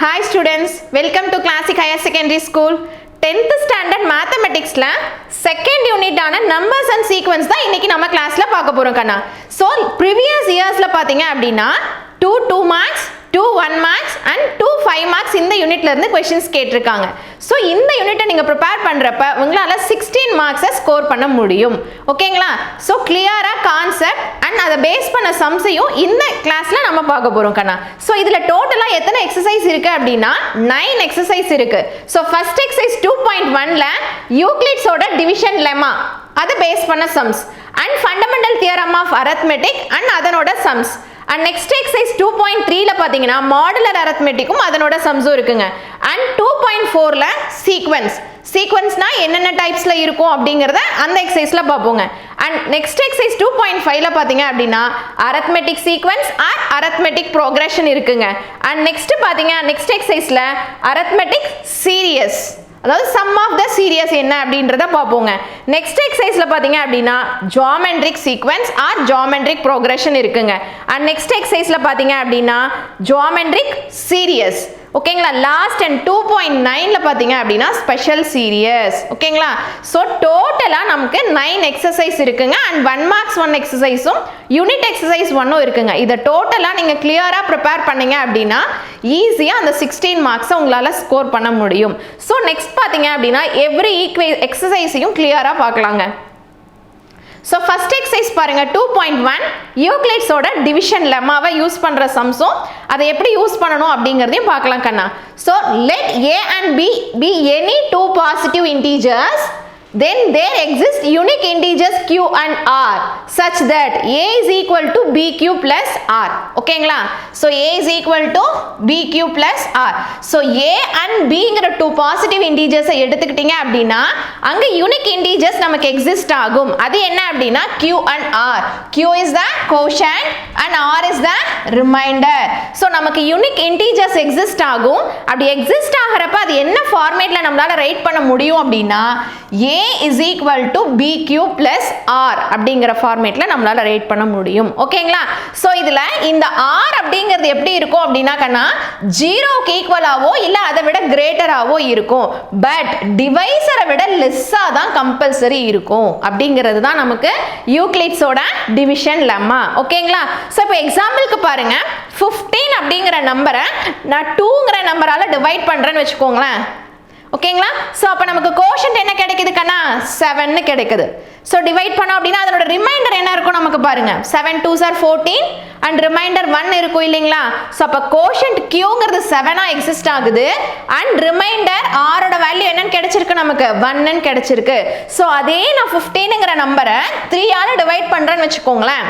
Hi students, welcome to Classic Higher Secondary School. 10th standard mathematics la second unit ஆன numbers and sequence தான் இன்னைக்கு நம்ம கிளாஸ்ல பார்க்க போறோம் கண்ணா. So previous yearsல பாத்தீங்க அப்படினா 2 marks, 2 1 marks and 2 5 marks இந்த யூனிட்ல இருந்து क्वेश्चंस கேட்டிருக்காங்க. So இந்த யூனிட்டை நீங்க prepare பண்றப்ப உங்களால 16 marks ஸ்கோர் பண்ண முடியும். ஓகேங்களா? So clear-ஆ கான்செப்ட் and அத பேஸ் பண்ண சம்ஸையும் இந்த கிளாஸ்ல நம்ம பார்க்க போறோம் கண்ணா. So இதுல டோட்டலா எத்தனை எக்சர்சைஸ் இருக்கு அப்படினா 9 எக்சர்சைஸ் இருக்கு. So first exercise 2.1ல யூக்ளிட்ஸோட டிவிஷன் லெம்மா அத பேஸ் பண்ண sums and fundamental theorem of arithmetic and அதனோட சம்ஸ். And next exercise 2.3ல பாத்தீங்கன்னா modular arithmeticum அதனோட சம்ஸும் இருக்குங்க. And 2.4ல சீக்வென்ஸ்னா என்னென்ன டைப்ஸ்ல இருக்கும் அப்படிங்கறத அந்த எக்ஸசைஸ்ல பாப்போங்க. And next exercise 2.5ல பாத்தீங்க அப்படினா arithmetic sequence or arithmetic progression இருக்குங்க. And next பாத்தீங்க next exerciseல arithmetic series அதாவது sum of the series என்ன அப்படின்றத பாப்போங்க. நெக்ஸ்ட் எக்சர்சைஸ்ல பாத்தீங்க அப்படினா geometric sequence or geometric progression இருக்குங்க. and next எக்சர்சைஸ்ல பாத்தீங்க அப்படினா geometric series ஓகேங்களா. லாஸ்ட் அண்ட் 2.9ல பாத்தீங்க அப்படினா ஸ்பெஷல் சீரியஸ் ஓகேங்களா. சோ டோட்டலா நமக்கு 9 எக்சர்சைஸ் இருக்குங்க and 1 marks 1 எக்சர்சைஸும் யூனிட் எக்சர்சைஸ் 1ம் இருக்குங்க. இத டோட்டலா நீங்க கிளியரா prepare பண்ணீங்க அப்படினா ஈஸியா அந்த 16 மார்க்ஸ் உங்களால ஸ்கோர் பண்ண முடியும். சோ நெக்ஸ்ட் பாத்தீங்க அப்படினா எவ்ரி எக்சர்சைஸையும் கிளியரா பார்க்கலாங்க. So first exercise பாருங்க 2.1 யூக்ளிட்ஸோட டிவிஷன் லெம்மாவை யூஸ் பண்ற சம்ஸும் அதை எப்படி யூஸ் பண்ணனும் அப்படிங்கறதையும் பார்க்கலாம் கண்ணா. So let a and b be any two positive integers, then there exist unique integers q and r such that a is equal to bq plus r ஓகேங்களா. so a is equal to bq plus r. so a and b ங்கற two positive integers எடுத்துக்கிட்டீங்க அப்படினா அங்க unique integers நமக்கு exist ஆகும். அது என்ன அப்படினா q and r. q is the quotient and r is the remainder. so நமக்கு unique integers exist ஆகும். அப்படி exist ஆகறப்ப அது என்ன ஃபார்மேட்ல நம்மளால ரைட் பண்ண முடியும் அப்படினா a is equal to bq plus r அப்படிங்கற ஃபார்மேட்ல நம்மளால ரைட் பண்ண முடியும். ஓகேங்களா. சோ இதுல இந்த r அப்படிங்கிறது எப்படி இருக்கும் அப்படினா கண்ணா 0 க்கு ஈக்குவலாவோ இல்ல அதை விட கிரேட்டராவோ இருக்கும். பட் டிவைசரை விட லெஸ்ஸா தான் கம்பல்சரி இருக்கும் அப்படிங்கிறது தான் நமக்கு யூக்ளிட்ஸோட டிவிஷன் லெம்மா. ஓகேங்களா. சோ இப்போ எக்ஸாம்பிளுக்கு பாருங்க 15 அப்படிங்கற நம்பரை நான் 2ங்கற நம்பரால டிவைட் பண்றேன்னு வெச்சுக்கோங்களேன். ஓகேங்களா. சோ அப்ப நமக்கு கோஷன்ட் என்ன கிடைக்குது கண்ணா 7 ன்னு கிடைக்குது. சோ டிவைட் பண்ணோம் அப்படினா அதோட ரிமைண்டர் என்ன இருக்கும் நமக்கு பாருங்க 7 2s are 14 and ரிமைண்டர் 1 இருக்கும் இல்லீங்களா. சோ அப்ப கோஷன்ட் qங்கிறது 7 ஆ எக்ஸிஸ்ட் ஆகுது and ரிமைண்டர் r ஓட வேல்யூ என்னன்னு கிடைச்சிருக்கு நமக்கு 1 ன்னு கிடைச்சிருக்கு. சோ அதே நான் 15ங்கற நம்பரை 3 ஆல டிவைட் பண்றேன்னு வெச்சுக்கோங்களேன்.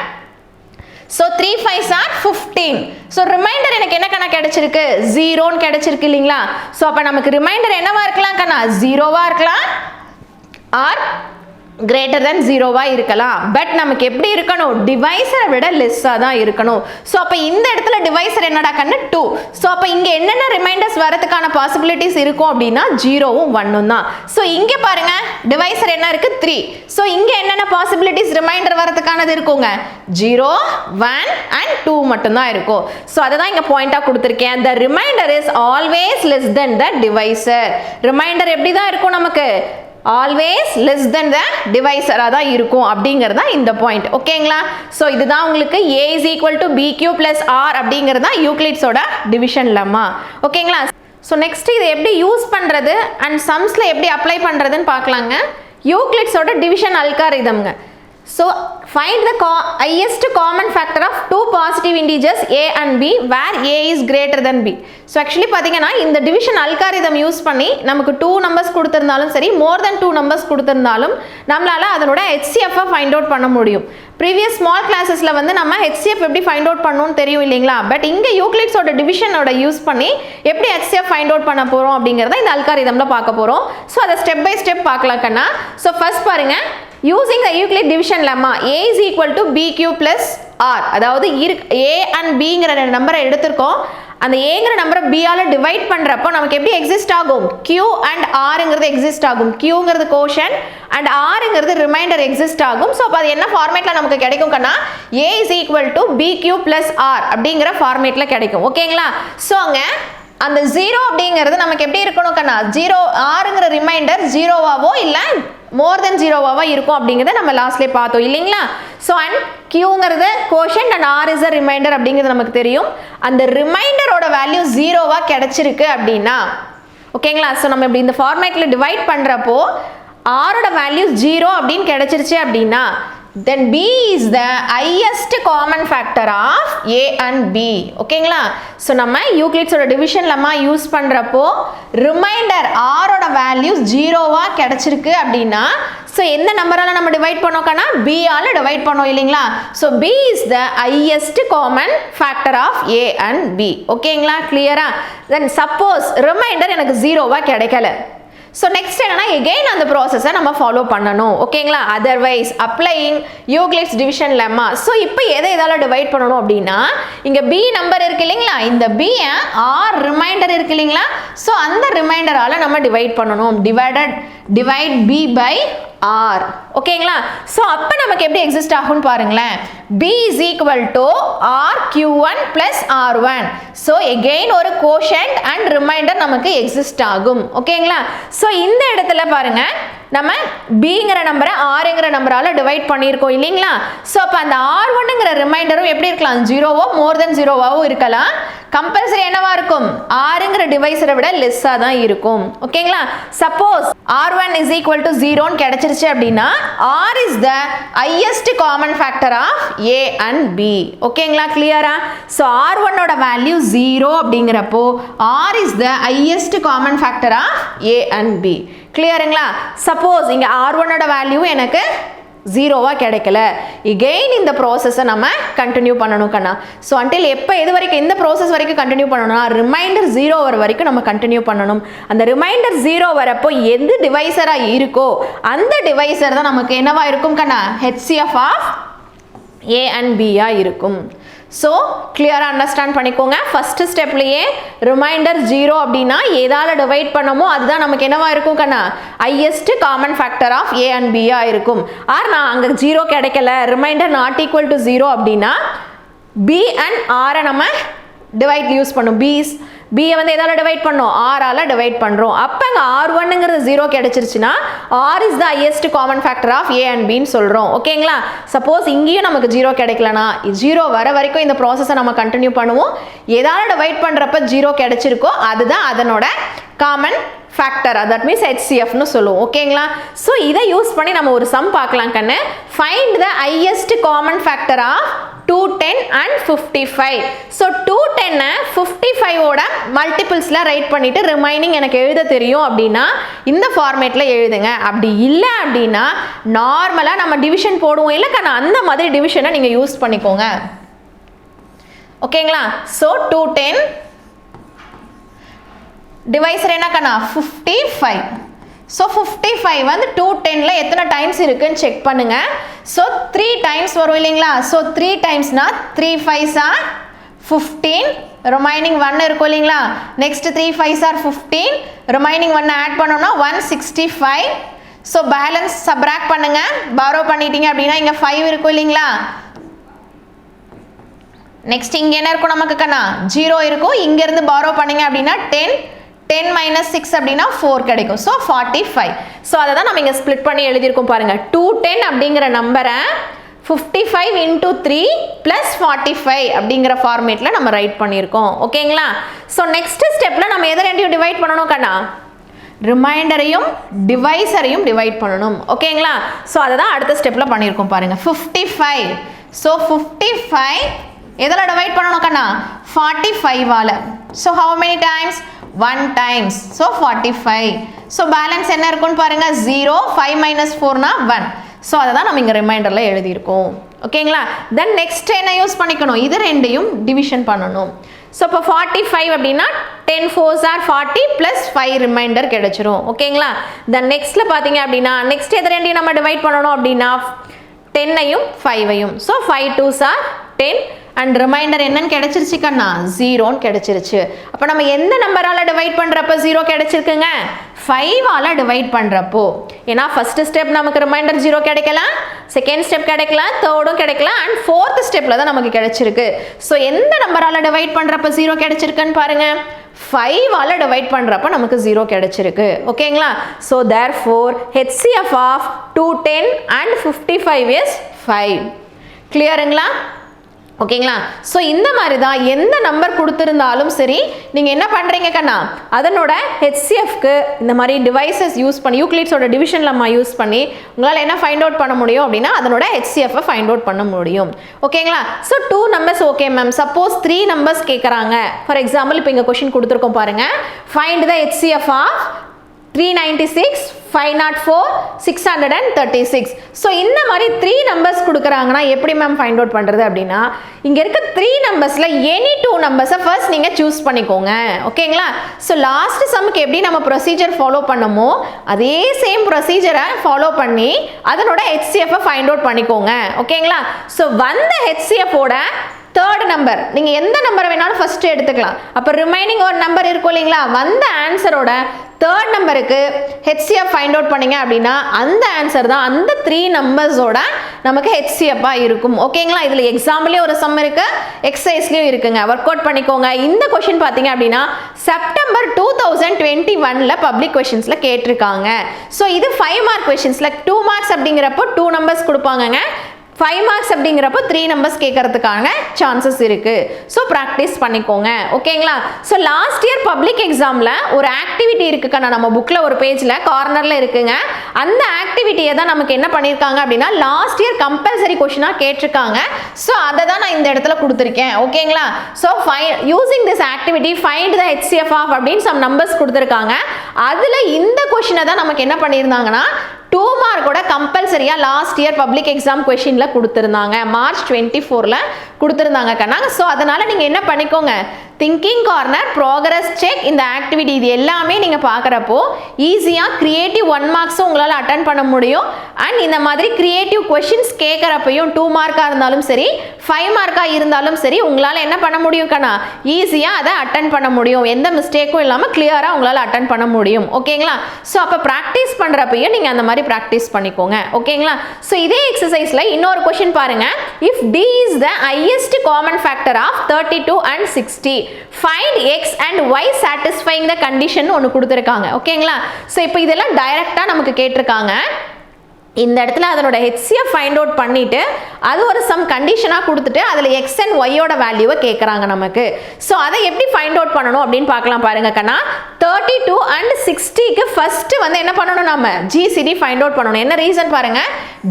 so 3 5s are 15. so reminder எனக்கு என்ன கணக்கு கிடைச்சிருக்கு 0 ன்னு கிடைச்சிருக்கு இல்லீங்களா. சோ அப்ப நமக்கு ரிமைண்டர் என்னவா இருக்கலாம் கண்ணா 0வா இருக்கலாம் or greater than 0வா இருக்கலாம். பட் நமக்கு எப்படி இருக்கணும் டிவைசரை விட லெஸ்ஸா தான் இருக்கணும். சோ அப்ப இந்த இடத்துல டிவைசர் என்னடா கண்ணா 2. சோ அப்ப இங்க என்னென்ன ரிமைண்டர்ஸ் வரதுக்கான பாசிபிலிட்டிஸ் இருக்கும் அப்படினா 0வும் 1ம் தான். சோ இங்க பாருங்க டிவைசர் என்ன இருக்கு 3. சோ இங்க என்னென்ன பாசிபிலிட்டிஸ் ரிமைண்டர் வரதுக்கானது இருக்குங்க 0 1 and 2 மட்டும் தான் இருக்கும். சோ அத தான் இங்க பாயிண்டா கொடுத்திருக்கேன். the remainder is always less than the divisor. Remainder எப்படி தான் இருக்கும் நமக்கு always less than the divisor தான் இருக்கும் அப்படிங்கறதா இந்த பாயிண்ட். ஓகேங்களா. சோ இதுதான் உங்களுக்கு a is equal to bq plus r அப்படிங்கறதா யூக்ளிட்ஸோட டிவிஷன் லெம்மா. ஓகேங்களா. சோ நெக்ஸ்ட் இதை எப்படி யூஸ் பண்றது and sumsல எப்படி அப்ளை பண்றதுன்னு பார்க்கலாங்க. யூக்ளிட்ஸோட division அல்காரிதம்ங்க. So find the highest common factor of two positive integers a and b where a is greater than b. So actually பாத்தீங்கன்னா இந்த டிவிஷன் அல்காரிதம் யூஸ் பண்ணி நமக்கு 2 நம்பர்ஸ் கொடுத்திருந்தாலும் சரி more than 2 நம்பர்ஸ் கொடுத்திருந்தாலும் நம்மளால அதனோட HCF ஃபைண்ட் அவுட் பண்ண முடியும். previous small classesல வந்து நம்ம HCF எப்படி ஃபைண்ட் அவுட் பண்ணனும்னு தெரியும் இல்லீங்களா. பட் இங்க யூக்ளிட்ஸோட டிவிஷனோட யூஸ் பண்ணி எப்படி HCF ஃபைண்ட் அவுட் பண்ண போறோம் அப்படிங்கறத இந்த அல்காரிதம்ல பார்க்க போறோம். சோ அத ஸ்டெப் பை ஸ்டெப் பார்க்கலாம் கண்ணா. சோ ஃபர்ஸ்ட் பாருங்க using the Euclid division lemma a is equal to bq plus r அதாவது a and b ங்கற நம்பரை எடுத்துறோம். அந்த a ங்கற நம்பரை b ஆல டிவைட் பண்றப்போ நமக்கு எப்படி எக்ஸிஸ்ட் ஆகும் q and r ங்கிறது எக்ஸிஸ்ட் ஆகும். q ங்கிறது கோஷன்ட் and r ங்கிறது ரிமைண்டர் எக்ஸிஸ்ட் ஆகும். சோ அப்ப அது என்ன ஃபார்மேட்ல நமக்கு கிடைக்கும் கண்ணா a is equal to bq plus r அப்படிங்கற ஃபார்மேட்ல கிடைக்கும். ஓகேங்களா. சோ அங்க அந்த 0 அப்படிங்கிறது நமக்கு எப்படி இருக்கணும் கண்ணா 0 ஆறுங்கிற ரிமைண்டர் 0வாவோ இல்லை மோர் தென் 0வாவோ இருக்கும் அப்படிங்கிறத நம்ம லாஸ்ட்லேயே பார்த்தோம் இல்லைங்களா. ஸோ அண்ட் கியூங்கிறது quotient and R is a remainder அப்படிங்கிறது நமக்கு தெரியும். அந்த ரிமைண்டரோட வேல்யூ 0வா கிடைச்சிருக்கு அப்படின்னா ஓகேங்களா. ஸோ நம்ம இப்படி இந்த ஃபார்மேட்டில் டிவைட் பண்ணுறப்போ ஆரோட வேல்யூ 0 அப்படின்னு கிடைச்சிருச்சு அப்படின்னா then B is the highest common factor of A and B. ஓகேங்களா. ஸோ நம்ம யூக்ளிட்ஸோட டிவிஷன் லெம்மா யூஸ் பண்ணுறப்போ ரிமைண்டர் ஆரோட வேல்யூ 0வா கிடைச்சிருக்கு அப்படின்னா ஸோ எந்த நம்பரால் நம்ம டிவைட் பண்ணோம்னா B ஆல் டிவைட் பண்ணோம் இல்லைங்களா. So B is the highest common factor of A and B. ஓகேங்களா கிளியரா. தென் சப்போஸ் ரிமைண்டர் எனக்கு 0வா கிடைக்கல. ஸோ நெக்ஸ்ட் என்னன்னா எகெயின் அந்த ப்ராசஸை நம்ம ஃபாலோ பண்ணணும் ஓகேங்களா. Otherwise applying Euclid's division lemma. So இப்போ எதை எதால் டிவைட் பண்ணணும் அப்படின்னா இங்கே பி நம்பர் இருக்கு இல்லைங்களா, இந்த பியை ஆர் ரிமைண்டர் இருக்கு இல்லைங்களா. ஸோ அந்த ரிமைண்டரால் நம்ம டிவைட் பண்ணணும். டிவைட் பி பை ஆர் ஓகேங்களா. ஸோ அப்போ நமக்கு எப்படி எக்ஸிஸ்ட் ஆகும்னு பாருங்களேன். B is equal to R Q1 plus R1. So again ஒரு கோஷன்ட் அண்ட் ரிமைண்டர் நமக்கு எக்ஸிஸ்ட் ஆகும் ஓகேங்களா. ஸோ இந்த இடத்துல பாருங்க நம்ம பிங்கிற நம்பரை ஆறுங்கிற நம்பரால் டிவைட் பண்ணியிருக்கோம் இல்லைங்களா. ஸோ அப்போ அந்த R1ங்கிற ரிமைண்டரும் எப்படி இருக்கலாம் 0வோ மோர் தென் 0வாவோ இருக்கலாம். கம்பல்சரி என்னவா இருக்கும் ஆறுங்கிற டிவைஸரை விட லெஸ்ஸாக தான் இருக்கும் ஓகேங்களா. Suppose R1 is equal to 0ன்னு கிடைச்சிருச்சு அப்படின்னா R is the highest common factor of A and B. ஓகேங்களா கிளியரா. ஸோ R1ஓட வேல்யூ 0 அப்படிங்கிறப்போ R is the highest common factor of A and B. கிளியருங்களா. சப்போஸ் இங்கே R1ஓட வேல்யூ எனக்கு 0வா கிடைக்கல. எகெயின் இந்த ப்ராசஸை நம்ம கண்டினியூ பண்ணணும் கண்ணா. ஸோ அன்டில் எப்போ எது வரைக்கும் இந்த ப்ராசஸ் வரைக்கும் கண்டினியூ பண்ணணும்னா ரிமைண்டர் 0 வர வரைக்கும் நம்ம கண்டினியூ பண்ணணும். அந்த ரிமைண்டர் 0 வரப்போ எது டிவைசராக இருக்கோ அந்த டிவைசர் தான் நமக்கு என்னவா இருக்கும் கண்ணா HCF ஆஃப் A and B-ஆ இருக்கும். ஸோ கிளியராக அண்டர்ஸ்டாண்ட் பண்ணிக்கோங்க. ஃபஸ்ட்டு ஸ்டெப்லேயே ரிமைண்டர் 0 அப்படின்னா எதால் டிவைட் பண்ணமோ அதுதான் நமக்கு என்னவா இருக்கும் கண்ணா highest common factor of A and B-ஆ இருக்கும். ஆர் நான் அங்கே 0 கிடைக்கல ரிமைண்டர் நாட் ஈக்குவல் டு 0 அப்படின்னா B and R-ஐ நம்ம டிவைட் யூஸ் பண்ணும். பியை வந்து எதால் டிவைட் பண்ணோம் ஆரால் டிவைட் பண்ணுறோம். அப்போ அங்கே R1ங்கிறது 0 கிடைச்சிருச்சுன்னா R is the highest common factor of A and Bன்னு சொல்கிறோம் ஓகேங்களா. சப்போஸ் இங்கேயும் நமக்கு 0 கிடைக்கலனா 0 வர வரைக்கும் இந்த ப்ராசஸை நம்ம கண்டினியூ பண்ணுவோம். எதால் டிவைட் பண்ணுறப்ப 0 கிடைச்சிருக்கோ அதுதான் அதனோட காமன் ஃபேக்டர், தட் மீன்ஸ் HCFன்னு சொல்லுவோம் ஓகேங்களா. ஸோ இதை யூஸ் பண்ணி நம்ம ஒரு சம் பார்க்கலாம் கண்ணு. Find the highest common factor of 210 and 55. So 210 55ஓட மல்டிபிள்ஸில் ரைட் பண்ணிவிட்டு ரிமைனிங் எனக்கு எழுத தெரியும் அப்படின்னா இந்த ஃபார்மேட்டில் எழுதுங்க. அப்படி இல்லை அப்படின்னா நார்மலாக நம்ம டிவிஷன் போடுவோம் இல்லைக்கண்ணா அந்த மாதிரி டிவிஷனை நீங்கள் யூஸ் பண்ணிக்கோங்க ஓகேங்களா. ஸோ 210 டிவைசர் என்ன கண்ணா 55. ஸோ 55 வந்து 210ல் எத்தனை டைம்ஸ் இருக்குன்னு செக் பண்ணுங்க. ஸோ 3 டைம்ஸ் வரும் இல்லைங்களா. ஸோ 3 டைம்ஸ்னா 3 5s are 15, ரிமைனிங் 1 இருக்கும் இல்லைங்களா. Next 3 5s are 15, remaining 1 add பண்ணோம்னா 165. ஸோ பேலன்ஸ் சப்ராக்ட் பண்ணுங்க. பாரோ பண்ணிட்டீங்க அப்படின்னா இங்கே 5 இருக்கும் இல்லைங்களா. நெக்ஸ்ட் இங்கே என்ன இருக்கும் நமக்கு கண்ணா 0 இருக்கும். இங்கேருந்து பாரோ பண்ணிங்க அப்படின்னா 10 minus 6 அப்படின்னா 4 கிடைக்கும். ஸோ 45. ஸோ அதை தான் நம்ம இங்கே ஸ்ப்ளிட் பண்ணி எழுதியிருக்கோம் பாருங்கள். 210 அப்படிங்கிற நம்பரை 55 into 3 plus 45 அப்படிங்கிற ஃபார்மேட்டில் நம்ம ரைட் பண்ணியிருக்கோம் ஓகேங்களா. ஸோ நெக்ஸ்ட் ஸ்டெப்பில் நம்ம எதை ரெண்டையும் டிவைட் பண்ணணும் கண்ணா ரிமைண்டரையும் டிவைசரையும் டிவைட் பண்ணணும் ஓகேங்களா. ஸோ அதை தான் அடுத்த ஸ்டெப்பில் பண்ணியிருக்கோம் பாருங்கள் 55. ஸோ 55 எதில் டிவைட் பண்ணணும் கண்ணா 45ஆல். So how many times 1 times. So 45. So balance என்ன இருக்குன்னு பாருங்கள் 0, 5 minus 4னா 1. ஸோ அதை தான் நம்ம இங்கே ரிமைண்டரில் எழுதியிருக்கோம் ஓகேங்களா. தென் நெக்ஸ்ட் என்ன யூஸ் பண்ணிக்கணும் இது ரெண்டையும் டிவிஷன் பண்ணணும். ஸோ இப்போ 45 அப்படின்னா 10 4s are 40 ப்ளஸ் 5 ரிமைண்டர் கிடைச்சிரும் ஓகேங்களா. தென் நெக்ஸ்ட்டில் பார்த்தீங்க அப்படின்னா நெக்ஸ்ட் எது ரெண்டையும் நம்ம டிவைட் பண்ணணும் அப்படின்னா 10ஐயும் 5ஐயும். So 5 2s are 10 and remainder என்னன்னு கிடைச்சிருச்சு கண்ணா 0ன்னு கிடைச்சிருச்சு. அப்போ நம்ம எந்த நம்பரால் டிவைட் பண்ணுறப்போ 0 கிடைச்சிருக்குங்க 5ஆல் டிவைட் பண்ணுறப்போ. ஏன்னா ஃபஸ்ட்டு ஸ்டெப் நமக்கு ரிமைண்டர் 0 கிடைக்கல, செகண்ட் ஸ்டெப் கிடைக்கல, தேர்டும் கிடைக்கல அண்ட் ஃபோர்த் ஸ்டெப்பில் தான் நமக்கு கிடைச்சிருக்கு. ஸோ எந்த நம்பரால் டிவைட் பண்ணுறப்போ 0 கிடைச்சிருக்குன்னு பாருங்கள் 5ஆல் டிவைட் பண்ணுறப்ப நமக்கு 0 கிடைச்சிருக்கு ஓகேங்களா. So therefore HCF of 210 and 55 is 5. கிளியருங்களா? ஓகேங்களா. ஸோ இந்த மாதிரி தான் எந்த நம்பர் கொடுத்துருந்தாலும் சரி நீங்கள் என்ன பண்ணுறீங்க கண்ணா, அதனோட ஹெச்சிஎஃப்க்கு இந்த மாதிரி டிவைசஸ் யூஸ் பண்ணி யூக்ளிட்ஸோட டிவிஷன் லெம்மா யூஸ் பண்ணி உங்களால் என்ன ஃபைண்ட் அவுட் பண்ண முடியும் அப்படின்னா அதனோட ஹெச்சிஎஃப்பை ஃபைண்ட் அவுட் பண்ண முடியும் ஓகேங்களா. So 2 numbers okay ma'am, suppose 3 numbers கேட்குறாங்க. ஃபார் எக்ஸாம்பிள் இப்போ இங்கே கொஷின் கொடுத்துருக்கோம் பாருங்கள், find the HCF of 396, 504, 636. So இந்த மாதிரி 3 நம்பர்ஸ் கொடுக்குறாங்கன்னா எப்படி மேம் ஃபைண்ட் அவுட் பண்ணுறது அப்படின்னா இங்கே இருக்க 3 நம்பர்ஸில் எனி 2 நம்பர்ஸை ஃபர்ஸ்ட் நீங்கள் சூஸ் பண்ணிக்கோங்க ஓகேங்களா. ஸோ லாஸ்ட் சம்முக்கு எப்படி நம்ம ப்ரொசீஜர் ஃபாலோ பண்ணமோ அதே சேம் ப்ரொசீஜரை ஃபாலோ பண்ணி அதனோட ஹெச்சிஎஃப்பை ஃபைண்ட் அவுட் பண்ணிக்கோங்க ஓகேங்களா. ஸோ வந்த ஹெச்சிஎஃப்போட தேர்ட் நம்பர் நீங்கள் எந்த நம்பரை வேணாலும் ஃபஸ்ட்டு எடுத்துக்கலாம். அப்போ ரிமைனிங் ஒரு நம்பர் இருக்கும் இல்லைங்களா, வந்த ஆன்சரோட தேர்ட் நம்பருக்கு ஹெச்சிஎஃப் ஃபைண்ட் அவுட் பண்ணிங்க அப்படின்னா அந்த ஆன்சர் தான் அந்த 3 நம்பர்ஸோட நமக்கு ஹெச்சிஎஃப்பாக இருக்கும் ஓகேங்களா. இதில் எக்ஸாம்பிளே ஒரு சம் இருக்குது, எக்ஸசைஸ்லேயும் இருக்குங்க, ஒர்க் அவுட் பண்ணிக்கோங்க. இந்த கொஷின் பார்த்தீங்க அப்படின்னா செப்டம்பர் 2021 பப்ளிக் கொஷின்ஸில் கேட்டிருக்காங்க. ஸோ இது 5 மார்க் கொஷின்ஸில் 2 மார்க்ஸ் அப்படிங்கிறப்போ 2 நம்பர்ஸ் கொடுப்பாங்கங்க, 5 மார்க்ஸ் அப்படிங்கிறப்போ 3 நம்பர்ஸ் கேட்கறதுக்கான சான்சஸ் இருக்கு. ஸோ ப்ராக்டிஸ் பண்ணிக்கோங்க ஓகேங்களா. ஸோ லாஸ்ட் இயர் பப்ளிக் எக்ஸாமில் ஒரு ஆக்டிவிட்டி இருக்குக்கண்ணா, நம்ம புக்கில் ஒரு பேஜில் கார்னரில் இருக்குங்க. அந்த ஆக்டிவிட்டியை தான் நமக்கு என்ன பண்ணியிருக்காங்க அப்படின்னா லாஸ்ட் இயர் கம்பல்சரி கொஷினாக கேட்டிருக்காங்க. ஸோ அதை தான் நான் இந்த இடத்துல கொடுத்துருக்கேன் ஓகேங்களா. So using this activity find the HCF of அப்படின்னு சம் நம்பர்ஸ் கொடுத்துருக்காங்க. அதில் இந்த கொஷினை தான் நமக்கு என்ன பண்ணியிருந்தாங்கன்னா 2 மார்க்கோட கம்பல்சரியாக லாஸ்ட் இயர் பப்ளிக் எக்ஸாம் கொஷினில் கொடுத்துருந்தாங்க, மார்ச் 24 கொடுத்துருந்தாங்க கண்ணா. ஸோ அதனால் நீங்கள் என்ன பண்ணிக்கோங்க, திங்கிங் கார்னர், ப்ராக்ரஸ் செக், இந்த ஆக்டிவிட்டி இது எல்லாமே நீங்கள் பார்க்குறப்போ ஈஸியாக கிரியேட்டிவ் 1 மார்க்ஸும் உங்களால் அட்டன் பண்ண முடியும். அண்ட் இந்த மாதிரி கிரியேட்டிவ் கொஷின்ஸ் கேட்குறப்பையும் 2 மார்க்காக இருந்தாலும் சரி 5 மார்க்காக இருந்தாலும் சரி உங்களால் என்ன பண்ண முடியும் கண்ணா, ஈஸியாக அதை அட்டன் பண்ண முடியும், எந்த மிஸ்டேக்கும் இல்லாமல் கிளியராக உங்களால் அட்டன் பண்ண முடியும் ஓகேங்களா. ஸோ அப்போ ப்ராக்டிஸ் பண்ணுறப்பையும் நீங்கள் அந்த மாதிரி ப்ராக்டிஸ் பண்ணிக்கோங்க ஓகேங்களா. ஸோ இதே எக்ஸசைஸில் இன்னொரு கொஷின் பாருங்கள், if D is the highest common factor of 32 and 60, find x and y satisfying the condition ஒன்று கொடுத்துருக்காங்க ஓகேங்களா. ஸோ இப்போ இதெல்லாம் டைரக்டாக நமக்கு கேட்டிருக்காங்க. இந்த இடத்துல அதனோட ஹெச்சிஎஃப் ஃபைண்ட் அவுட் பண்ணிட்டு அது ஒரு சம் கண்டிஷனாக கொடுத்துட்டு அதில் எக்ஸ் அண்ட் ஒய்யோட வேல்யூவை கேட்குறாங்க நமக்கு. ஸோ அதை எப்படி ஃபைண்ட் அவுட் பண்ணணும் அப்படின்னு பார்க்கலாம் பாருங்க கண்ணா. 32 and 60க்கு ஃபர்ஸ்ட் வந்து என்ன பண்ணணும், நம்ம ஜிசிடி ஃபைண்ட் அவுட் பண்ணணும். என்ன ரீசன் பாருங்க,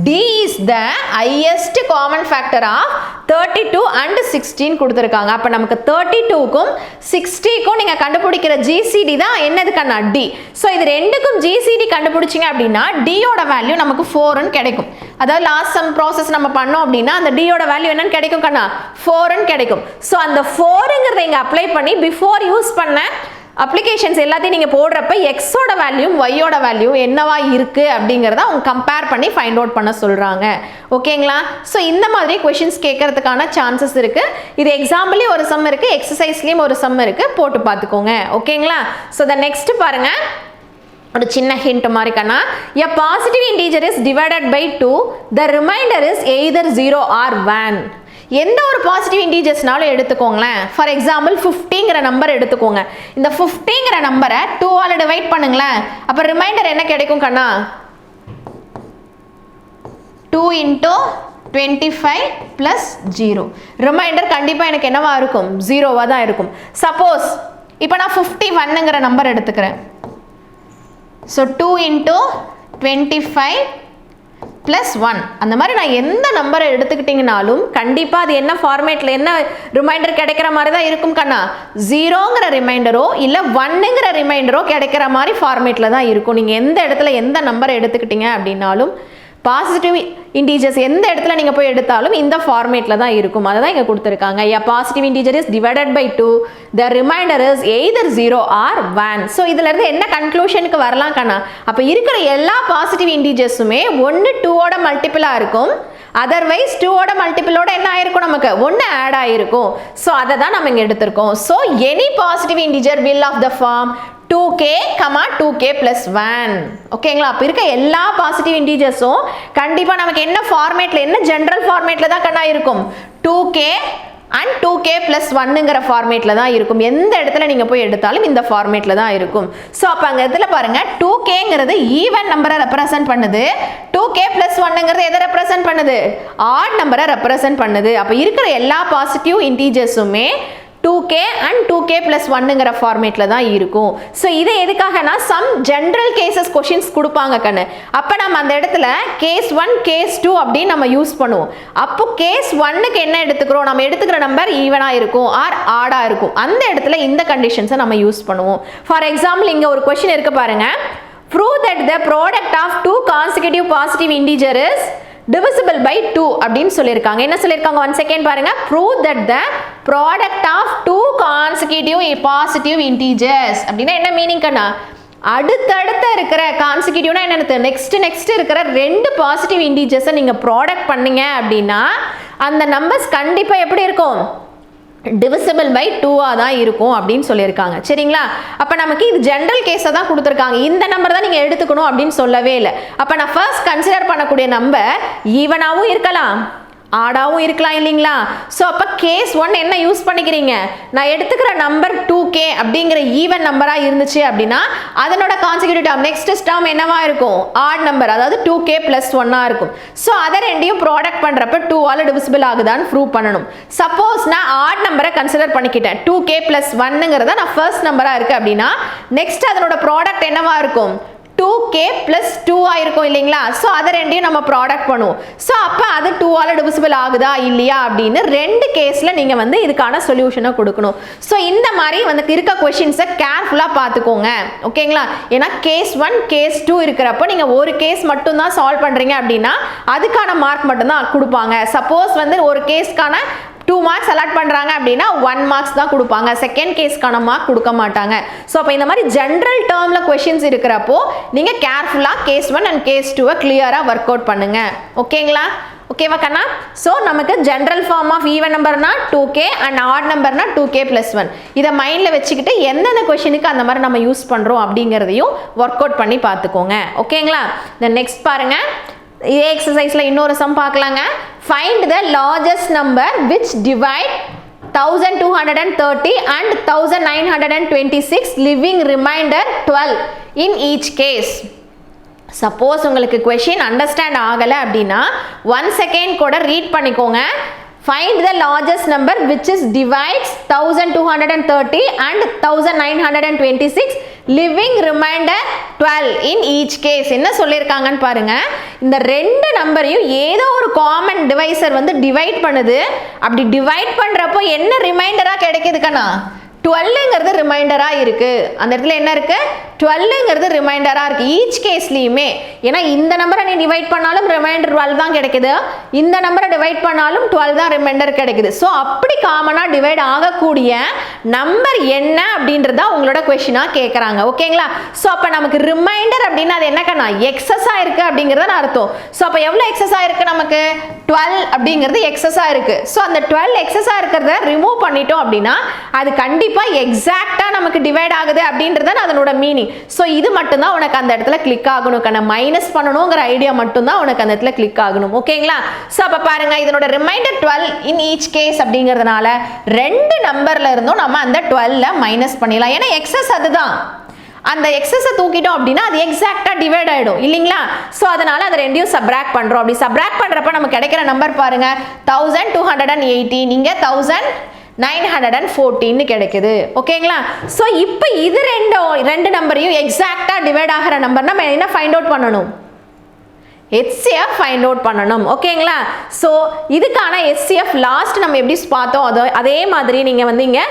D is the highest common factor of 32 and 16 கொடுத்துருக்காங்க. அப்போ நமக்கு 32க்கும் 60க்கும் நீங்கள் கண்டுபிடிக்கிற ஜிசிடி தான் என்னது கண்ணா, D. ஸோ இது ரெண்டுக்கும் ஜிசிடி கண்டுபிடிச்சிங்க அப்படின்னா டியோட வேல்யூ நமக்கு 4ன்னு கிடைக்கும். அதாவது லாஸ்ட் சம் ப்ராசஸ் நம்ம பண்ணோம் அப்படின்னா அந்த டியோட வேல்யூ என்னன்னு கிடைக்கும் கண்ணா, 4ன்னு கிடைக்கும். ஸோ அந்த 4ங்கிறத இங்கே அப்ளை பண்ணி பிஃபோர் யூஸ் பண்ண அப்ளிகேஷன்ஸ் எல்லாத்தையும் நீங்கள் போடுறப்ப எக்ஸோட வேல்யூ ஒய்யோட வேல்யூ என்னவா இருக்குது அப்படிங்கிறத அவங்க கம்பேர் பண்ணி ஃபைண்ட் அவுட் பண்ண சொல்கிறாங்க ஓகேங்களா. ஸோ இந்த மாதிரி கொஷின்ஸ் கேட்கறதுக்கான சான்சஸ் இருக்குது. இது எக்ஸாம்பிள்லேயும் ஒரு சம் இருக்குது, எக்ஸசைஸ்லேயும் ஒரு சம் இருக்குது, போட்டு பார்த்துக்கோங்க ஓகேங்களா. ஸோ த நெக்ஸ்ட் பாருங்க, ஒரு சின்ன ஹிண்ட் மாதிரி கண்ணா, a positive integer is divided by 2, the remainder is either 0 or 1. எந்த ஒரு பாசிட்டிவ் இன்டீஜர்ஸ்னாலும் எடுத்துக்கோங்களேன். ஃபார் எக்ஸாம்பிள் 50ங்கிற நம்பர் எடுத்துக்கோங்க. இந்த 50ங்கிற நம்பரை 2ஆல் டிவைட் பண்ணுங்களேன், அப்போ ரிமைண்டர் என்ன கிடைக்கும் கண்ணா, 2 × 25 + 0. ரிமைண்டர் கண்டிப்பாக எனக்கு என்னவா இருக்கும், 0வாக தான் இருக்கும். சப்போஸ் இப்போ நான் 51ங்கிற நம்பர் எடுத்துக்கிறேன். ஸோ 2 × 25 + 1 அந்த மாதிரி நான் எந்த நம்பரை எடுத்துக்கிட்டிங்கனாலும் கண்டிப்பாக அது என்ன ஃபார்மேட்டில் என்ன ரிமைண்டர் கிடைக்கிற மாதிரி தான் இருக்கும் கண்ணா, 0ங்கிற ரிமைண்டரோ இல்லை 1ங்கிற ரிமைண்டரோ கிடைக்கிற மாதிரி ஃபார்மேட்டில் தான் இருக்கும். நீங்கள் எந்த இடத்துல எந்த நம்பரை எடுத்துக்கிட்டீங்க அப்படின்னாலும் பாசிட்டிவ் இன்டீஜர்ஸ் எந்த இடத்துல நீங்கள் போய் எடுத்தாலும் இந்த ஃபார்மேட்டில் தான் இருக்கும். அதை தான் இங்கே கொடுத்துருக்காங்க. a positive integer is divided by 2, the remainder is either 0 or 1. So இதிலேருந்து என்ன கன்க்ளூஷனுக்கு வரலாம் கண்ணா, அப்போ இருக்கிற எல்லா பாசிட்டிவ் இன்டீஜர்ஸுமே 1 2ஓட மல்டிபிளாக இருக்கும், அதர்வைஸ் 2ஓட மல்டிபிளோட என்ன ஆயிருக்கும், நமக்கு 1 ஆட் ஆகிருக்கும். ஸோ அதை தான் நம்ம இங்கே எடுத்திருக்கோம். So any positive integer will of the form 2k, 2k + 1 ஓகேங்களா. அப்போ இருக்க எல்லா பாசிட்டிவ் இன்டீஜர்ஸும் கண்டிப்பாக நமக்கு என்ன ஃபார்மேட்டில், என்ன ஜென்ரல் ஃபார்மேட்டில் தான் கண்ணா இருக்கும், 2k அண்ட் 2k plus 1ங்கிற ஃபார்மேட்டில் தான் இருக்கும். எந்த இடத்துல நீங்கள் போய் எடுத்தாலும் இந்த ஃபார்மேட்டில் தான் இருக்கும். ஸோ அப்போ அங்கே இடத்துல பாருங்கள் 2kங்கிறது ஈவன் நம்பரை ரெப்ரசன்ட் பண்ணுது, 2k plus 1ங்கிறது எதை ரெப்ரசன்ட் பண்ணுது, ஆட் நம்பரை ரெப்ரசன்ட் பண்ணுது. அப்போ இருக்கிற எல்லா பாசிட்டிவ் இன்டீஜர்ஸுமே 2k and 2k plus 1ங்கிற ஃபார்மேட்டில் தான் இருக்கும். ஸோ இதை எதுக்காகனா சம் ஜென்ரல் கேசஸ் கொஷின்ஸ் கொடுப்பாங்க கண்ணு. அப்போ நம்ம அந்த இடத்துல கேஸ் 1 கேஸ் 2 அப்படின்னு நம்ம யூஸ் பண்ணுவோம். அப்போ கேஸ் 1க்கு என்ன எடுத்துக்கிறோம், நம்ம எடுத்துக்கிற நம்பர் ஈவனாக இருக்கும் ஆர் ஆடாக இருக்கும். அந்த இடத்துல இந்த கண்டிஷன்ஸை நம்ம யூஸ் பண்ணுவோம். ஃபார் எக்ஸாம்பிள் இங்கே ஒரு கொஷின் இருக்கு பாருங்க, prove that the product of two consecutive positive integer is divisible by 2 அப்படின்னு சொல்லியிருக்காங்க. என்ன சொல்லியிருக்காங்க, ஒன் செகண்ட் பாருங்க. prove that the product of two consecutive positive integers அப்படின்னா என்ன மீனிங் கண்ணா, அடுத்தடுத்து இருக்கிற கான்சிக்யூட்டிவ்னா என்ன, நெக்ஸ்ட் இருக்கிற ரெண்டு பாசிட்டிவ் இன்டீஜர்ஸை நீங்கள் ப்ராடக்ட் பண்ணீங்க அப்படின்னா அந்த நம்பர்ஸ் கண்டிப்பாக எப்படி இருக்கும், divisible by 2 தான் இருக்கும் அப்படின்னு சொல்லியிருக்காங்க. சரிங்களா, அப்போ நமக்கு இது ஜென்ரல் கேஸை தான் கொடுத்துருக்காங்க. இந்த நம்பர் தான் நீங்கள் எடுத்துக்கணும் அப்படின்னு சொல்லவே இல்லை. அப்போ நான் ஃபர்ஸ்ட் கன்சிடர் பண்ணக்கூடிய நம்பர் ஈவனாகவும் இருக்கலாம் ஆடாவும் இருக்கலாம் இல்லைங்களா. ஸோ அப்போ கேஸ் 1 என்ன யூஸ் பண்ணிக்கிறீங்க, நான் எடுத்துக்கிற நம்பர் 2k அப்படிங்கிற ஈவன் நம்பராக இருந்துச்சு அப்படின்னா அதனோட கான்சிக்யூட்டிவ் டேர்ம் நெக்ஸ்ட் டேர்ம் என்னவா இருக்கும், ஆட் நம்பர், அதாவது 2k plus 1 இருக்கும். ஸோ அதை ரெண்டையும் ப்ராடக்ட் பண்ணுறப்ப 2ஆல் டிவிசிபிள் ஆகுதான்னு ப்ரூவ் பண்ணணும். சப்போஸ் நான் ஆட் நம்பரை கன்சிடர் பண்ணிக்கிட்டேன், 2k plus 1ங்கிறத நான் ஃபர்ஸ்ட் நம்பராக இருக்குது அப்படின்னா நெக்ஸ்ட் அதனோட ப்ராடக்ட் என்னவா இருக்கும், 2k plus 2 இருக்கும் இல்லைங்களா. ஸோ அதை ரெண்டையும் நம்ம ப்ராடக்ட் பண்ணுவோம். ஸோ அப்போ அது 2ஆல் டிவிசிபிள் ஆகுதா இல்லையா அப்படின்னு ரெண்டு கேஸில் நீங்கள் வந்து இதுக்கான சொல்யூஷனை கொடுக்கணும். ஸோ இந்த மாதிரி வந்து இருக்க கொஷின்ஸை கேர்ஃபுல்லாக பார்த்துக்கோங்க ஓகேங்களா. ஏன்னா கேஸ் 1 கேஸ் 2 இருக்கிறப்போ நீங்கள் ஒரு கேஸ் மட்டும்தான் சால்வ் பண்ணுறீங்க அப்படின்னா அதுக்கான மார்க் மட்டும்தான் கொடுப்பாங்க. சப்போஸ் வந்து ஒரு கேஸ்க்கான 2 மார்க்ஸ் அலாட் பண்ணுறாங்க அப்படின்னா 1 மார்க்ஸ் தான் கொடுப்பாங்க, செகண்ட் கேஸ்க்கான மார்க் கொடுக்க மாட்டாங்க. ஸோ அப்போ இந்த மாதிரி ஜென்ரல் டேர்மில் கொஷின்ஸ் இருக்கிறப்போ நீங்கள் கேர்ஃபுல்லாக கேஸ் 1 அண்ட் கேஸ் 2 கிளியராக ஒர்க் அவுட் பண்ணுங்க ஓகேங்களா. ஓகேவா கண்ணா. ஸோ நமக்கு ஜென்ரல் ஃபார்ம் ஆஃப் ஈவன் நம்பர்னா 2k அண்ட் ஆட் நம்பர்னா 2k plus 1. இதை மைண்டில் வச்சுக்கிட்டு எந்தெந்த கொஷினுக்கு அந்த மாதிரி நம்ம யூஸ் பண்ணுறோம் அப்படிங்கிறதையும் ஒர்க் அவுட் பண்ணி பார்த்துக்கோங்க ஓகேங்களா. தென் நெக்ஸ்ட் பாருங்க, இதே எக்ஸசைஸில் இன்னொரு சம் பார்க்கலாங்க. Find the largest number which divide 1230 and 1926 leaving remainder 12 in each case. Suppose உங்களுக்கு கொஷின் அண்டர்ஸ்டாண்ட் ஆகலை அப்படின்னா 1 செகண்ட் கூட ரீட் பண்ணிக்கோங்க. Find the largest number which is divides 1230 and 1926 living remainder 12 in each case. என்ன சொல்லியிருக்காங்கன்னு பாருங்க, இந்த ரெண்டு நம்பரையும் ஏதோ ஒரு காமன் டிவைசர் வந்து டிவைட் பண்ணுது. அப்படி டிவைட் பண்றப்போ என்ன ரிமைண்டரா கிடைக்குதுக்கண்ணா, 12ங்கிறது ரிமைண்டராக இருக்குது. அந்த இடத்துல என்ன இருக்குது, 12ங்கிறது ரிமைண்டராக இருக்குது ஈச் கேஸ்லேயுமே. ஏன்னா இந்த நம்பரை நீ டிவைட் பண்ணாலும் ரிமைண்டர் 12 தான் கிடைக்குது, இந்த நம்பரை டிவைட் பண்ணாலும் 12 தான் ரிமைண்டர் கிடைக்குது. ஸோ அப்படி காமனாக டிவைட் ஆகக்கூடிய நம்பர் என்ன அப்படின்றத உங்களோட கொஷினாக கேட்குறாங்க ஓகேங்களா. ஸோ அப்போ நமக்கு ரிமைண்டர் அப்படின்னா அது என்னக்கண்ணா, எக்ஸஸாக இருக்குது அப்படிங்கிறத அர்த்தம். ஸோ அப்போ எவ்வளோ எக்ஸஸாக இருக்குது, நமக்கு 12 அப்படிங்கிறது எக்ஸஸாக இருக்குது. ஸோ அந்த 12 எக்ஸஸாக இருக்கிறத ரிமூவ் பண்ணிட்டோம் அப்படின்னா அது கண்டிப்பாக எக்ஸாக்ட்டா நமக்கு டிவைட் ஆகுது அப்படின்றது அதனோட மீனிங். சோ இது மட்டும் தான் உனக்கு அந்த இடத்துல கிளிக் ஆகணும் கண்ணா, மைனஸ் பண்ணணும்ங்கற ஐடியா மட்டும் தான் உனக்கு அந்த இடத்துல கிளிக் ஆகணும் ஓகேங்களா. சோ அப்ப பாருங்க, இதனோட ரிமைண்டர் 12 இன் ஈச் கேஸ் அப்படிங்கிறதுனால ரெண்டு நம்பர்ல இருந்தும் நம்ம அந்த 12ல மைனஸ் பண்ணிடலாம். ஏன்னா எக்ஸஸ் அதுதான், அந்த எக்ஸஸை தூக்கிட்டோம் அப்படின்னா அது எக்ஸாக்டா டிவைட் ஆயிடும் இல்லைங்களா. ஸோ அதனால அதை ரெண்டையும் சப்ராக்ட் பண்றோம். அப்படி சப்ராக்ட் பண்றப்ப நமக்கு கிடைக்கிற நம்பர் பாருங்க 1218, நீங்க 1914 கிடைக்குது ஓகேங்களா. ஸோ இப்போ இது ரெண்டு நம்பரையும் எக்ஸாக்டா டிவைட் ஆகிற நம்பர் நம்ம என்ன ஃபைண்ட் அவுட் பண்ணணும், HCF ஃபைண்ட் அவுட் பண்ணணும் ஓகேங்களா. ஸோ இதுக்கான HCF லாஸ்ட் நம்ம எப்படி பார்த்தோம் அதே மாதிரி நீங்கள் வந்து இங்கே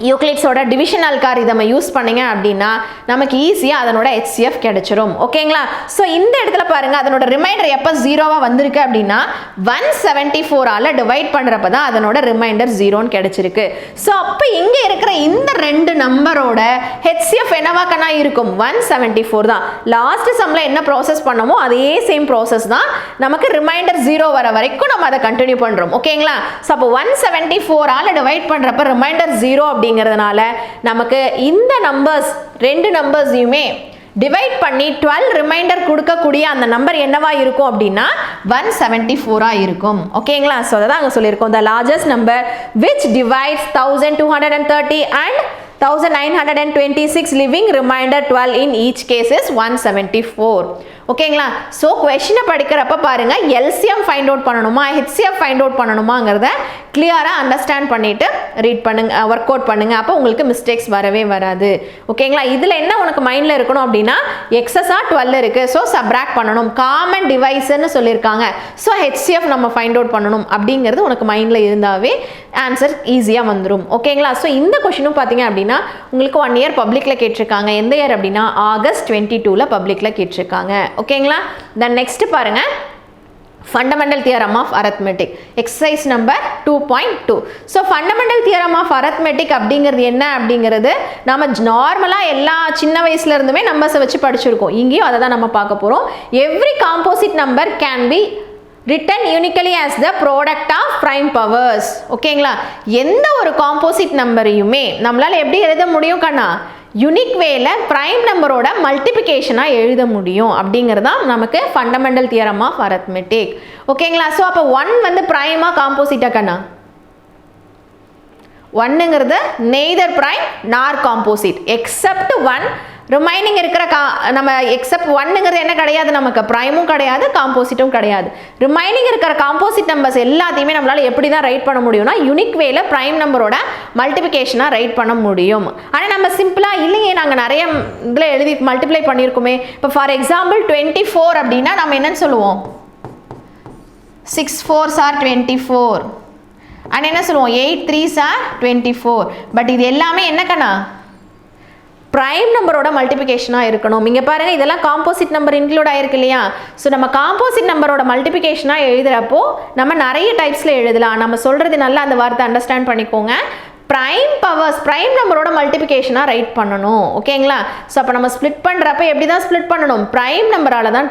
யூக்ளிட்ஸோட டிவிஷன் அல்காரிதமை யூஸ் பண்ணீங்க அப்படின்னா நமக்கு ஈஸியாக அதனோட HCF கிடைச்சிரும் ஓகேங்களா. ஸோ இந்த இடத்துல பாருங்க, அதனோட ரிமைண்டர் எப்போ ஜீரோவாக வந்திருக்கு அப்படின்னா 174ஆல் டிவைட் பண்ணுறப்ப தான் அதனோட ரிமைண்டர் 0ன்னு கிடைச்சிருக்கு. ஸோ அப்போ இங்கே இருக்கிற இந்த ரெண்டு நம்பரோட HCF என்னவாக்கனா இருக்கும், 174 தான். லாஸ்ட் சம்மில் என்ன ப்ராசஸ் பண்ணமோ அதே சேம் ப்ராசஸ் தான் நமக்கு ரிமைண்டர் 0 வர வரைக்கும் நம்ம அதை கண்டினியூ பண்ணுறோம் ஓகேங்களா. ஸோ அப்போ 174ஆல் டிவைட் பண்ணுறப்ப ரிமைண்டர் 0 அப்படிங்கிறதுனால நமக்கு இந்த நம்பர்ஸ் ரெண்டு நம்பர்ஸையுமே டிவைட் பண்ணி 12 ரிமைண்டர் கொடுக்கக்கூடிய அந்த நம்பர் என்னவா இருக்கும் அப்படின்னா 174 இருக்கும். ஓகேங்களா? ஸோ அதான் அங்கே சொல்லியிருக்கோம். the largest number which divides 1230 and 1926 living remainder 12 in each case is 174. ஓகேங்களா? ஸோ கொஷினை படிக்கிறப்ப பாருங்க எல்சிஎம் ஃபைண்ட் அவுட் பண்ணணுமா ஹெச்சிஎஃப் ஃபைண்ட் அவுட் பண்ணணுமாங்கிறத கிளியராக அண்டர்ஸ்டாண்ட் பண்ணிட்டு ரீட் பண்ணுங்க, ஒர்க் அவுட் பண்ணுங்க. அப்போ உங்களுக்கு மிஸ்டேக்ஸ் வரவே வராது. ஓகேங்களா? இதில் என்ன உனக்கு மைண்டில் இருக்கணும் அப்படின்னா எக்ஸஸாக 12 இருக்கு, ஸோ சப்ராக்ட் பண்ணணும். காமன் டிவைஸ்ன்னு சொல்லியிருக்காங்க, ஸோ ஹெச்சிஎஃப் நம்ம ஃபைண்ட் அவுட் பண்ணணும் அப்படிங்கிறது உனக்கு மைண்டில் இருந்தாவே ஆன்சர் ஈஸியாக வந்துடும். ஓகேங்களா? ஸோ இந்த கொஷினும் பார்த்தீங்க அப்படின்னா உங்களுக்கு 1 இயர் பப்ளிக்கில் கேட்டிருக்காங்க. எந்த இயர் அப்படின்னா ஆகஸ்ட் 22 பப்ளிக்கில் கேட்டிருக்காங்க. ஓகேங்களா? தென் நெக்ஸ்ட் பாருங்க fundamental theorem of arithmetic exercise number 2.2. So fundamental theorem of arithmetic அப்படிங்கிறது என்ன அப்படிங்கிறது நம்ம நார்மலாக எல்லா சின்ன வயசுல இருந்துமே நம்பர்ஸை வச்சு படிச்சிருக்கோம். இங்கேயும் அதை தான் நம்ம பார்க்க போகிறோம். Every composite number can be written unically as the product of prime powers. ஓகேங்களா? எந்த ஒரு காம்போசிட் நம்பரையுமே நம்மளால எப்படி எழுத முடியும் கண்ணா? யூனிக் வேல பிரைம் நம்பரோட மல்டிபிகேஷனா எழுத முடியும் அப்படிங்கிறது தான் நமக்கு ஃபண்டமெண்டல் தியரம் ஆஃப் அரித்மெட்டிக். ஓகேங்களா? ஸோ அப்போ 1 வந்து பிரைமா காம்போசிட்டா கண்ணா? 1ங்கிறது neither prime nor composite except 1. Remaining இருக்கிற நம்ம எக்ஸப்ட் 1ங்கிறது என்ன கிடையாது, நமக்கு பிரைமும் கிடையாது காம்போசிட்டும் கிடையாது. ரிமைனிங் இருக்கிற காம்போசிட் நம்பர்ஸ் எல்லாத்தையுமே நம்மளால எப்படி தான் ரைட் பண்ண முடியும்னா யூனிக் வேல பிரைம் நம்பரோட மல்டிபிகேஷனாக ரைட் பண்ண முடியும். ஆனால் நம்ம சிம்பிளாக இல்லையே நாங்கள் நிறைய இதில் எழுதி மல்டிப்ளை பண்ணியிருக்கோமே. இப்போ ஃபார் எக்ஸாம்பிள் 24 அப்படின்னா நம்ம என்னன்னு சொல்லுவோம்? 6 4s are 24 அண்ட் என்ன சொல்லுவோம்? 8 3s are 24. பட் இது எல்லாமே என்ன கண்ணா? பிரைம் நம்பரோட மல்டிபிகேஷனாக இருக்கணும். இங்கே பாருங்கள் இதெல்லாம் காம்போசிட் நம்பர் இன்க்ளூட் ஆகிருக்கு இல்லையா? ஸோ நம்ம காம்போசிட் நம்பரோட மல்டிபிகேஷனாக எழுதுகிறப்போ நம்ம நிறைய டைப்ஸில் எழுதலாம். நம்ம சொல்கிறது நல்லா அந்த வார்த்தை அண்டர்ஸ்டாண்ட் பண்ணிக்கோங்க. பிரைம் பவர்ஸ் பிரைம் நம்பரோட மல்டிபிகேஷனாக ரைட் பண்ணணும். ஓகேங்களா? ஸோ அப்போ நம்ம ஸ்ப்ளிட் பண்ணுறப்ப எப்படி தான் ஸ்ப்ளிட் பண்ணணும்? பிரைம் நம்பரால் தான்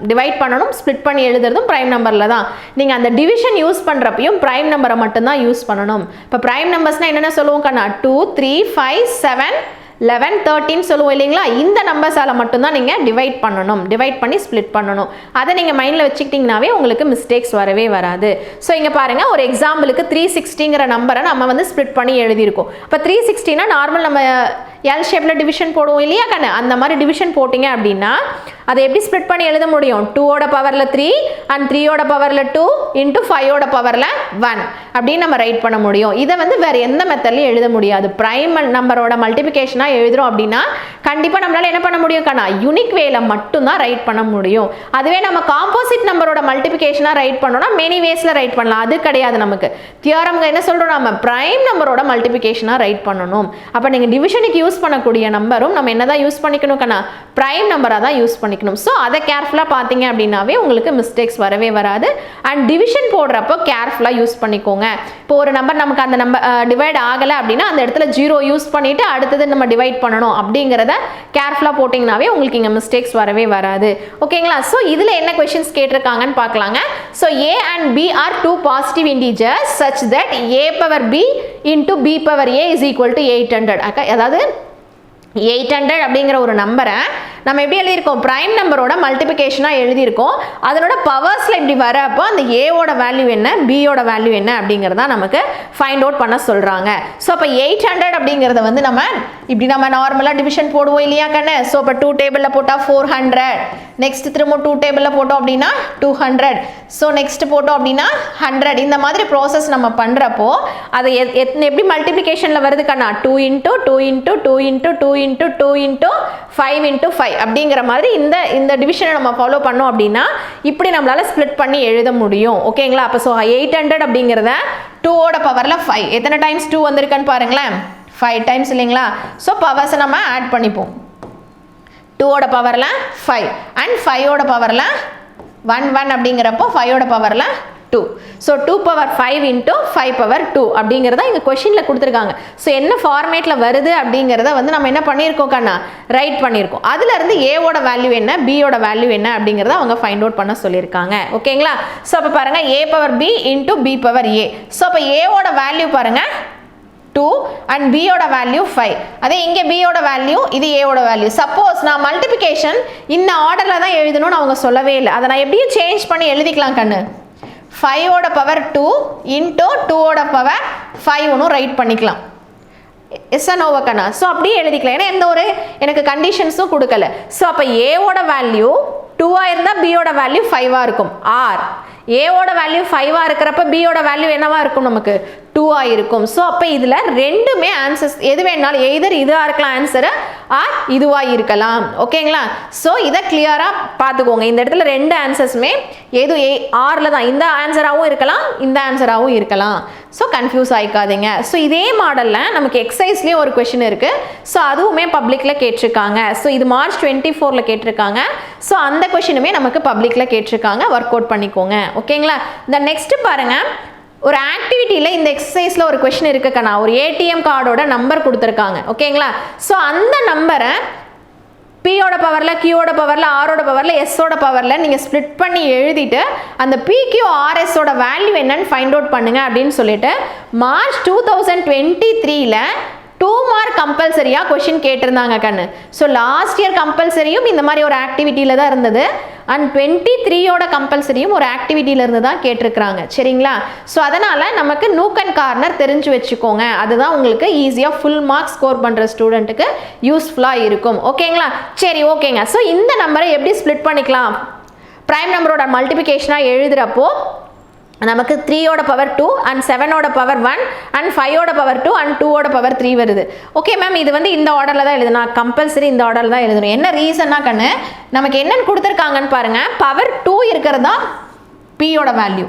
டிவைட் பண்ணணும். ஸ்ப்ளிட் பண்ணி எழுதுறதும் பிரைம் நம்பரில் தான். நீங்கள் அந்த டிவிஷன் யூஸ் பண்ணுறப்பையும் பிரைம் நம்பரை மட்டும்தான் யூஸ் பண்ணணும். இப்போ பிரைம் நம்பர்ஸ்னால் என்னென்ன சொல்லுவோம் கண்ணா? 2 3 5 7 11 13 சொல்லுவோம் இல்லைங்களா? இந்த நம்பர்ஸால் மட்டும்தான் நீங்கள் டிவைட் பண்ணணும், டிவைட் பண்ணி ஸ்ப்ளிட் பண்ணணும். அதை நீங்கள் மைண்டில் வச்சுக்கிட்டிங்கனாவே உங்களுக்கு மிஸ்டேக்ஸ் வரவே வராது. ஸோ இங்கே பாருங்கள் ஒரு எக்ஸாம்பிளுக்கு 360ங்கிற நம்பரை நம்ம வந்து ஸ்ப்ளிட் பண்ணி எழுதியிருக்கோம். இப்போ 360னா நார்மல் நம்ம எல் ஷேப்பில் டிவிஷன் போடுவோம் இல்லையா கண்ணு? அந்த மாதிரி டிவிஷன் போட்டிங்க அப்படின்னா அதை எப்படி ஸ்ப்ளிட் பண்ணி எழுத முடியும்? 2ஓட பவரில் 3 அண்ட் 3ஓட பவரில் 2 இன்ட்டு 5ஓட பவரில் 1 அப்படின்னு நம்ம ரைட் பண்ண முடியும். இதை வந்து வேறு எந்த மெத்தட்லையும் எழுத முடியாது. பிரைம் நம்பரோட மல்டிபிகேஷனாக எழுதுகிறோம் அப்படின்னா கண்டிப்பாக நம்மளால் என்ன பண்ண முடியும் கண்ணா? யூனிக் வேல மட்டும்தான் ரைட் பண்ண முடியும். அதுவே நம்ம காம்போசிட் நம்பரோட மல்டிபிகேஷனாக ரைட் பண்ணோம்னா மெனி வேஸில் ரைட் பண்ணலாம். அது கிடையாது. நமக்கு தியரம் என்ன சொல்கிறோம்? நம்ம பிரைம் நம்பரோட மல்டிபிகேஷனாக ரைட் பண்ணணும். அப்போ நீங்கள் டிவிஷனுக்கு யூஸ் பண்ணக்கூடிய நம்பரும் நம்ம என்னதான் யூஸ் பண்ணிக்கணும் கண்ணா? பிரைம் நம்பராக தான் யூஸ் பண்ணிக்கணும். ஸோ அதை கேர்ஃபுல்லாக பார்த்தீங்க அப்படின்னாவே உங்களுக்கு மிஸ்டேக்ஸ் வரவே வராது. அண்ட் டிவிஷன் போடுறப்போ கேர்ஃபுல்லாக யூஸ் பண்ணிக்கோங்க. இப்போ ஒரு நம்பர் நமக்கு அந்த நம்பர் டிவைட் ஆகலை அப்படின்னா அந்த இடத்துல 0 யூஸ் பண்ணிவிட்டு அடுத்தது நம்ம டிவைட் பண்ணணும் அப்படிங்கிறத கேர்ஃபுல்லாக போட்டிங்கனாவே உங்களுக்கு இங்கே மிஸ்டேக்ஸ் வரவே வராது. ஓகேங்களா? ஸோ இதில் என்ன கொஷின்ஸ் கேட்டிருக்காங்கன்னு பார்க்கலாங்க. So A and B are two positive integers such that A power B into B power A is equal to 800. அதாவது 800 அப்படிங்கிற ஒரு நம்பரை நம்ம எப்படி எழுதியிருக்கோம்? பிரைம் நம்பரோட மல்டிபிகேஷனாக எழுதியிருக்கோம். அதனோட பவர்ஸில் இப்படி வரப்போ அந்த ஏவோட வேல்யூ என்ன, பியோட வேல்யூ என்ன அப்படிங்கிறத நமக்கு ஃபைண்ட் அவுட் பண்ண சொல்கிறாங்க. ஸோ அப்போ 800 அப்படிங்கிறத வந்து நம்ம இப்படி நம்ம நார்மலாக டிவிஷன் போடுவோம் இல்லையா கண்ணு? ஸோ இப்போ 2 டேபிளில் போட்டால் 400, நெக்ஸ்ட் திரும்ப 2 டேபிளில் போட்டோம் அப்படின்னா 200, ஸோ நெக்ஸ்ட் போட்டோம் அப்படின்னா 100. இந்த மாதிரி ப்ராசஸ் நம்ம பண்ணுறப்போ அதை எப்படி மல்டிபிகேஷனில் வருது கண்ணா? 2 into 2 into 2 into 2 into 2 into 5 into 5 அப்படிங்கிற மாதிரி இந்த டிவிஷனை நம்ம ஃபாலோ பண்ணோம் அப்படின்னா இப்படி நம்மளால ஸ்ப்ளிட் பண்ணி எழுத முடியும். ஓகேங்களா? அப்போ ஸோ 800 அப்படிங்கிறத 2ஓட பவரில் 5 எத்தனை டைம்ஸ் 2 வந்திருக்குன்னு பாருங்களேன்? 5 டைம்ஸ் இல்லைங்களா? ஸோ பவர்ஸை நம்ம ஆட் பண்ணிப்போம். 2ஓட பவரில் 5 அண்ட் 5ஓட பவரில் 1 அப்படிங்கிறப்போ 5ஓட பவரில் 2. ஸோ 2 பவர் 5 இன்ட்டு 5 பவர் 2 அப்படிங்கிறத இங்கே கொஷினில் கொடுத்துருக்காங்க. ஸோ என்ன ஃபார்மேட்டில் வருது அப்படிங்கிறத வந்து நம்ம என்ன பண்ணியிருக்கோம் கண்ணா? ரைட் பண்ணியிருக்கோம். அதுலேருந்து ஏவோட வேல்யூ என்ன, பியோட வேல்யூ என்ன அப்படிங்கிறத அவங்க ஃபைண்ட் அவுட் பண்ண சொல்லியிருக்காங்க. ஓகேங்களா? ஸோ அப்போ பாருங்கள் A power B into B power A. So அப்போ ஏவோட வேல்யூ பாருங்கள் 2 and b ஓட வேல்யூ 5. அதே இங்கே b ஓட வேல்யூ, இது a ஓட வேல்யூ. சப்போஸ் நான் மல்டிப்ளிகேஷன் இந்த ஆர்டரில் தான் எழுதணும்னு அவங்க சொல்லவே இல்லை. அதை நான் எப்படியும் சேஞ்ச் பண்ணி எழுதிக்கலாம் கண்ணு. 5 ஓட பவர் 2 இன்டூ 2 ஓட பவர் 5 ரைட் பண்ணிக்கலாம். எஸ் ஆர் நோவா கண்ணா? ஸோ அப்படியே எழுதிக்கலாம். ஏன்னா எந்த ஒரு எனக்கு கண்டிஷன்ஸும் கொடுக்கல. ஸோ அப்போ ஏவோட வேல்யூ 2 இருந்தால் பியோட வேல்யூ 5 இருக்கும். ஆர் ஏவோட வேல்யூ 5 இருக்கிறப்ப பியோட வேல்யூ என்னவா இருக்கும்? நமக்கு 2 இருக்கும். ஸோ அப்போ இதில் ரெண்டுமே ஆன்சர்ஸ் எது வேணாலும் எய்தர் இதுவாக இருக்கலாம் ஆன்சரு ஆர் இதுவாக இருக்கலாம். ஓகேங்களா? ஸோ இதை கிளியராக பார்த்துக்கோங்க. இந்த இடத்துல ரெண்டு ஆன்சர்ஸுமே எது ஆரில் தான். இந்த ஆன்சராகவும் இருக்கலாம், இந்த ஆன்சராகவும் இருக்கலாம். So confuse ஆகிக்காதீங்க. ஸோ இதே மாடலில் நமக்கு எக்ஸசைஸ்லேயும் ஒரு கொஷின் இருக்குது. ஸோ அதுவுமே பப்ளிக்கில் கேட்டிருக்காங்க. ஸோ இது மார்ச் 24 கேட்டிருக்காங்க. ஸோ அந்த கொஷினுமே நமக்கு பப்ளிக்கில் கேட்டிருக்காங்க. ஒர்க் அவுட் பண்ணிக்கோங்க. ஓகேங்களா? இந்த நெக்ஸ்ட் பாருங்கள், ஒரு ஆக்டிவிட்டியில் இந்த எக்ஸசைஸில் ஒரு கொஷின் இருக்குக்கண்ணா. ஒரு ஏடிஎம் கார்டோட நம்பர் கொடுத்துருக்காங்க. ஓகேங்களா? ஸோ அந்த நம்பரை பியோட பவரில், கியூவோட பவரில், ஆரோட பவரில், எஸ்ஸோட பவரில் நீங்கள் ஸ்ப்ளிட் பண்ணி எழுதிட்டு அந்த பிக்யூஆர்எஸோட வேல்யூ என்னன்னு ஃபைண்ட் அவுட் பண்ணுங்க அப்படின்னு சொல்லிட்டு மார்ச் 2023 2 மார்க் கம்பல்சரியாக கொஷின் கேட்டிருந்தாங்க கண்ணு. ஸோ லாஸ்ட் இயர் கம்பல்சரியும் இந்த மாதிரி ஒரு ஆக்டிவிட்டியில் தான் இருந்தது. அண்ட் 23யோட கம்பல்சரியும் ஒரு ஆக்டிவிட்டியில் இருந்து தான் கேட்டிருக்கிறாங்க. சரிங்களா? ஸோ அதனால் நமக்கு நூக் அண்ட் கார்னர் தெரிஞ்சு வச்சுக்கோங்க. அதுதான் உங்களுக்கு ஈஸியாக ஃபுல் மார்க் ஸ்கோர் பண்ணுற ஸ்டூடெண்ட்டுக்கு யூஸ்ஃபுல்லாக இருக்கும். ஓகேங்களா? சரி, ஓகேங்க. ஸோ இந்த நம்பரை எப்படி ஸ்ப்ளிட் பண்ணிக்கலாம்? ப்ரைம் நம்பரோட மல்டிபிகேஷனாக எழுதுகிறப்போ நமக்கு 3ஓட பவர் 2 அண்ட் 7ஓட பவர் 1 அண்ட் 5ஓட பவர் 2 அண்ட் 2ஓட பவர் 3 வருது. ஓகே மேம், இது வந்து இந்த ஆர்டரில் தான் எழுதணும். கம்பல்சரி இந்த ஆர்டரில் தான் எழுதணும். என்ன ரீசன்னா கண்ணு, நமக்கு என்னென்னு கொடுத்துருக்காங்கன்னு பாருங்கள். பவர் 2 இருக்கிறது தான் பியோட வேல்யூ.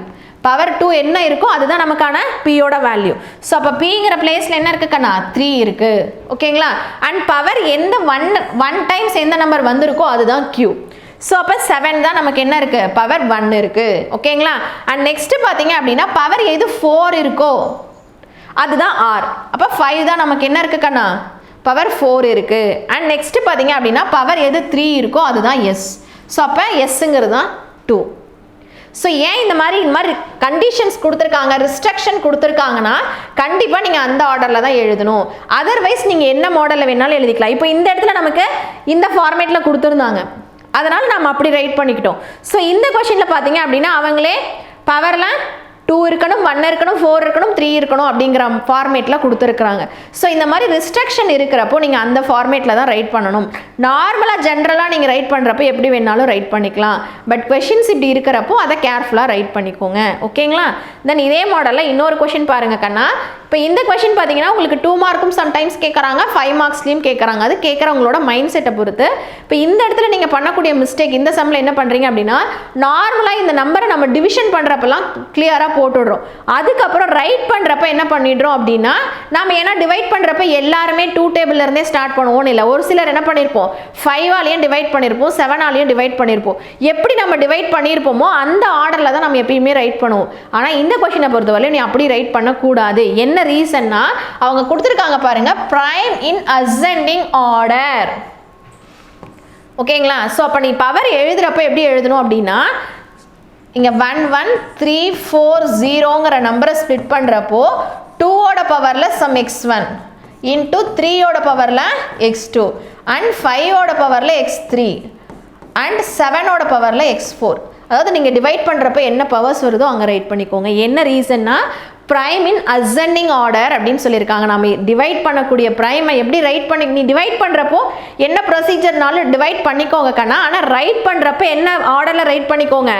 பவர் 2 என்ன இருக்கோ அதுதான் நமக்கான பியோட வேல்யூ. ஸோ அப்போ பிங்கிற பிளேஸில் என்ன இருக்குது கண்ணா? 3 இருக்குது. ஓகேங்களா? அண்ட் பவர் எந்த ஒன் டைம்ஸ் எந்த நம்பர் வந்திருக்கோ அதுதான் கியூ. ஸோ அப்போ 7 தான் நமக்கு என்ன இருக்குது? பவர் 1 இருக்குது. ஓகேங்களா? அண்ட் நெக்ஸ்ட்டு பார்த்தீங்க அப்படின்னா பவர் எது 4 இருக்கோ அதுதான் ஆர். அப்போ 5 தான் நமக்கு என்ன இருக்குது கண்ணா? பவர் 4 இருக்குது. அண்ட் நெக்ஸ்ட்டு பார்த்தீங்க அப்படின்னா பவர் எது 3 இருக்கோ அதுதான் எஸ். ஸோ அப்போ எஸ்ஸுங்கிறது தான் 2. ஸோ ஏன் இந்த மாதிரி கண்டிஷன்ஸ் கொடுத்துருக்காங்க, ரிஸ்ட்ரிக்ஷன் கொடுத்துருக்காங்கன்னா கண்டிப்பாக நீங்கள் அந்த ஆர்டரில் தான் எழுதணும். அதர்வைஸ் நீங்கள் என்ன மாடலில் வேணாலும் எழுதிக்கலாம். இப்போ இந்த இடத்துல நமக்கு இந்த ஃபார்மேட்டில் கொடுத்துருந்தாங்க, அதனால் நம்ம அப்படி ரைட் பண்ணிக்கிட்டோம். ஸோ இந்த கொஷினில் பார்த்தீங்க அப்படின்னா அவங்களே பவரில் 2 இருக்கணும், 1 இருக்கணும், 4 இருக்கணும், 3 இருக்கணும் அப்படிங்கிற ஃபார்மேட்டில் கொடுத்துருக்குறாங்க. ஸோ இந்த மாதிரி ரிஸ்ட்ரிக்ஷன் இருக்கிறப்போ நீங்கள் அந்த ஃபார்மேட்டில் தான் ரைட் பண்ணணும். நார்மலாக ஜென்ரலாக நீங்கள் ரைட் பண்ணுறப்போ எப்படி வேணாலும் ரைட் பண்ணிக்கலாம். பட் கொஷின்ஸ் இப்படி இருக்கிறப்போ அதை கேர்ஃபுல்லாக ரைட் பண்ணிக்கோங்க. ஓகேங்களா? தென் இதே மாடலில் இன்னொரு கொஷின் பாருங்கள் கண்ணா. இப்போ இந்த கொஷின் பார்த்தீங்கன்னா உங்களுக்கு 2 மார்க்கும் சம்டைம்ஸ் கேட்குறாங்க, 5 மார்க்ஸ்லையும் கேட்குறாங்க. அது கேட்குறவங்களோட மைண்ட் செட்டை பொறுத்து. இப்போ இந்த இடத்துல நீங்கள் பண்ணக்கூடிய மிஸ்டேக், இந்த சம்மில் என்ன பண்ணுறீங்க அப்படின்னா நார்மலாக இந்த நம்பரை நம்ம டிவிஷன் பண்ணுறப்பெல்லாம் கிளியராக போட்டுடுறோம். அதுக்கப்புறம் ரைட் பண்ணுறப்ப என்ன பண்ணிடுறோம் அப்படின்னா நம்ம ஏன்னா டிவைட் பண்ணுறப்ப எல்லாருமே 2 டேபிள்லேருந்தே ஸ்டார்ட் பண்ணுவோம்னு இல்லை. ஒரு சிலர் என்ன பண்ணியிருப்போம், 5ஆலையும் டிவைட் பண்ணியிருப்போம், 7ஆலையும் டிவைட் பண்ணியிருப்போம். எப்படி நம்ம டிவைட் பண்ணியிருப்போமோ அந்த ஆர்டரில் தான் நம்ம எப்பயுமே ரைட் பண்ணுவோம். ஆனால் இந்த கொஷினை பொறுத்தவரை நீ அப்படி ரைட் பண்ணக்கூடாது. என்ன ரீசன்னா அவங்க கொடுத்துருக்காங்க பாருங்க, பிரைம் இன் அசெண்டிங் ஆர்டர். ஓகேங்களா? ஸோ அப்போ நீ பவர் எழுதுறப்ப எப்படி எழுதணும் அப்படின்னா இங்கே 1 1 3 4 0ங்கிற நம்பரை ஸ்ப்ளிட் பண்ணுறப்போ 2ஓட பவரில் சம் x1 இன்ட்டு 3ஓட பவரில் x2 அண்ட் 5ஓட பவரில் x3 அண்ட் 7ஓட பவரில் x4. அதாவது நீங்கள் டிவைட் பண்ணுறப்ப என்ன பவர்ஸ் வருதோ அங்கே ரைட் பண்ணிக்கோங்க. என்ன ரீசன்னா ப்ரைம் இன் அசெண்டிங் ஆர்டர் அப்படின்னு சொல்லியிருக்காங்க. நம்ம டிவைட் பண்ணக்கூடிய ப்ரைமை எப்படி ரைட் பண்ணி நீ டிவைட் பண்ணுறப்போ என்ன ப்ரொசீஜர்னாலும் டிவைட் பண்ணிக்கோங்க கண்ணா. ஆனால் ரைட் பண்ணுறப்ப என்ன ஆர்டரில் ரைட் பண்ணிக்கோங்க,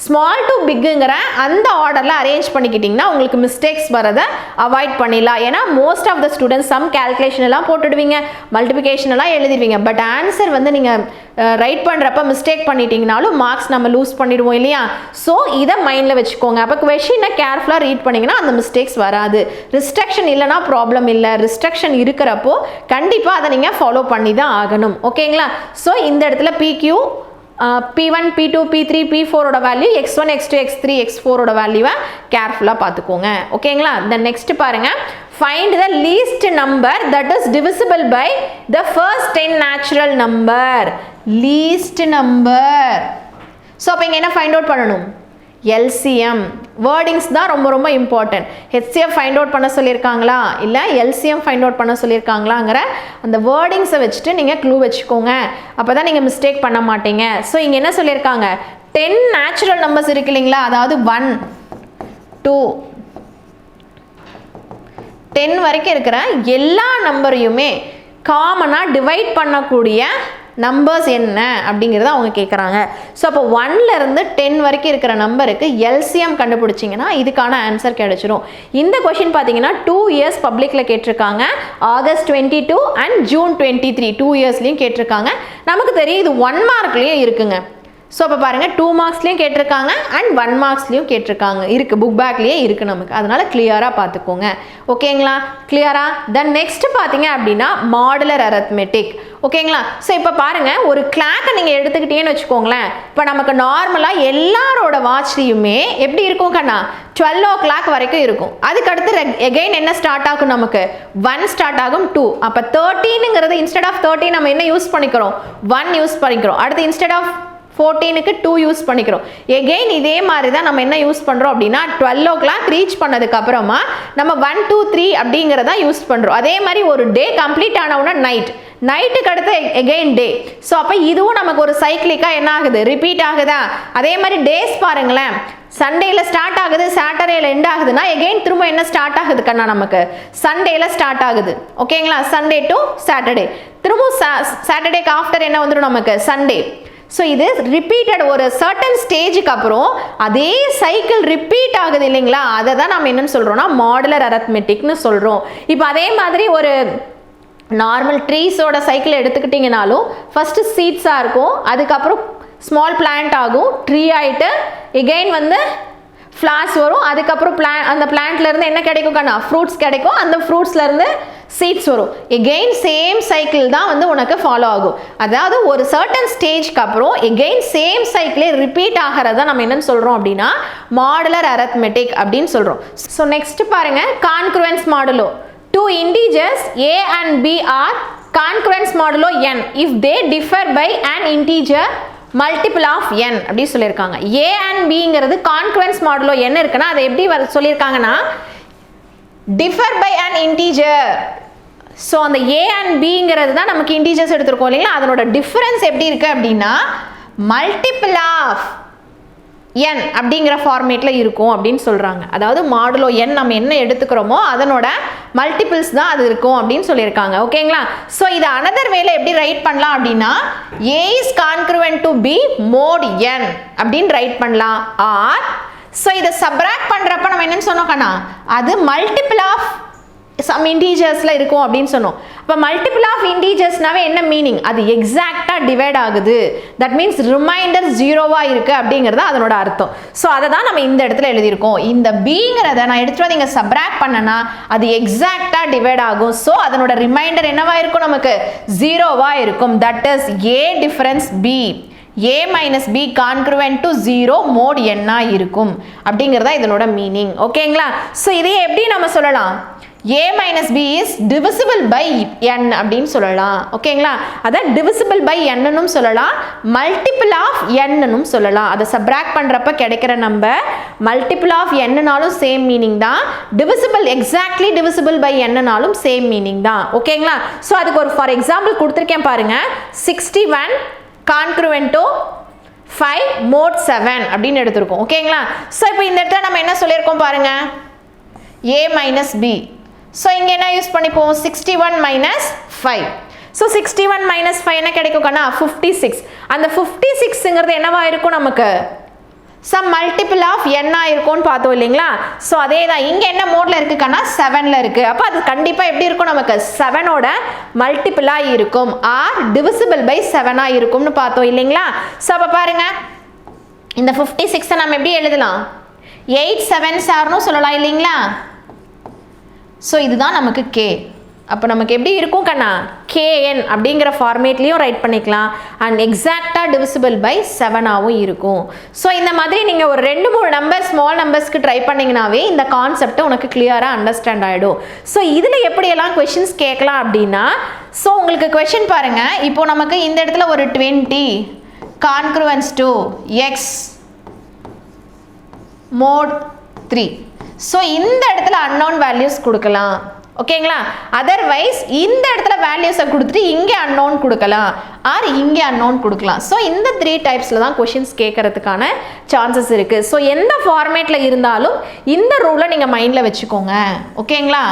ஸ்மால் டு பிக்குங்கிற அந்த ஆர்டரில் அரேஞ்ச் பண்ணிக்கிட்டிங்கன்னா உங்களுக்கு மிஸ்டேக்ஸ் வரதை அவாய்ட் பண்ணிடலாம். ஏன்னா most of the students sum calculation எல்லாம் போட்டுடுவீங்க, மல்டிபிகேஷன் எல்லாம் எழுதிடுவீங்க. பட் ஆன்சர் வந்து நீங்கள் ரைட் பண்ணுறப்ப மிஸ்டேக் பண்ணிட்டீங்கனாலும் மார்க்ஸ் நம்ம லூஸ் பண்ணிடுவோம் இல்லையா? ஸோ இதை மைண்டில் வச்சுக்கோங்க. அப்போ கொஷினை கேர்ஃபுல்லாக ரீட் பண்ணிங்கன்னா அந்த மிஸ்டேக்ஸ் வராது. ரிஸ்ட்ரிக்ஷன் இல்லைனா ப்ராப்ளம் இல்லை, ரிஸ்ட்ரிக்ஷன் இருக்கிறப்போ கண்டிப்பாக அதை நீங்கள் ஃபாலோ பண்ணி தான் ஆகணும். ஓகேங்களா? ஸோ இந்த இடத்துல பிக்யூ P1, P2, P3, P4ஓட value x1, x2, x3, x4ஓட வேல்யூவை கேர்ஃபுல்லாக பார்த்துக்கோங்க. ஓகேங்களா? தென் நெக்ஸ்ட் பாருங்க, find the least number that is divisible by the first 10 natural number. least number. So அப்போ இங்கே என்ன ஃபைண்ட் அவுட் பண்ணணும்? LCM. வேர்டிங்ஸ் தான் ரொம்ப ரொம்ப இம்பார்ட்டன்ட். HCF ஃபைண்ட் அவுட் பண்ண சொல்லியிருக்காங்களா இல்லை LCM ஃபைண்ட் அவுட் பண்ண சொல்லியிருக்காங்களாங்கிற அந்த வேர்டிங்ஸை வச்சுட்டு நீங்கள் க்ளூ வச்சுக்கோங்க. அப்போ தான் நீங்கள் மிஸ்டேக் பண்ண மாட்டீங்க. ஸோ இங்கே என்ன சொல்லியிருக்காங்க, 10 நேச்சுரல் நம்பர்ஸ் இருக்கு இல்லைங்களா, அதாவது 1 2 10 வரைக்கும் இருக்கிற எல்லா நம்பரையுமே காமனாக டிவைட் பண்ணக்கூடிய நம்பர்ஸ் என்ன அப்படிங்கிறத அவங்க கேட்குறாங்க. ஸோ அப்போ 1லேருந்து 10 வரைக்கும் இருக்கிற நம்பருக்கு LCM கண்டுபிடிச்சிங்கன்னா இதுக்கான ஆன்சர் கிடைச்சிரும். இந்த கொஷின் பார்த்தீங்கன்னா 2 இயர்ஸ் பப்ளிக்கில் கேட்டிருக்காங்க. ஆகஸ்ட் 22 அண்ட் ஜூன் 23 2 இயர்ஸ்லையும் கேட்டிருக்காங்க. நமக்கு தெரியும் இது 1 மார்க்லேயும் இருக்குங்க. ஸோ அப்போ பாருங்கள் 2 மார்க்ஸ்லேயும் கேட்டிருக்காங்க அண்ட் 1 மார்க்ஸ்லேயும் கேட்டிருக்காங்க. இருக்குது, புக் பேக்லேயே இருக்குது நமக்கு. அதனால் கிளியராக பார்த்துக்கோங்க. ஓகேங்களா, கிளியராக? தென் நெக்ஸ்ட் பார்த்தீங்க அப்படின்னா மாடுலர் அரித்மெட்டிக். ஓகேங்களா? ஸோ இப்போ பாருங்கள், ஒரு கிளாக்கை நீங்கள் எடுத்துக்கிட்டேன்னு வச்சுக்கோங்களேன். இப்போ நமக்கு நார்மலாக எல்லாரோட வாட்ச்லேயுமே எப்படி இருக்கும் கண்ணா, 12 o'clock வரைக்கும் இருக்கும். அதுக்கடுத்து எகைன் என்ன ஸ்டார்ட் ஆகும், நமக்கு 1 ஸ்டார்ட் ஆகும், 2. அப்போ 13ங்கிறது இன்ஸ்டெட் ஆஃப் 13 நம்ம என்ன யூஸ் பண்ணிக்கிறோம், 1 யூஸ் பண்ணிக்கிறோம். அடுத்து இன்ஸ்டெட் ஆஃப் 14க்கு 2 யூஸ் பண்ணிக்கிறோம். எகெயின் இதே மாதிரி தான் நம்ம என்ன யூஸ் பண்ணுறோம் அப்படின்னா 12 o'clock ரீச் பண்ணதுக்கு அப்புறமா நம்ம 1 2 3 அப்படிங்கிறத யூஸ் பண்ணுறோம். அதே மாதிரி ஒரு டே கம்ப்ளீட் ஆனவுடனே நைட்டுக்கு அடுத்து எகெயின் டே. ஸோ அப்போ இதுவும் நமக்கு ஒரு சைக்கிளிக்காக என்ன ஆகுது, ரிப்பீட் ஆகுதா? அதே மாதிரி டேஸ் பாருங்களேன், சண்டேயில் ஸ்டார்ட் ஆகுது, சாட்டர்டேயில் எண்ட் ஆகுதுன்னா எகெயின் திரும்ப என்ன ஸ்டார்ட் ஆகுது கண்ணா, நமக்கு சண்டேயில் ஸ்டார்ட் ஆகுது. ஓகேங்களா, சண்டே டு சாட்டர்டே. திரும்ப சாட்டர்டேக்கு ஆஃப்டர் என்ன வந்துடும் நமக்கு, சண்டே. ஸோ இது ரிப்பீட்டட், ஒரு சர்டன் ஸ்டேஜுக்கு அப்புறம் அதே சைக்கிள் ரிப்பீட் ஆகுது இல்லைங்களா, அதை தான் நம்ம என்னன்னு சொல்கிறோம்னா மாடுலர் அரித்மெட்டிக்னு சொல்கிறோம். இப்போ அதே மாதிரி ஒரு நார்மல் ட்ரீஸோட சைக்கிள் எடுத்துக்கிட்டிங்கனாலும் ஃபஸ்ட்டு சீட்ஸாக இருக்கும், அதுக்கப்புறம் ஸ்மால் பிளான்ட் ஆகும், ட்ரீ ஆகிட்டு எகெயின் வந்து ஃப்ளார்ஸ் வரும், அதுக்கப்புறம் அந்த பிளான்ட்லேருந்து என்ன கிடைக்கும் கண்ணா, ஃப்ரூட்ஸ் கிடைக்கும், அந்த ஃப்ரூட்ஸ்லேருந்து சீட்ஸ் வரும். எகெயின் சேம் சைக்கிள் தான் வந்து உனக்கு ஃபாலோ ஆகும். அதாவது ஒரு சர்டன் ஸ்டேஜ்க்கு அப்புறம் எகெயின் சேம் சைக்கிளே ரிப்பீட் ஆகிறத நம்ம என்னன்னு சொல்கிறோம் அப்படின்னா மாடுலர் அரித்மெட்டிக் அப்படின்னு சொல்கிறோம். ஸோ நெக்ஸ்ட் பாருங்க, கான்க்ருவன்ஸ் modulo. 2 integers a and b are concurrence modulo n if they differ by an integer multiple of n அப்படி சொல்லியிருக்காங்க. a and b ங்கிறது கான்க்ருவன்ஸ் மாடுலோ n இருக்குன்னா அதை எப்படி சொல்லியிருக்காங்கன்னா differ by an integer. So அந்த a and b ங்கிறது தான் நமக்கு இன்டீஜர்ஸ் எடுத்துருக்கோம் இல்லைங்களா, அதனோட டிஃபரன்ஸ் எப்படி இருக்கு அப்படின்னா மல்டிபிள் ஆஃப் n அப்படிங்கிற ஃபார்மேட்டில் இருக்கும் அப்படின்னு சொல்கிறாங்க. அதாவது மாடுலோ n நம்ம என்ன எடுத்துக்கிறோமோ அதனோட மல்டிபிள்ஸ் தான் அது இருக்கும் அப்படின்னு சொல்லியிருக்காங்க. ஓகேங்களா, ஸோ இது அனதர் வேல எப்படி ரைட் பண்ணலாம் அப்படின்னா a is congruent to b mod n அப்படின்னு ரைட் பண்ணலாம். ஆர் ஸோ இதை சப்ராக்ட் பண்ணுறப்ப நம்ம என்னன்னு சொன்னோம் கண்ணா, அது மல்டிபிள் ஆஃப் சம் இன்டீஜர்ஸில் இருக்கும் அப்படின்னு சொன்னோம். இப்போ மல்டிபிள் ஆஃப் இன்டீஜர்ஸ்னாவே என்ன மீனிங், அது எக்ஸாக்டாக டிவைட் ஆகுது, தட் மீன்ஸ் ரிமைண்டர் 0வாக இருக்குது அப்படிங்கிறது அதனோட அர்த்தம். ஸோ அதை தான் நம்ம இந்த இடத்துல எழுதியிருக்கோம். இந்த பிங்கிறத நான் எடுத்துகிட்டு வந்து இங்கே சப்ராக்ட் பண்ணனா அது எக்ஸாக்டாக டிவைட் ஆகும். ஸோ அதனோட ரிமைண்டர் என்னவாக இருக்கும், நமக்கு 0வாக இருக்கும். That is A difference B, a minus b congruent to 0 mod n இருக்கும் அப்படிங்கிறதா இதனோட மீனிங். ஓகேங்களா, ஸோ இதை எப்படி நம்ம சொல்லலாம், a minus b is divisible by n அப்படின்னு சொல்லலாம். ஓகேங்களா, அதான் divisible by n னும் சொல்லலாம், multiple of n னும் சொல்லலாம். அதை சப்ராக்ட் பண்ணுறப்ப கிடைக்கிற நம்பர் multiple of n னாலும் சேம் மீனிங் தான், divisible exactly divisible by n னாலும் சேம் மீனிங் தான். ஓகேங்களா, ஸோ அதுக்கு ஒரு ஃபார் எக்ஸாம்பிள் கொடுத்துருக்கேன் பாருங்க, 61 congruent to 5 mod 7 அப்படின்னு எடுத்திருக்கோம். ஓகேங்களா, ஸோ இப்போ இந்த இடத்துல நம்ம என்ன சொல்லியிருக்கோம் பாருங்க, a minus b. ஸோ இங்கே என்ன யூஸ் பண்ணிப்போம், 61 minus 5. ஸோ 61 minus 5 என்ன கிடைக்கும்னா 56. அந்த 56ங்கிறது என்னவா இருக்கும், நமக்கு சம் மல்டிபிள் ஆஃப் n இருக்கும்னு பார்த்தோம் இல்லைங்களா. ஸோ அதே தான் இங்கே என்ன மோட்ல இருக்குன்னா 7ல இருக்கு. அப்போ அது கண்டிப்பாக எப்படி இருக்கும், நமக்கு 7ஓட மல்டிபிளாக இருக்கும், ஆர் டிவிசிபிள் பை 7ஆக இருக்கும்னு பார்த்தோம் இல்லைங்களா. ஸோ அப்போ பாருங்க, இந்த 56 நம்ம எப்படி எழுதலாம், 8 7s ஆர்னு சொல்லலாம் இல்லைங்களா. ஸோ இதுதான் நமக்கு k. அப்போ நமக்கு எப்படி இருக்கும் கண்ணா, kn அப்படிங்கிற ஃபார்மேட்லேயும் ரைட் பண்ணிக்கலாம், அண்ட் எக்ஸாக்டாக டிவிசிபிள் பை 7ஆகவும் இருக்கும். ஸோ இந்த மாதிரி நீங்கள் ஒரு 2-3 நம்பர் ஸ்மால் நம்பர்ஸ்க்கு ட்ரை பண்ணிங்கனாவே இந்த கான்செப்டை உனக்கு கிளியராக அண்டர்ஸ்டாண்ட் ஆகிடும். ஸோ இதில் எப்படியெல்லாம் கொஷின்ஸ் கேட்கலாம் அப்படின்னா, ஸோ உங்களுக்கு கொஷின் பாருங்கள், இப்போது நமக்கு இந்த இடத்துல ஒரு 20 கான்க்ருவன்ஸ் டு x mod 3. ஸோ இந்த இடத்துல அன்னோன் வேல்யூஸ் கொடுக்கலாம். ஓகேங்களா? அதர்வைஸ் இந்த இடத்துல வேல்யூஸை கொடுத்துட்டு இங்கே அன்னோன் கொடுக்கலாம் ஆர் இங்கே அன்னோன் கொடுக்கலாம். ஸோ இந்த 3 டைப்ஸில் தான் கொஷின்ஸ் கேட்கறதுக்கான சான்சஸ் இருக்குது. ஸோ எந்த ஃபார்மேட்டில் இருந்தாலும் இந்த ரூலை நீங்கள் மைண்டில் வச்சுக்கோங்க. ஓகேங்களா?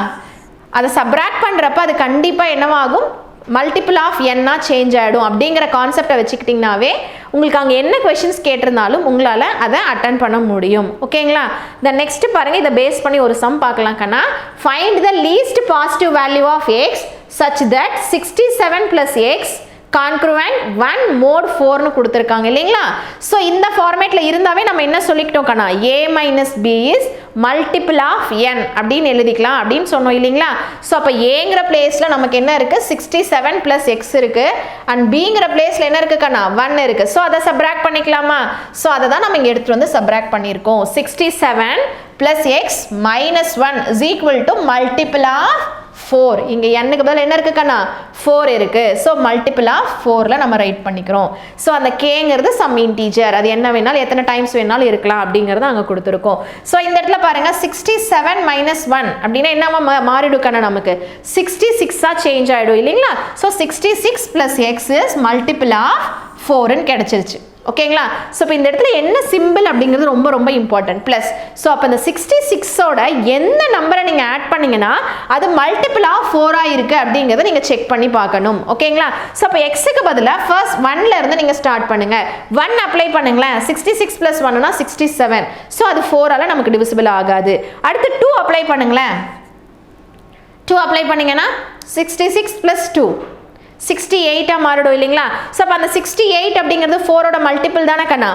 அதை சப்ராக்ட் பண்ணுறப்ப அது கண்டிப்பாக என்னவாகும், மல்டிபிள் ஆஃப் என்னா சேஞ்ச் ஆகிடும் அப்படிங்கிற கான்செப்டை வச்சுக்கிட்டிங்கனாவே உங்களுக்கு அங்கே என்ன கொஷின்ஸ் கேட்டிருந்தாலும் உங்களால் அதை அட்டன் பண்ண முடியும். ஓகேங்களா? இந்த நெக்ஸ்ட் பாருங்கள், இதை பேஸ் பண்ணி ஒரு சம் பார்க்கலாம் கண்ணா. Find the least positive value of x such that 67 + x congruent 1 mod 4னு கொடுத்துருக்காங்க இல்லைங்களா? ஸோ இந்த ஃபார்மேட்டில் இருந்தாவே நம்ம என்ன சொல்லிக்கிட்டோம் கண்ணா, a - b is multiple of n அப்படின்னு எழுதிக்கலாம் அப்படின்னு சொன்னோம் இல்லைங்களா? ஸோ அப்போ ஏங்கிற பிளேஸில் நமக்கு என்ன இருக்குது, 67 + x இருக்குது. அண்ட் பிங்கிற பிளேஸில் என்ன இருக்குது கண்ணா, 1 இருக்குது. ஸோ அதை சப்ராக்ட் பண்ணிக்கலாமா? ஸோ அதை தான் நம்ம இங்கே எடுத்துகிட்டு வந்து சப்ராக்ட் பண்ணியிருக்கோம். 67 + x - 1 is equal to multiple of 4. இங்கே n-க்கு பதில் என்ன இருக்குது கண்ணா, 4 இருக்குது. ஸோ மல்டிபிள் ஆஃப் 4ல் நம்ம ரைட் பண்ணிக்கிறோம். ஸோ அந்த கேங்கிறது சம் இன்டீஜர், அது என்ன வேணாலும் எத்தனை டைம்ஸ் வேணாலும் இருக்கலாம் அப்படிங்கிறத அங்கே கொடுத்துருக்கோம். ஸோ இந்த இடத்துல பாருங்கள் 67 - 1 அப்படின்னா என்னவா மாறிடும் கண்ணா, நமக்கு 66ஆக சேஞ்ச் ஆகிடும் இல்லைங்களா? So 66 + x is multiple of 4ன்னு கிடச்சிருச்சு. ஓகேங்களா? ஸோ இப்போ இந்த இடத்துல என்ன சிம்பிள் அப்படிங்கிறது ரொம்ப ரொம்ப இம்பார்ட்டன்ட். ப்ளஸ் ஸோ அப்போ இந்த 66ஓட எந்த நம்பரை நீங்கள் ஆட் பண்ணிங்கன்னா அது மல்டிபிள் ஆஃப் 4ஆக இருக்குது அப்படிங்கிறத நீங்கள் செக் பண்ணி பார்க்கணும். ஓகேங்களா? ஸோ அப்போ எக்ஸுக்கு பதிலாக ஃபர்ஸ்ட் 1ல இருந்து நீங்கள் ஸ்டார்ட் பண்ணுங்கள். 1 அப்ளை பண்ணுங்களேன். 66 + 1னா 67. ஸோ அது 4ஆல் நமக்கு டிவிசிபிள் ஆகாது. அடுத்து 2 அப்ளை பண்ணுங்களேன். 2 அப்ளை பண்ணிங்கன்னா 66 + 2 68ஆக மாறிடும் இல்லைங்களா? ஸோ அப்போ அந்த 68 அப்படிங்கிறது 4ஓட மல்டிபிள் தானே கண்ணா?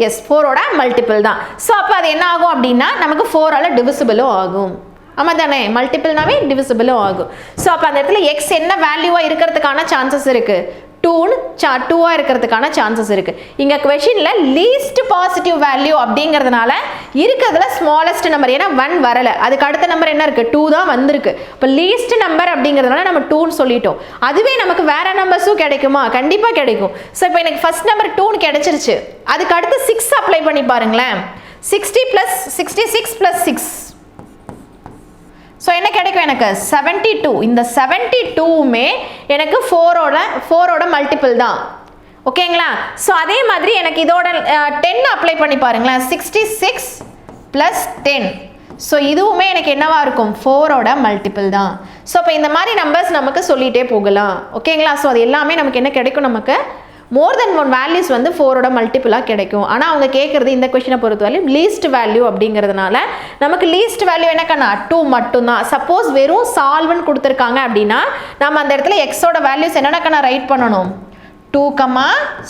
எஸ், 4ஓட மல்டிபிள் தான். ஸோ அப்போ அது என்ன ஆகும் அப்படின்னா நமக்கு 4ஆல் டிவிசிபிளும் ஆகும். ஆமாம் தானே? மல்டிபிள்னாவே டிவிசிபிளும் ஆகும். ஸோ அப்போ அந்த இடத்துல எக்ஸ் என்ன வேல்யூவாக இருக்கிறதுக்கான சான்சஸ் இருக்குது, 2ஆக இருக்கிறதுக்கான சான்சஸ் இருக்குது. இங்கே கொஷினில் லீஸ்ட் பாசிட்டிவ் வேல்யூ அப்படிங்கிறதுனால இருக்கிறதுல ஸ்மாலஸ்ட் நம்பர், ஏன்னா 1 வரலை, அதுக்கு அடுத்த நம்பர் என்ன இருக்குது, 2 தான் வந்திருக்கு. இப்போ லீஸ்ட் நம்பர் அப்படிங்கிறதுனால நம்ம 2ன்னு சொல்லிட்டோம். அதுவே நமக்கு வேற நம்பர்ஸும் கிடைக்குமா? கண்டிப்பாக கிடைக்கும். ஸோ இப்போ எனக்கு ஃபர்ஸ்ட் நம்பர் 2ன்னு கிடைச்சிருச்சு. அதுக்கு அடுத்து 6 அப்ளை பண்ணி பாருங்களேன். 66 + 6 ஸோ என்ன கிடைக்கும் எனக்கு, 72. இந்த 72மே எனக்கு 4ஓட மல்டிபிள் தான். ஓகேங்களா? ஸோ அதே மாதிரி எனக்கு இதோட 10 அப்ளை பண்ணி பாருங்களேன். 66 + 10 ஸோ இதுவுமே எனக்கு என்னவா இருக்கும், 4ஓட மல்டிபிள் தான். ஸோ இப்போ இந்த மாதிரி நம்பர்ஸ் நமக்கு சொல்லிகிட்டே போகலாம். ஓகேங்களா? ஸோ அது எல்லாமே நமக்கு என்ன கிடைக்கும், நமக்கு மோர் தென் 1 வேல்யூஸ் வந்து 4ஓட மல்டிபிளாக கிடைக்கும். ஆனால் அவங்க கேட்குறது இந்த கொஷினை பொறுத்தவரையும் லீஸ்ட் வேல்யூ அப்படிங்கிறதுனால நமக்கு லீஸ்ட் வேல்யூ என்ன கண்ணா, 2 மட்டும்தான். சப்போஸ் வெறும் சால்வ்னு கொடுத்துருக்காங்க அப்படின்னா நம்ம அந்த இடத்துல எக்ஸோட வேல்யூஸ் என்னென்ன கண்ணா ரைட் பண்ணணும், 2,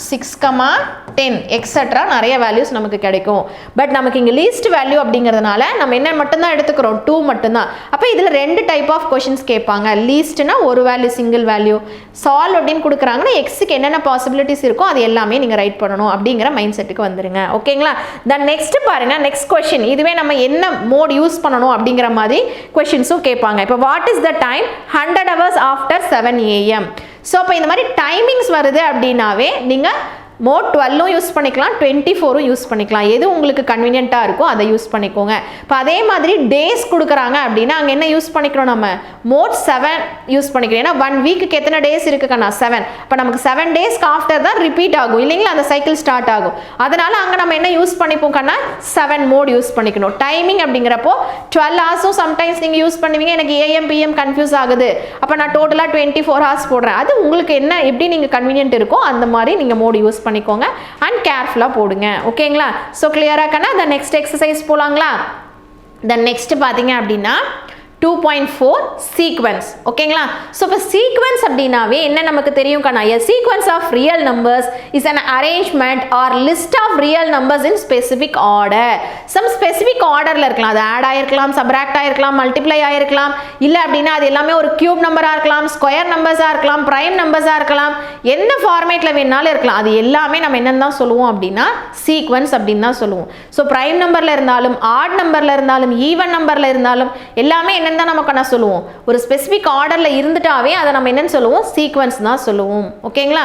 6, 10 எக்ஸட்ரா நிறைய வேல்யூஸ் நமக்கு கிடைக்கும். பட் நமக்கு இங்கே லீஸ்ட் வேல்யூ அப்படிங்கிறதுனால நம்ம என்ன மட்டும்தான் எடுத்துக்கிறோம், 2 மட்டும்தான். அப்போ இதில் 2 டைப் ஆஃப் கொஷின்ஸ் கேட்பாங்க. லீஸ்ட்னா ஒரு வேல்யூ, சிங்கிள் வேல்யூ. சால்வ் அப்படின்னு கொடுக்குறாங்கன்னா எக்ஸுக்கு என்னென்ன பாசிபிலிட்டிஸ் இருக்கோ அது எல்லாமே நீங்கள் ரைட் பண்ணணும் அப்படிங்கிற மைண்ட் செட்டுக்கு வந்துருங்க. ஓகேங்களா? தென் நெக்ஸ்ட் பாருங்க, நெக்ஸ்ட் கொஷின் இதுவே நம்ம என்ன மோட் யூஸ் பண்ணணும் அப்படிங்கிற மாதிரி கொஷின்ஸும் கேட்பாங்க. இப்போ what is the time 100 hours after 7 AM. So அப்போ இந்த மாதிரி டைமிங்ஸ் வருது அப்படின்னாவே நீங்கள் மோட் 12 யூஸ் பண்ணிக்கலாம், 24 யூஸ் பண்ணிக்கலாம். எது உங்களுக்கு கன்வீனியண்ட்டாக இருக்கோ அதை யூஸ் பண்ணிக்கோங்க. இப்போ அதே மாதிரி டேஸ் கொடுக்குறாங்க அப்படின்னா அங்கே என்ன யூஸ் பண்ணிக்கிறோம், நம்ம மோட் 7 யூஸ் பண்ணிக்கிறோம். ஏன்னா 1 வீக்குக்கு எத்தனை டேஸ் இருக்குக்கண்ணா, 7. இப்போ நமக்கு 7 டேஸ்க்கு ஆஃப்டர் தான் ரிப்பீட் ஆகும் இல்லைங்களா, அந்த சைக்கிள் ஸ்டார்ட் ஆகும். அதனால அங்கே நம்ம என்ன யூஸ் பண்ணிப்போம் கண்ணா, 7 மோட் யூஸ் பண்ணிக்கணும். டைமிங் அப்படிங்கிறப்போ 12 ஹவர்ஸும் சம்டைம்ஸ் நீங்கள் யூஸ் பண்ணுவீங்க. எனக்கு AM PM கன்ஃபியூஸ் ஆகுது, அப்போ நான் டோட்டலாக 24 ஹவர்ஸ் போடுறேன். அது உங்களுக்கு என்ன எப்படி நீங்கள் கன்வீனியன்ட் இருக்கோ அந்த மாதிரி நீங்கள் மோட் யூஸ் பண்ணிக்கோங்க அண்ட் கேர்ஃபுல்லாக போடுங்க. ஓகேங்களா? ஸோ கிளியராக கண்ணா. த நெக்ஸ்ட் எக்ஸசைஸ் போகலாங்களா? த நெக்ஸ்ட் பார்த்தீங்க அப்படின்னா 2.4 சீக்வன்ஸ். ஓகேங்களா? ஸோ இப்போ சீக்வன்ஸ் அப்படின்னாவே என்ன நமக்கு தெரியும் கண்ணா, a sequence of real numbers is an arrangement or list of real numbers in specific order. some specific orderல இருக்கலாம், அது ஆட் ஆயிருக்கலாம், சப்ராக்ட் ஆயிருக்கலாம், மல்டிப்ளை ஆயிருக்கலாம், இல்லை அப்படின்னா அது எல்லாமே ஒரு கியூப் நம்பராக இருக்கலாம், ஸ்கொயர் நம்பர்ஸாக இருக்கலாம், ப்ரைம் நம்பர்ஸாக இருக்கலாம், எந்த ஃபார்மேட்டில் வேணாலும் இருக்கலாம். அது எல்லாமே நம்ம என்னென்னு தான் சொல்லுவோம் அப்படின்னா சீக்வன்ஸ் அப்படின்னு தான் சொல்லுவோம். ஸோ ப்ரைம் நம்பரில் இருந்தாலும், ஆட் நம்பரில் இருந்தாலும், ஈவன் நம்பரில் இருந்தாலும் எல்லாமே என்ன என்னன்னு தான் நம்ம சொல்லுவோம், ஒரு ஸ்பெசிஃபிக் ஆர்டரில் இருந்துட்டாவே அதை நம்ம என்னன்னு சொல்லுவோம், சீக்வன்ஸ் தான் சொல்லுவோம். ஓகேங்களா?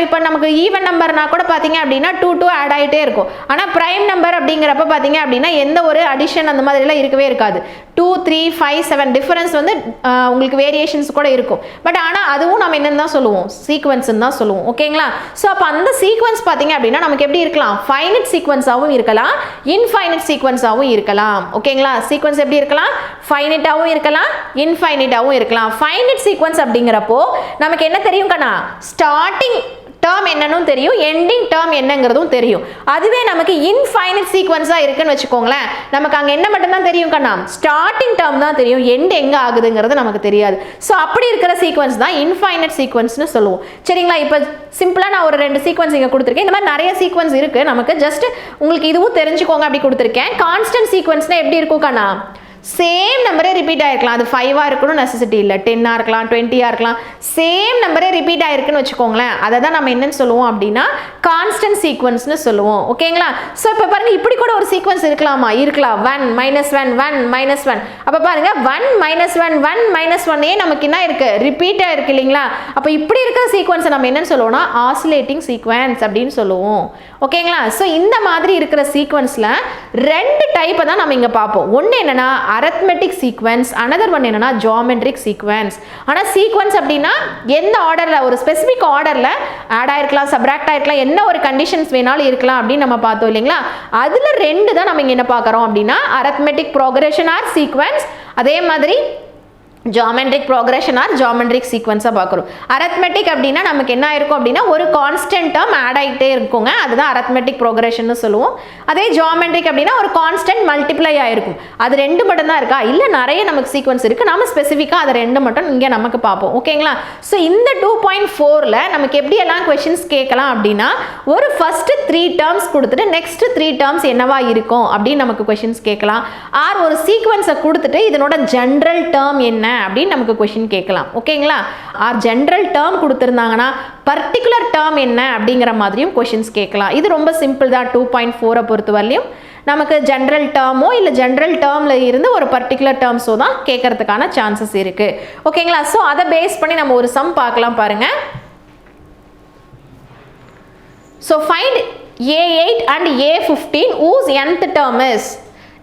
இப்போ நமக்கு ஈவன் நம்பர்னா கூட பார்த்தீங்க அப்படின்னா 2 2 ஆட் ஆகிட்டே இருக்கும். ஆனால் ப்ரைம் நம்பர் அப்படிங்கிறப்ப பார்த்தீங்க அப்படின்னா எந்த ஒரு அடிஷன் அந்த மாதிரிலாம் இருக்கவே இருக்காது. 2 3 5 7 டிஃபரன்ஸ் வந்து உங்களுக்கு வேரியேஷன்ஸ் கூட இருக்கும். பட் ஆனால் அதுவும் நம்ம என்னன்னு தான் சொல்லுவோம், சீக்வன்ஸ்ன்னு தான் சொல்லுவோம். ஓகேங்களா? ஸோ அப்போ அந்த சீக்வன்ஸ் பார்த்தீங்க அப்படின்னா நமக்கு எப்படி இருக்கலாம், ஃபைனைட் சீக்வன்ஸாகவும் இருக்கலாம், இன்ஃபைனைட் சீக்வன்ஸாகவும் இருக்கலாம். ஓகேங்களா? சீக்வன்ஸ் எப்படி இருக்கலாம், ஃபைனைட்டாகவும் இருக்கலாம், இன்ஃபைனைட்டாகவும் இருக்கலாம். ஃபைனைட் சீக்வன்ஸ் அப்படிங்கிறப்போ நமக்கு என்ன தெரியும் கண்ணா, ஸ்டார்டிங் டேர்ம் என்னன்னு தெரியும், எண்டிங் டேர்ம் என்னங்கிறதும் தெரியும். அதுவே நமக்கு இன்ஃபைனைட் சீக்வன்ஸா இருக்குன்னு வச்சுக்கோங்களேன், நமக்கு அங்கே என்ன மட்டும் தான் தெரியும் கண்ணா, ஸ்டார்டிங் டேர்ம் தான் தெரியும், எண்ட் எங்கே ஆகுதுங்கிறது நமக்கு தெரியாது. ஸோ அப்படி இருக்கிற சீக்வன்ஸ் தான் இன்ஃபைனைட் சீக்வன்ஸ்னு சொல்லுவோம். சரிங்களா? இப்போ சிம்பிளாக நான் ஒரு 2 சீக்வன்ஸ் இங்கே கொடுத்துருக்கேன். இந்த மாதிரி நிறைய சீக்வன்ஸ் இருக்குது நமக்கு, ஜஸ்ட் உங்களுக்கு இதுவும் தெரிஞ்சுக்கோங்க அப்படி கொடுத்துருக்கேன். கான்ஸ்டன்ட் சீக்வன்ஸ்னால் எப்படி இருக்கும் கண்ணா, சேம் நம்பரே ரிப்பீட் ஆகிருக்கலாம். அது 5 இருக்கணும் நெசசிட்டி இல்லை, 10 இருக்கலாம், 20 இருக்கலாம், சேம் நம்பரே ரிப்பீட் ஆகிருக்குன்னு வச்சுக்கோங்களேன். அதை தான் நம்ம என்னன்னு சொல்லுவோம் அப்படின்னா கான்ஸ்டன்ட் சீக்வன்ஸ்னு சொல்லுவோம். ஓகேங்களா? ஸோ இப்போ பாருங்க, இப்படி கூட ஒரு சீக்வன்ஸ் இருக்கலாமா, இருக்கலாம். 1 -1 1 -1. அப்போ பாருங்க 1 -1 1 -1 நமக்கு என்ன இருக்கு, ரிப்பீட்டாக இருக்கு இல்லைங்களா? அப்போ இப்படி இருக்கிற சீக்வன்ஸை நம்ம என்னன்னு சொல்லுவோம்னா ஆசிலேட்டிங் சீக்வன்ஸ் அப்படின்னு சொல்லுவோம். ஓகேங்களா? ஸோ இந்த மாதிரி இருக்கிற சீக்வன்ஸில் 2 டைப்பை தான் நம்ம இங்கே பார்ப்போம். ஒன்று என்னன்னா அரித்மெட்டிக் சீக்வன்ஸ், another one என்னன்னா ஜியோமெட்ரிக் சீக்வன்ஸ். ஆனால் சீக்வன்ஸ் அப்படின்னா எந்த ஆர்டரில், ஒரு ஸ்பெசிஃபிக் ஆர்டரில் ஆட் ஆயிருக்கலாம், சப்ராக்ட் ஆயிருக்கலாம், என்ன ஒரு கண்டிஷன்ஸ் வேணாலும் இருக்கலாம் அப்படின்னு நம்ம பார்த்தோம் இல்லைங்களா? அதில் 2 தான் நம்ம இங்கே என்ன பார்க்குறோம் அப்படின்னா அரித்மெட்டிக் ப்ரோக்ரஷன் ஆர் சீக்வன்ஸ், அதே மாதிரி ஜியோமெட்ரிக் ப்ரோக்ரஷன் ஆர் ஜியோமெட்ரிக் சீக்வன்ஸாக பார்க்குறோம். அரித்மெட்டிக் அப்படின்னா நமக்கு என்ன இருக்கும் அப்படின்னா ஒரு கான்ஸ்டன்ட் டேர்ம் ஆட் ஆகிட்டே இருக்குங்க, அதுதான் அரித்மெட்டிக் ப்ரோக்ரஷன் சொல்லுவோம். அதே ஜியோமெட்ரிக் அப்படின்னா ஒரு கான்ஸ்டன்ட் மல்டிப்ளை ஆகிருக்கும். அது 2 மட்டும் தான் இருக்கா, இல்லை நிறைய நமக்கு சீக்வன்ஸ் இருக்குது, நம்ம ஸ்பெசிஃபிக்காக அதை 2 மட்டும் இங்கே நமக்கு பார்ப்போம். ஓகேங்களா? ஸோ இந்த 2.4ல் நமக்கு எப்படியெல்லாம் கொஷின்ஸ் கேட்கலாம் அப்படின்னா, ஒரு ஃபஸ்ட்டு 3 டேர்ம்ஸ் கொடுத்துட்டு நெக்ஸ்ட் 3 டேர்ம்ஸ் என்னவா இருக்கும் அப்படின்னு நமக்கு கொஷின்ஸ் கேட்கலாம். ஆர் ஒரு சீக்வன்ஸை கொடுத்துட்டு இதனோட ஜென்ரல் டேர்ம் என்ன அப்படின்னு நமக்கு கொஸ்டின் கேட்கலாம். ஓகேங்களா? ஆர் ஜென்ரல் டேர்ம் கொடுத்துருந்தாங்கன்னா பர்டிகுலர் டேர்ம் என்ன அப்படிங்கிற மாதிரியும் கொஸ்டின்ஸ் கேட்கலாம். இது ரொம்ப சிம்பிள் தான். 2.4 பொறுத்த வரலையும் நமக்கு ஜென்ரல் டேர்மோ இல்லை ஜென்ரல் டேர்மில் இருந்து ஒரு பர்டிகுலர் டேர்ம்ஸோ தான் கேட்கறதுக்கான சான்சஸ் இருக்குது. ஓகேங்களா? ஸோ அதை பேஸ் பண்ணி நம்ம ஒரு சம் பார்க்கலாம் பாருங்க. So find A8 and A15 whose nth term is.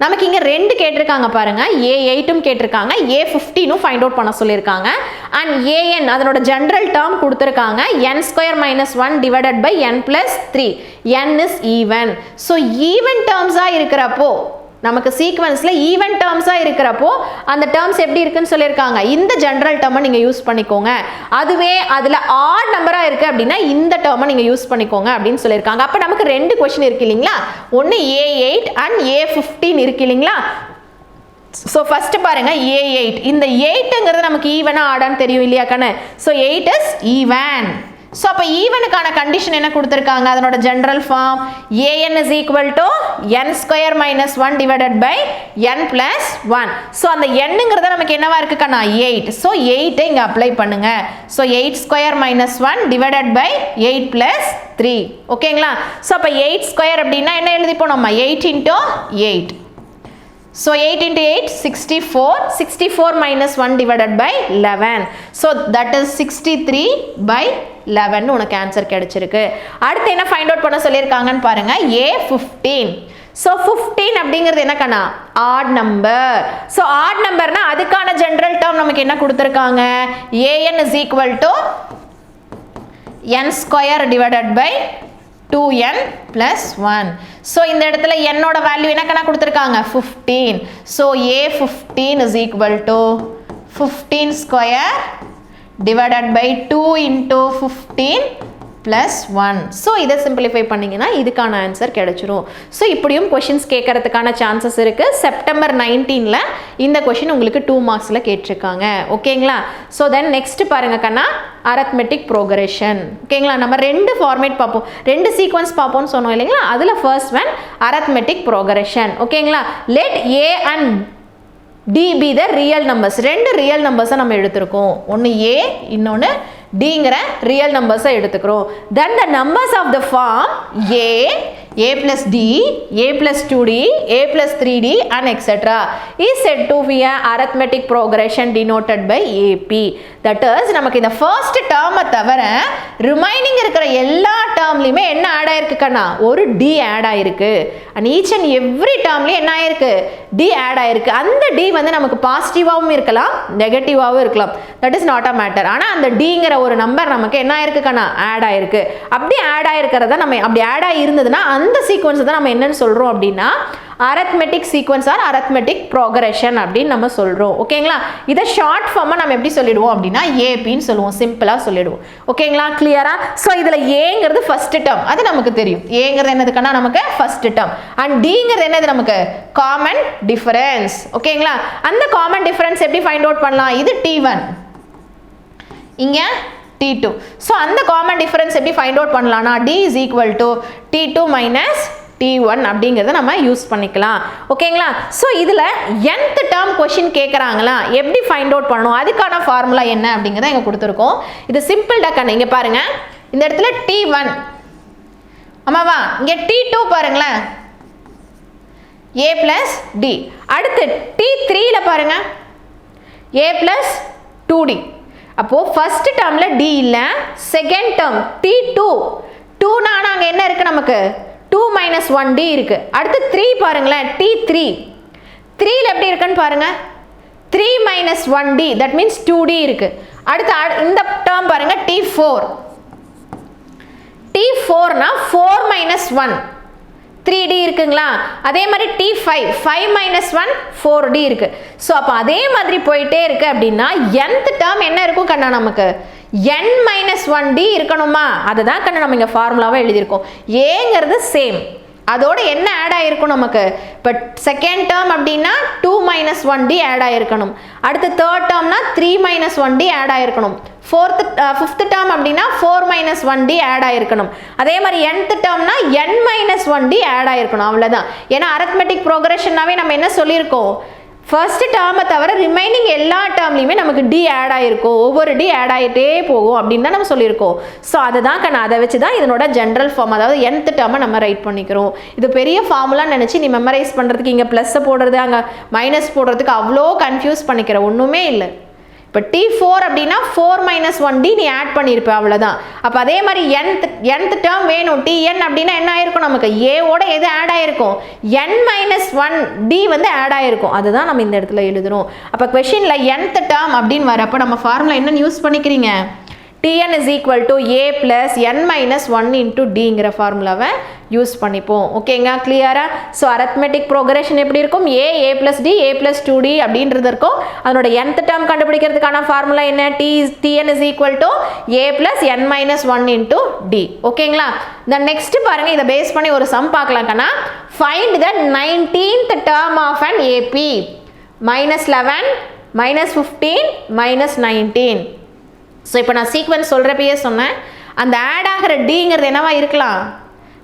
நமக்கு இங்கே 2 கேட்டிருக்காங்க பாருங்க, A8ம் கேட்டிருக்காங்க, A15ம் ஃபைண்ட் அவுட் பண்ண சொல்லியிருக்காங்க. அண்ட் AN அதனோட ஜென்ரல் டேர்ம் கொடுத்துருக்காங்க, n² - 1 divided by n + 3. n is even. So even டேர்ம்ஸாக இருக்கிறப்போ நமக்கு சீக்வன்ஸில் ஈவன் டேர்ம்ஸாக இருக்கிறப்போ அந்த டேர்ம்ஸ் எப்படி இருக்குன்னு சொல்லியிருக்காங்க, இந்த ஜென்ரல் டேர்மை நீங்கள் யூஸ் பண்ணிக்கோங்க. அதுவே அதில் ஆட் நம்பராக இருக்குது அப்படின்னா இந்த டேர்மை நீங்கள் யூஸ் பண்ணிக்கோங்க அப்படின்னு சொல்லியிருக்காங்க. அப்போ நமக்கு 2 கொஸ்டின் இருக்கு இல்லைங்களா, ஒன்று A8 அண்ட் A15 இருக்கு இல்லைங்களா. ஸோ ஃபஸ்ட்டு பாருங்கள் A8, இந்த 8ங்கிறது நமக்கு ஈவனாக ஆடான்னு தெரியும் இல்லையா கண்ணு. So 8 is even. ஸோ அப்போ ஈவனுக்கான கண்டிஷன் என்ன கொடுத்துருக்காங்க, அதனோட general form an is equal to n² - 1 divided by n + 1. So அந்த nங்கிறத நமக்கு என்னவா இருக்குக்கண்ணா 8. ஸோ 8 இங்கே அப்ளை பண்ணுங்க. So 8² - 1 divided by 8 + 3. ஓகேங்களா? ஸோ அப்போ 8² அப்படின்னா என்ன எழுதிப்போம் நம்ம, 8 × 8. So 8 × 8 64. 64 - 1 divided by 11. So that is 63/11 உனக்கு ஆன்சர் கிடைச்சிருக்கு. அடுத்து என்ன ஃபைண்ட் அவுட் பண்ண சொல்லியிருக்காங்கன்னு பாருங்க, A15. ஸோ 15 அப்படிங்கிறது என்ன கண்ணா, ஆட் நம்பர். ஸோ ஆட் நம்பர்னா அதுக்கான ஜென்ரல் டேர்ம் நமக்கு என்ன கொடுத்துருக்காங்க, an is equal to n² divided by 2n + 1. So இந்த இடத்துல என்னோட வேல்யூ என்ன கணக்கு கொடுத்துருக்காங்க 15. So A15 is equal to 15² divided by 2 × 15 + 1. So இதை சிம்பிளிஃபை பண்ணிங்கன்னா இதுக்கான ஆன்சர் கிடைச்சிரும். ஸோ இப்படியும் கொஷின்ஸ் கேட்கறதுக்கான சான்சஸ் இருக்குது. செப்டம்பர் 19ல் இந்த கொஷின் உங்களுக்கு 2 மார்க்ஸில் கேட்டிருக்காங்க. ஓகேங்களா? ஸோ தென் நெக்ஸ்ட் பாருங்க கண்ணா, அரித்மெட்டிக் ப்ரோக்ரஷன். ஓகேங்களா? நம்ம 2 ஃபார்மேட் பார்ப்போம், 2 சீக்வன்ஸ் பார்ப்போம்னு சொன்னோம் இல்லைங்களா. அதில் ஃபர்ஸ்ட் ஒன் அரித்மெட்டிக் ப்ரோக்ரஷன். ஓகேங்களா? Let A and D be the real numbers. 2 real நம்பர்ஸை நம்ம எடுத்துருக்கோம், ஒன்று A இன்னொன்று Dங்கிற ரியல் நம்பர்ஸை எடுத்துக்கிறோம். Then the numbers of the form A a plus d, a plus 2d, a plus 3d and etc. is said to be an arithmetic progression denoted by AP. That is, நமக்கு இந்த first term தவிர remaining இருக்கிற எல்லா termலையுமே என்ன add ஆயிருக்கு கண்ணா? ஒரு d add ஆயிருக்கு. And each and every termலையும் என்ன ஆயிருக்கு? d ஆட் ஆயிருக்கு. அந்த d வந்து நமக்கு பாசிட்டிவாவும் இருக்கலாம், நெகட்டிவாவும் இருக்கலாம். That is not a matter. ஆனா அந்த dங்கிற ஒரு நம்பர் நமக்கு என்ன ஆயிருக்கு கண்ணா? ஆட் ஆயிருக்கு. அப்படி ஆட் ஆயிருக்கிறத நம்ம அப்படி ஆட் ஆயிருந்ததுன்னா அந்த சீக்வன்ஸ் தான் நம்ம என்னன்னு சொல்றோம் அப்படின்னா arithmetic sequence or arithmetic progression அப்படின்னு நம்ம சொல்றோம். ஓகேங்களா? இத ஷார்ட் ஃபார்மா நம்ம எப்படி சொல்லிடுவோம் அப்படின்னா AP ன்னு சொல்லுவோம். சிம்பிளா சொல்லிடுவோம். ஓகேங்களா? கிளியரா? சோ இதுல Aங்கிறது ஃபர்ஸ்ட் டேர்ம். அது நமக்கு தெரியும். Aங்கிறது என்னதுன்னா நமக்கு ஃபர்ஸ்ட் டேர்ம். and Dங்கிறது என்னது நமக்கு? Common difference. ஓகேங்களா? அந்த காமன் டிஃபரன்ஸ் எப்படி ஃபைண்ட் அவுட் பண்ணலாம்? இது T1. இங்க T2. so அந்த காமன் டிஃபரன்ஸ் எப்படி ஃபைண்ட் அவுட் பண்ணலாம்னா D is equal to T2 minus T1 அப்படிங்கறத நம்ம யூஸ் பண்ணிக்கலாம். ஓகேங்களா? சோ இதுல nth term क्वेश्चन கேக்குறாங்களா? எப்படி ஃபைண்ட் அவுட் பண்ணனும்? அதுக்கான ஃபார்முலா என்ன அப்படிங்கறத இங்க கொடுத்திருக்கோம். இது சிம்பிள் டக்கன். இங்க பாருங்க. இந்த இடத்துல T1. ஆமாவா? இங்க T2 பாருங்களே. A plus D. அடுத்து T3 ல பாருங்க. A plus 2D. அப்போ ஃபர்ஸ்ட் டேர்ம்ல D இல்ல, செகண்ட் டேர்ம் T2. 2 னா அங்க என்ன இருக்கு நமக்கு? 2 minus 1D இருக்கு. அடுத்து 3 பாருங்களேன். T3. 3 ல எப்படி இருக்குன்னு பாருங்க. 3 minus 1D, that means 2D இருக்கு. அடுத்து இந்த டேர்ம் பாருங்க T4. T4 னா 4 minus 1 3D இருக்குங்களா? அதே மாதிரி T5 5 minus 1 4D இருக்கு. சோ அப்ப அதே மாதிரி போயிட்டே இருக்கு அப்படின்னா nth டேர்ம் என்ன இருக்கும் கண்ணா நமக்கு? n minus 1D இருக்கணுமா? அதுதான் கண்ணா நம்ம இங்க ஃபார்முலாவா எழுதி இருக்கோம். Aங்கிறது சேம். அதோட என்ன ஆட் ஆயிருக்கும் நமக்கு? இப்ப செகண்ட் டேர்ம் அப்படினா 2 minus 1D ஆட் ஆயிருக்கணும். அடுத்து தேர்ட் டேர்ம்னா 3 minus 1D ஆட் ஆயிருக்கணும். ஃபிஃப்த் டேர்ம் அப்படினா 4 minus 1D ஆட் ஆயிருக்கணும். அதே மாதிரி nth டேர்ம்னா n minus 1D ஆட் ஆயிருக்கணும். அவ்வளவுதான். ஏனா அரித்மெடிக் ப்ரோக்ரஷன்னாவே நம்ம என்ன சொல்லிருக்கோம்? ஃபர்ஸ்ட் டேர்மை தவிர ரிமைனிங் எல்லா டேர்ம்லையுமே நமக்கு D ஆட் ஆயிருக்கும். ஒவ்வொரு D ஆட் ஆகிட்டே போகும் அப்படின்னு தான் நம்ம சொல்லியிருக்கோம். ஸோ அதுதான் அதை வச்சு தான் இதனோட ஜென்ரல் ஃபார்ம், அதாவது nth டேர்மை நம்ம ரைட் பண்ணிக்கிறோம். இது பெரிய ஃபார்முலான்னு நினச்சி நீ மெமரைஸ் பண்ணுறதுக்கு இங்கே ப்ளஸ்ஸை போடுறது அங்கே மைனஸ் போடுறதுக்கு அவ்வளோ கன்ஃபியூஸ் பண்ணிக்கிற ஒன்றுமே இல்லை. இப்போ T4 அப்படின்னா 4 minus 1D நீ ஆட் பண்ணியிருப்ப, அவ்வளோதான். அப்போ அதே மாதிரி nth டேர்ம் வேணும். Tn அப்படின்னா என்ன ஆயிருக்கும் நமக்கு? ஏவோட எது ஆட் ஆயிருக்கும்? n minus 1D வந்து ஆட் ஆயிருக்கும். அதுதான் நம்ம இந்த இடத்துல எழுதுறோம். அப்போ கொஸ்டின்ல nth டேர்ம் அப்படின்னு வரப்போ நம்ம ஃபார்முலா என்ன யூஸ் பண்ணிக்கிறீங்க? Tn is equal to A plus n minus 1 into Dங்கிற ஃபார்முலாவை யூஸ் பண்ணிப்போம். ஓகேங்க, கிளியரா? ஸோ அரித்மெட்டிக் ப்ரோக்ரஷன் எப்படி இருக்கும்? A plus D, A plus 2D அப்படின்றது இருக்கும். அதனோட nth டேர்ம் கண்டுபிடிக்கிறதுக்கான ஃபார்முலா என்ன? Tn is equal to A plus n minus 1 into D. ஓகேங்களா? இந்த நெக்ஸ்ட் பாருங்க, இதை பேஸ் பண்ணி ஒரு some பார்க்கலாம்னா, find the 19th term of an AP. minus 11, minus 15, minus 19. So இப்போ நான் சீக்வன்ஸ் சொல்கிறப்பயே சொன்னேன், அந்த ஆட் ஆகிற Dங்கிறது என்னவா இருக்கலாம்?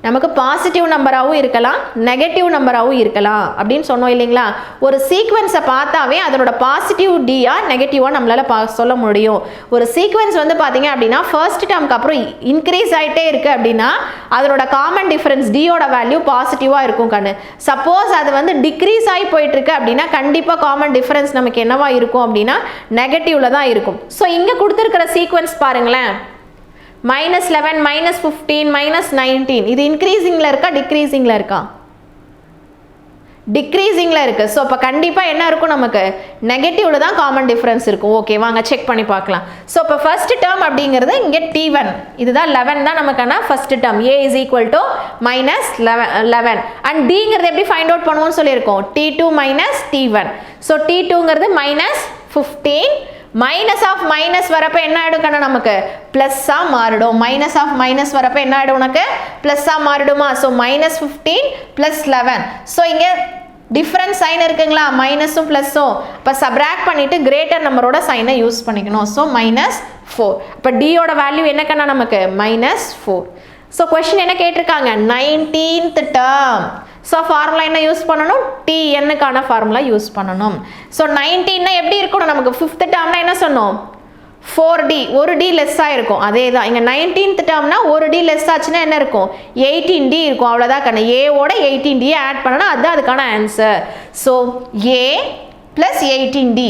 நமக்கு பாசிட்டிவ் நம்பராகவும் இருக்கலாம், நெகட்டிவ் நம்பராகவும் இருக்கலாம் அப்படின்னு சொன்னோம் இல்லைங்களா? ஒரு சீக்வன்ஸை பார்த்தாவே அதனோட பாசிட்டிவ் டியா நெகட்டிவாக நம்மளால் சொல்ல முடியும். ஒரு சீக்வன்ஸ் வந்து பார்த்தீங்க அப்படின்னா ஃபர்ஸ்ட் டேர்முக்கு அப்புறம் இன்க்ரீஸ் ஆகிட்டே இருக்குது அப்படின்னா அதனோட காமன் டிஃபரன்ஸ் டியோட வேல்யூ பாசிட்டிவாக இருக்கும் கண்ணு. சப்போஸ் அது வந்து டிக்ரீஸ் ஆகி போயிட்டுருக்கு அப்படின்னா கண்டிப்பாக காமன் டிஃபரன்ஸ் நமக்கு என்னவா இருக்கும் அப்படின்னா நெகட்டிவில் தான் இருக்கும். ஸோ இங்கே கொடுத்துருக்கிற சீக்வன்ஸ் பாருங்களேன், minus 11, minus 15, minus 19. இது இன்க்ரீசிங்ல இருக்கா டிக்ரீசிங்ல இருக்கா? டிக்ரீசிங்ல இருக்கு. ஸோ அப்போ கண்டிப்பாக என்ன இருக்கும் நமக்கு? நெகட்டிவ்ல தான் காமன் டிஃபரன்ஸ் இருக்கும். ஓகே, வாங்க செக் பண்ணி பார்க்கலாம். ஸோ இப்போ ஃபர்ஸ்ட் டேர்ம் அப்படிங்கிறது இங்கே T1, இதுதான் 11 தான் நமக்கான first term. A is equal to minus 11 and Dங்கிறது எப்படி ஃபைண்ட் அவுட் பண்ணுவோம்னு சொல்லியிருக்கோம்? T2 minus T1. ஸோ T2ங்கிறது minus 15. மைனஸ் ஆஃப் மைனஸ் வரப்போ என்ன ஆகிடும் கண்ணா நமக்கு? ப்ளஸ்ஸாக மாறிடும். மைனஸ் ஆஃப் மைனஸ் வரப்போ என்ன ஆகிடும் உனக்கு? ப்ளஸ்ஸாக மாறிடுமா? So minus 15 plus 11. ஸோ இங்கே டிஃப்ரெண்ட் சைன் இருக்குங்களா? மைனஸும் ப்ளஸ்ஸும். இப்போ சப்ராக்ட் பண்ணிவிட்டு கிரேட்டர் நம்பரோட சைனை யூஸ் பண்ணிக்கணும். ஸோ -4. இப்போ டியோட வேல்யூ என்ன கண்ணா நமக்கு? -4. ஸோ கொஸ்டின் என்ன கேட்டிருக்காங்க? 19th term. ஸோ ஃபார்முலா என்ன யூஸ் பண்ணணும்? Tnக்கான ஃபார்முலா யூஸ் பண்ணணும். ஸோ 19 எப்படி இருக்கணும் நமக்கு? ஃபிஃப்த் டேர்ம்னா என்ன சொன்னோம்? 4D ஒரு D லெஸ் ஆயிருக்கும் அதே தான் இங்க 19th டேர்ம்னா ஒரு D லெஸ் ஆச்சுன்னா என்ன இருக்கும் 18D இருக்கும் அவ்வளவுதான் கண்ணு A ஓட 18D ஆட் பண்ணனா அதுதான் அதுக்கான answer so A plus 18D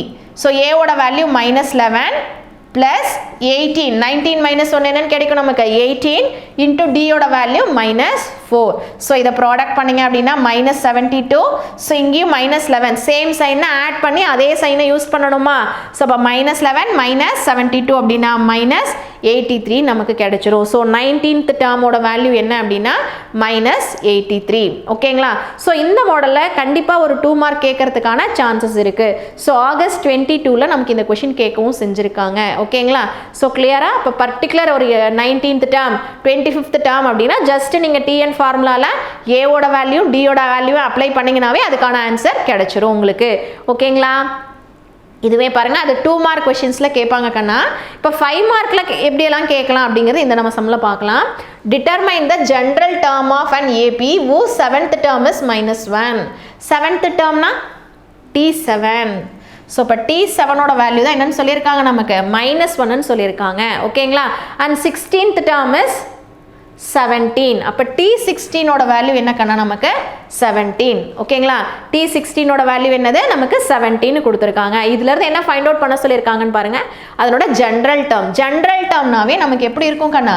so A ஓட வேல்யூ -11 plus 18 19 minus 1 என்னன்னு கிடைக்கும் நமக்கு 18 into D ஓட வேல்யூ -4 so இத ப்ராடக்ட் பண்ணீங்க அப்படினா -72 so இங்கேயும் -11 சேம் சைனை ஆட் பண்ணி அதே சைனை யூஸ் பண்ணணுமா so அப்ப -11 -72 அப்படினா -83 நமக்கு கிடைச்சிரும் so 19th term ஓட வேல்யூ என்ன அப்படினா -83 ஓகேங்களா so இந்த மாடல்ல கண்டிப்பா ஒரு 2 மார்க் கேட்கிறதுக்கான சான்சஸ் இருக்கு so ஆகஸ்ட் 22 ல நமக்கு இந்த क्वेश्चन கேட்கவும் செஞ்சிருக்காங்க ஓகேங்களா so clear-ஆ அப்ப பர்టిక్యులர் ஒரு 19th term 25th term அப்படினா ஜஸ்ட் நீங்க TN ஃபார்முலால A ஓட வேல்யூ D ஓட வேல்யூ அப்ளை பண்ணீங்கனாவே அதுக்கான ஆன்சர் கிடைச்சிரும் உங்களுக்கு ஓகேங்களா இதுவே பாருங்க அது 2 மார்க் क्वेश्चंसல கேட்பாங்க கண்ணா இப்ப 5 மார்க்ல எப்படி எல்லாம் கேட்கலாம் அப்படிங்கறது இந்த நம்ம சம்ல பார்க்கலாம் determine the general term of an AP whose 7th term is -1 7th termனா T7 so இப்ப T7 ஓட வேல்யூ தான் என்னன்னு சொல்லிருக்காங்க நமக்கு -1 ன்னு சொல்லிருக்காங்க ஓகேங்களா and 16th term is 17 அப்ப T16 ஓட வேல்யூ என்ன கண்ணா நமக்கு 17 ஓகேங்களா T16 ஓட வேல்யூ என்னது நமக்கு 17 கொடுத்திருக்காங்க இதுல இருந்து என்ன ஃபைண்ட் அவுட் பண்ண சொல்லிருக்காங்கன்னு பாருங்க அதனோட ஜெனரல் டேர்ம்னாவே நமக்கு எப்படி இருக்கும் கண்ணா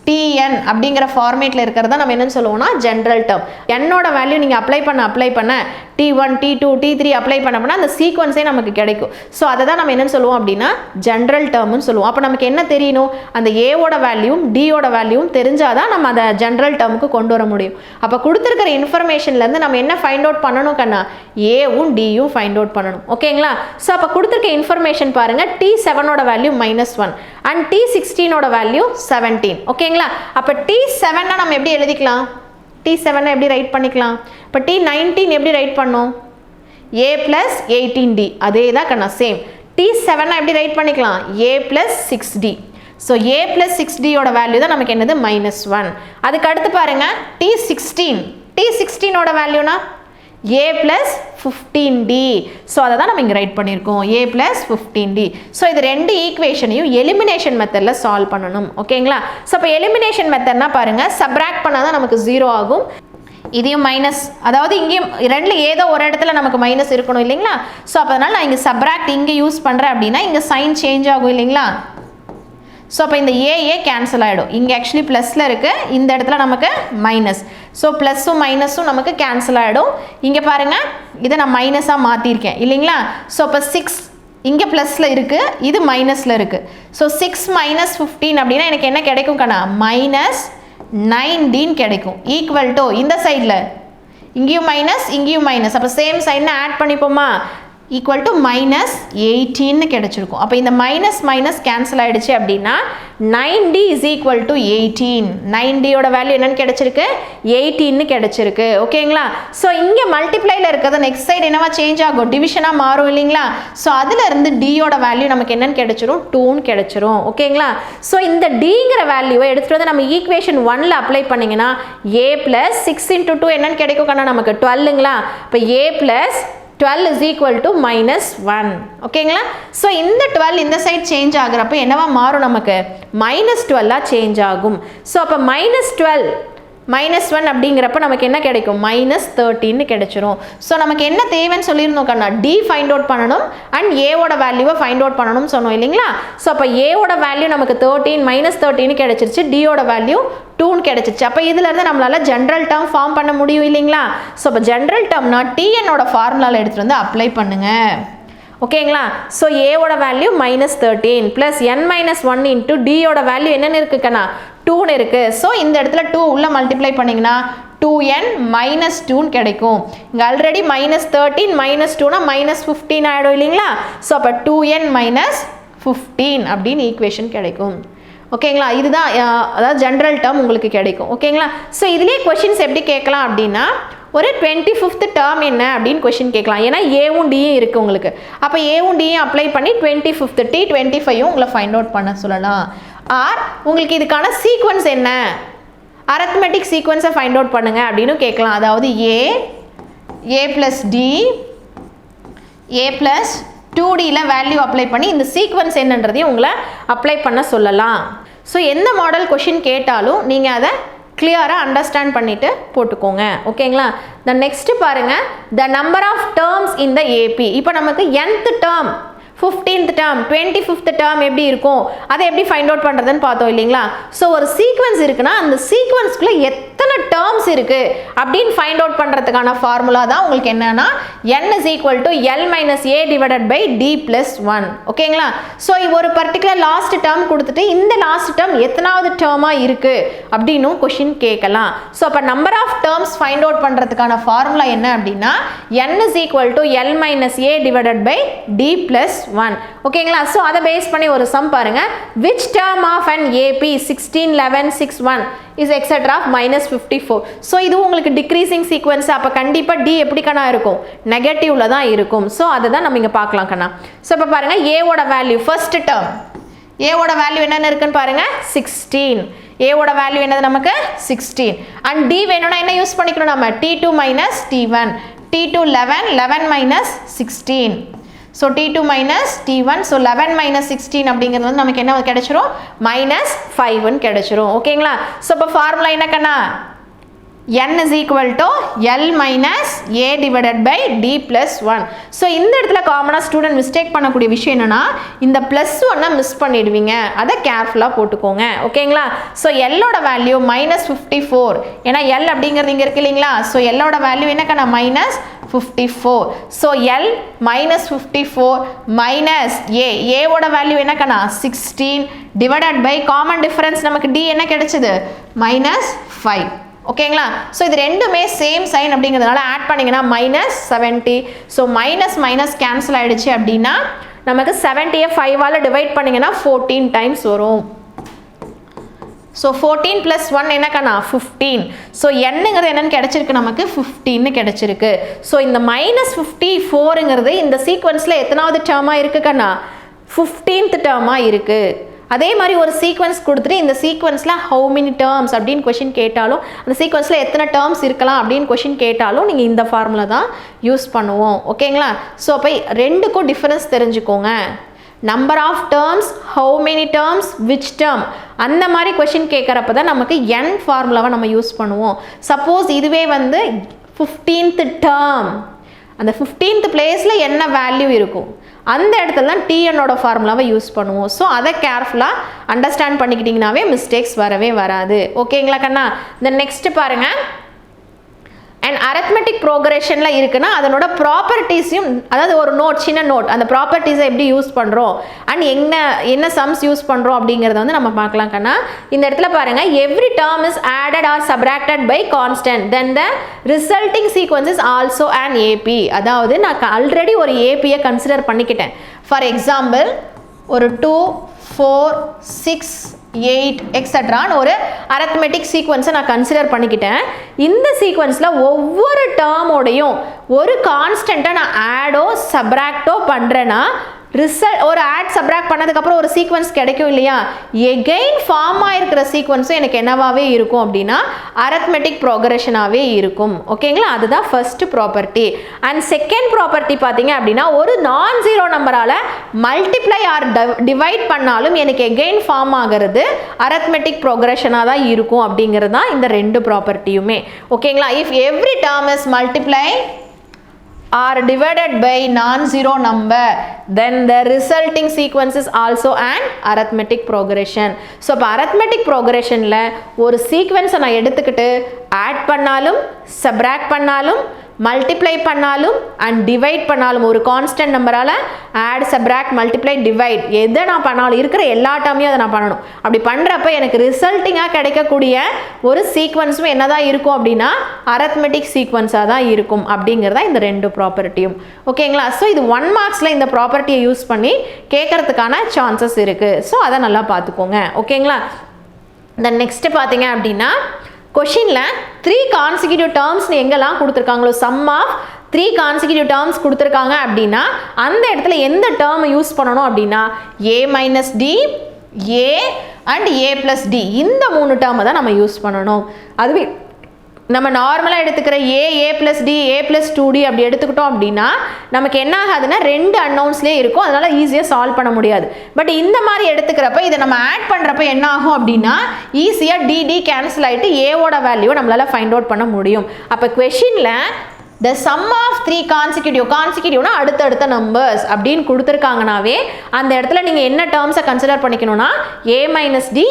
TN அப்படிங்கற ஃபார்மேட்ல இருக்குறத நம்ம என்னன்னு சொல்லுவோம்னா ஜெனரல் டேர்ம் n ஓட வேல்யூ நீங்க அப்ளை பண்ண T1 T2 T3 அப்ளை பண்ணோம்னா அந்த சீக்வென்ஸே நமக்கு கிடைக்கும் சோ அத தான் நம்ம என்னன்னு சொல்லுவோம் அப்படினா ஜெனரல் டேர்ம்னு சொல்லுவோம் அப்ப நமக்கு என்ன தெரியணும் அந்த A ஓட வேல்யூவும் D ஓட வேல்யூவும் தெரிஞ்சாதான் நம்ம அத ஜெனரல் டேர்முக்கு கொண்டு வர முடியும் அப்ப கொடுத்திருக்கிற இன்ஃபர்மேஷன்ல இருந்து நம்ம என்ன ஃபைண்ட் அவுட் பண்ணனும் கண்ணா A வும் D யும் ஃபைண்ட் அவுட் பண்ணனும் ஓகேங்களா சோ அப்ப கொடுத்திருக்க இன்ஃபர்மேஷன் பாருங்க T7 ஓட வேல்யூ -1 and T16 ஓட வேல்யூ 17 ஓகேங்களா அப்ப T7 னா நம்ம எப்படி எழுதிக்கலாம் T7 னா எப்படி ரைட் பண்ணிக்கலாம் இப்ப T19 எப்படி ரைட் பண்ணோம் A plus 18D அதே தான் கண்ணா சேம் T7 னா எப்படி ரைட் பண்ணிக்கலாம் A plus 6D so A plus 6D ஓட வேல்யூ தான் நமக்கு என்னது -1 அதுக்கு அடுத்து பாருங்க T16 ஓட வேல்யூனா A plus 15D so அத தான் நம்ம இங்க ரைட் பண்ணிருக்கோம் A plus 15D so இது ரெண்டு ஈக்குவேஷனையும் எலிமினேஷன் மெத்தட்ல சால்வ் பண்ணனும் ஓகேங்களா சோ அப்ப எலிமினேஷன் மெத்தட்னா பாருங்க சப்ட்ராக்ட் பண்ணா தான் நமக்கு 0 ஆகும் இதையும் மைனஸ் அதாவது இங்க ரெண்டுல ஏதோ ஒரு இடத்துல நமக்கு மைனஸ் இருக்கணும் இல்லீங்களா சோ அப்பதனால நான் இங்க சப்ட்ராக்ட் இங்க யூஸ் பண்றேன் அப்படினா இங்க சைன் சேஞ்ச் ஆகும் இல்லீங்களா சோ அப்ப இந்த A கேன்சல் ஆயிடும் இங்க एक्चुअली பிளஸ்ல இருக்கு இந்த இடத்துல நமக்கு மைனஸ் சோ பிளஸும் மைனஸும் நமக்கு கேன்சல் ஆயிடும் இங்க பாருங்க இத நான் மைனஸா மாத்தி இருக்கேன் இல்லீங்களா சோ அப்ப 6 இங்க பிளஸ்ல இருக்கு இது மைனஸ்ல இருக்கு சோ 6 -15 அப்படினா எனக்கு என்ன கிடைக்கும் கண்ணா -19 கிடைக்கும் ஈக்குவல் டு இந்த சைடுல இங்கேயும் மைனஸ் அப்ப சேம் சைனை ஆட் பண்ணிப்போமா equal to -18 கிடைச்சிருக்கும் அப்ப இந்த மைனஸ் கேன்சல் ஆயிடுச்சு அப்படினா 9D is equal to 18 9D ஓட வேல்யூ என்னன்னு கிடைச்சிருக்கு 18 கிடைச்சிருக்கு ஓகேங்களா சோ இங்க மல்டிப்ளைல இருக்குது நெக்ஸ்ட் சைடு என்னவா சேஞ்ச் ஆகும் டிவிஷனா மாறும் இல்லீங்களா சோ அதில இருந்து D ஓட வேல்யூ நமக்கு என்னன்னு கிடைச்சிரும் 2 ன்னு கிடைச்சிரும் ஓகேங்களா சோ இந்த Dங்கற வேல்யூவை எடுத்துட்டு வந்து நம்ம ஈக்குவேஷன் 1 ல அப்ளை பண்ணீங்கனா A + 6 * 2 என்னன்னு கிடைக்கும் கண்ணா நமக்கு 12ங்களா அப்ப A + 12 is equal to -1 ஓகேங்களா சோ இந்த 12 இந்த சைடு சேஞ்ச் ஆகுறப்ப என்னவா மாறும் நமக்கு -12 ஆ சேஞ்ச் ஆகும் சோ அப்ப -1 அப்படிங்கறப்ப நமக்கு என்ன கிடைக்கும் -13 கிடைச்சிரும் சோ நமக்கு என்ன தேவைன்னு சொல்லிருந்தோம் கண்ணா D ஃபைண்ட் அவுட் பண்ணனும் and A ஓட வேல்யூவை ஃபைண்ட் அவுட் பண்ணனும் சொன்னோம் இல்லீங்களா சோ அப்ப A ஓட வேல்யூ நமக்கு 13 -13 கிடைச்சிருச்சு D ஓட வேல்யூ 2 ன்னு கிடைச்சிருச்சு அப்ப இதுல இருந்து நம்மளால ஜெனரல் டேர்ம் ஃபார்ம் பண்ண முடியும் இல்லீங்களா சோ அப்ப ஜெனரல் டேர்ம்னா TN ஓட ஃபார்முலால எடுத்து வந்து அப்ளை பண்ணுங்க ஓகேங்களா சோ A ஓட வேல்யூ -13 + n - 1 into D ஓட வேல்யூ என்னன்னு இருக்கு கண்ணா 2 ன்னு இருக்கு சோ இந்த இடத்துல 2 உள்ள மல்டிப்ளை பண்ணீங்கனா 2n - 2 ன்னு கிடைக்கும் இங்க ஆல்ரெடி -13 -2 னா -15 ஆயிடும் இல்லீங்களா சோ அப்ப 2n - 15 அப்படினு ஈக்குவேஷன் கிடைக்கும் ஓகேங்களா இதுதான் அதாவது ஜெனரல் டேர்ம் உங்களுக்கு கிடைக்கும் ஓகேங்களா சோ இதுலயே क्वेश्चंस எப்படி கேட்கலாம் அப்படினா ஒரு 25th டேர்ம் என்ன அப்படினு क्वेश्चन கேட்கலாம் ஏனா A உம் D உம் இருக்கு உங்களுக்கு அப்ப A um D um apply பண்ணி 25th T25 உம் உங்களை ஃபைண்ட் அவுட் பண்ண சொல்லலாம் ஆர் உங்களுக்கு இதுக்கான சீக்வென்ஸ் என்ன அரித்மெட்டிக் சீக்வென்ஸை ஃபைண்ட் அவுட் பண்ணுங்க அப்படினு கேட்கலாம் அதாவது A + D A + 2Dல value apply பண்ணி இந்த சீக்வன்ஸ் என்னன்றதையும் உங்களை அப்ளை பண்ண சொல்லலாம். ஸோ எந்த மாடல் கொஷின் கேட்டாலும் நீங்கள் அதை கிளியராக அண்டர்ஸ்டாண்ட் பண்ணிவிட்டு போட்டுக்கோங்க. ஓகேங்களா? த நெக்ஸ்ட் பாருங்கள், the number of terms in the AP. இப்போ நமக்கு nth term, 15th term, 25th term எப்படி இருக்கும், அதை எப்படி ஃபைண்ட் அவுட் பண்ணுறதுன்னு பார்த்தோம் இல்லைங்களா? ஸோ ஒரு சீக்வன்ஸ் இருக்குன்னா அந்த சீக்வன்ஸ்குள்ளே எத்தனை டேர்ம்ஸ் இருக்குது அப்படின்னு ஃபைண்ட் அவுட் பண்ணுறதுக்கான ஃபார்முலா தான் உங்களுக்கு என்னன்னா n is equal to L minus A divided by D plus 1. ஓகேங்களா? ஸோ ஒரு பர்டிகுலர் லாஸ்ட் டேர்ம் கொடுத்துட்டு இந்த லாஸ்ட் டேர்ம் எத்தனாவது டேர்மாக இருக்குது அப்படின்னு கொஷின் கேட்கலாம். ஸோ அப்போ number of terms find out பண்ணுறதுக்கான ஃபார்முலா என்ன அப்படின்னா n is equal to L minus A divided by D plus 1. ஓகேங்களா? ஸோ அதை பேஸ் பண்ணி ஒரு சம் பாருங்க. which term of an AP 16 11 6 1 is etc of minus 54. So இது உங்களுக்கு டிக்ரீசிங் சீக்வன்ஸ். அப்போ கண்டிப்பாக டி எப்படி கண்ணா இருக்கும், நெகட்டிவ்ல தான் இருக்கும். ஸோ அதை தான் நம்ம இங்கே பார்க்கலாம் கண்ணா. ஸோ இப்போ பாருங்க, ஏவோட வேல்யூ ஃபர்ஸ்ட் டேர்ம், ஏவோட வேல்யூ என்னென்ன இருக்குன்னு பாருங்க 16. ஏவோட வேல்யூ என்னது நமக்கு 16. அண்ட் டி வேணும்னா என்ன யூஸ் பண்ணிக்கணும் நம்ம, T2 minus T1, T2 11 11 minus 16. So T2 minus T1, so 11 minus 16 அப்படிங்கிறது வந்து நமக்கு என்ன கிடைச்சிரும், -5 கிடைச்சிரும். ஓகேங்களா? ஸோ இப்போ ஃபார்முலா என்ன கண்ணா, n is equal to L minus A divided by D plus 1. So இந்த இடத்துல காமனாக ஸ்டூடெண்ட் மிஸ்டேக் பண்ணக்கூடிய விஷயம் என்னன்னா, இந்த +1 மிஸ் பண்ணிடுவீங்க, அதை கேர்ஃபுல்லாக போட்டுக்கோங்க. ஓகேங்களா? ஸோ எல்லோட வேல்யூ -54, ஏன்னா L அப்படிங்கிறது இங்கே இருக்கு இல்லைங்களா? ஸோ எல்லோட வேல்யூ என்ன கண்ணா, -54. ஸோ L -54 minus A, ஏவோட வேல்யூ என்ன கண்ணா 16 divided by காமன் டிஃபரன்ஸ் நமக்கு D என்ன கிடைச்சது -5. ஓகேங்களா? ஸோ இது ரெண்டுமே சேம் சைன் அப்படிங்கிறதுனால ஆட் பண்ணிங்கன்னா -70. ஸோ மைனஸ் கேன்சல் ஆகிடுச்சு அப்படின்னா நமக்கு 70 5ஆல் டிவைட் பண்ணிங்கன்னா 14 டைம்ஸ் வரும். ஸோ 14 + 1 என்ன கண்ணா 15. ஸோ என்னங்கிறது என்னன்னு கிடைச்சிருக்கு நமக்கு 15 கிடைச்சிருக்கு. ஸோ இந்த -54ங்கிறது இந்த சீக்வன்ஸில் எத்தனாவது டேர்மாக இருக்குது கண்ணா, 15th டேர்மாக இருக்குது. அதே மாதிரி ஒரு சீக்வன்ஸ் கொடுத்துட்டு இந்த சீக்வன்ஸில் ஹவு மெனி டேர்ம்ஸ் அப்படின்னு கொஷின் கேட்டாலும், அந்த சீக்வன்ஸில் எத்தனை டேர்ம்ஸ் இருக்கலாம் அப்படின்னு கொஷின் கேட்டாலும் நீங்கள் இந்த ஃபார்முலா தான் யூஸ் பண்ணுவோம். ஓகேங்களா? ஸோ அப்போ ரெண்டுக்கும் டிஃபரன்ஸ் தெரிஞ்சுக்கோங்க. Number of terms, how many terms, which term, அந்த மாதிரி கொஷின் கேட்குறப்ப தான் நமக்கு n ஃபார்முலாவை நம்ம யூஸ் பண்ணுவோம். சப்போஸ் இதுவே வந்து 15th டேர்ம், அந்த 15th பிளேஸில் என்ன வேல்யூ இருக்கும் அந்த இடத்துல தான் TNோட ஃபார்முலாவை யூஸ் பண்ணுவோம். ஸோ அதை கேர்ஃபுல்லாக அண்டர்ஸ்டாண்ட் பண்ணிக்கிட்டிங்கனாவே மிஸ்டேக்ஸ் வரவே வராது. ஓகேங்களா கண்ணா? இந்த நெக்ஸ்ட் பாருங்கள், அண்ட் அரித்மெட்டிக் ப்ரோக்ரஷனில் இருக்குன்னா அதனோட ப்ராப்பர்ட்டிஸையும், அதாவது ஒரு நோட், சின்ன நோட், அந்த ப்ராப்பர்ட்டிஸை எப்படி யூஸ் பண்ணுறோம் அண்ட் என்ன சம்ஸ் யூஸ் பண்ணுறோம் அப்படிங்கிறத வந்து நம்ம பார்க்கலாம் கண்ணா. இந்த இடத்துல பாருங்கள், every term is added or subtracted by constant then the resulting sequence is also an AP. அதாவது நான் ஆல்ரெடி ஒரு ஏபியை கன்சிடர் பண்ணிக்கிட்டேன். ஃபார் எக்ஸாம்பிள் ஒரு 2 4 6 8 எக்ஸட்ரான்னு ஒரு அரித்மெட்டிக் சீக்வன்ஸை நான் கன்சிடர் பண்ணிக்கிட்டேன். இந்த சீக்வன்ஸில் ஒவ்வொரு டேர்மோடையும் ஒரு கான்ஸ்டண்ட்டை நான் ஆடோ சப்ராக்டோ பண்ணுறேன்னா ஒரு ஆட் சப்ராக்ட் பண்ணதுக்கப்புறம் ஒரு சீக்வன்ஸ் கிடைக்கும் இல்லையா, எகெயின் ஃபார்ம் ஆகிருக்கிற சீக்வன்ஸும் எனக்கு என்னவாகவே இருக்கும் அப்படின்னா அரித்மெட்டிக் ப்ரோக்ரஷனாகவே இருக்கும். ஓகேங்களா? அதுதான் first property. And second property பார்த்தீங்க அப்படின்னா, ஒரு நான் ஜீரோ நம்பரால் மல்டிப்ளை ஆர் டிவைட் பண்ணாலும் எனக்கு எகெயின் ஃபார்ம் ஆகிறது அரித்மெட்டிக் ப்ரோக்ரஷனாக தான் இருக்கும் அப்படிங்கிறது தான் இந்த ரெண்டு ப்ராப்பர்ட்டியுமே. ஓகேங்களா? If every term is multiply are divided by non-zero number, then the resulting sequence is also an arithmetic progression. So இப்போ arithmetic progressionல ஒரு sequence நான் எடுத்துக்கிட்டு add பண்ணாலும் subtract பண்ணாலும் மல்டிப்ளை பண்ணாலும் அண்ட் டிவைட் பண்ணாலும், ஒரு கான்ஸ்டன்ட் நம்பரால் ஆட் சப்ராக்ட் மல்டிப்ளை டிவைட் எதை நான் பண்ணாலும் இருக்கிற எல்லா டைமையும் அதை நான் பண்ணணும். அப்படி பண்ணுறப்ப எனக்கு ரிசல்ட்டிங்காக கிடைக்கக்கூடிய ஒரு சீக்வன்ஸும் என்ன தான் இருக்கும் அப்படின்னா அரித்மெட்டிக் சீக்வன்ஸாக தான் இருக்கும் அப்படிங்கிறதா இந்த ரெண்டு ப்ராப்பர்ட்டியும். ஓகேங்களா? ஸோ இது 1 மார்க்ஸில் இந்த ப்ராப்பர்ட்டியை யூஸ் பண்ணி கேட்கறதுக்கான சான்சஸ் இருக்குது. ஸோ அதை நல்லா பார்த்துக்கோங்க. ஓகேங்களா? இந்த நெக்ஸ்ட்டு பார்த்தீங்க அப்படின்னா, கொஷினில் 3 கான்சிக்யூட்டிவ் டேர்ம்ஸ்னு எங்கெல்லாம் கொடுத்துருக்காங்களோ, சம் ஆஃப் 3 கான்சிக்யூட்டிவ் டேர்ம்ஸ் கொடுத்துருக்காங்க அப்படின்னா அந்த இடத்துல எந்த டேர்மை யூஸ் பண்ணணும் அப்படின்னா a minus D, A and A plus D, இந்த 3 டேர்மை தான் நம்ம யூஸ் பண்ணணும். அதுவே நம்ம நார்மலாக எடுத்துக்கிற ஏ ப்ளஸ் டி ஏ ப்ளஸ் 2d அப்படி எடுத்துக்கிட்டோம் அப்படின்னா நமக்கு என்ன ஆகாதுன்னா 2 அன்னவுன்ஸ்லேயே இருக்கும், அதனால் ஈஸியாக சால்வ் பண்ண முடியாது. பட் இந்த மாதிரி எடுத்துக்கிறப்ப இதை நம்ம ஆட் பண்ணுறப்ப என்ன ஆகும் அப்படின்னா ஈஸியாக டிடி கேன்சல் ஆகிட்டு ஏவோட வேல்யூவை நம்மளால் ஃபைண்ட் அவுட் பண்ண முடியும். அப்போ கொஷினில் the sum of 3 consecutive அடுத்தடுத்த நம்பர்ஸ் அப்படின்னு கொடுத்துருக்காங்கனாவே அந்த இடத்துல நீங்கள் என்ன டேர்ம்ஸை கன்சிடர் பண்ணிக்கணும்னா a minus d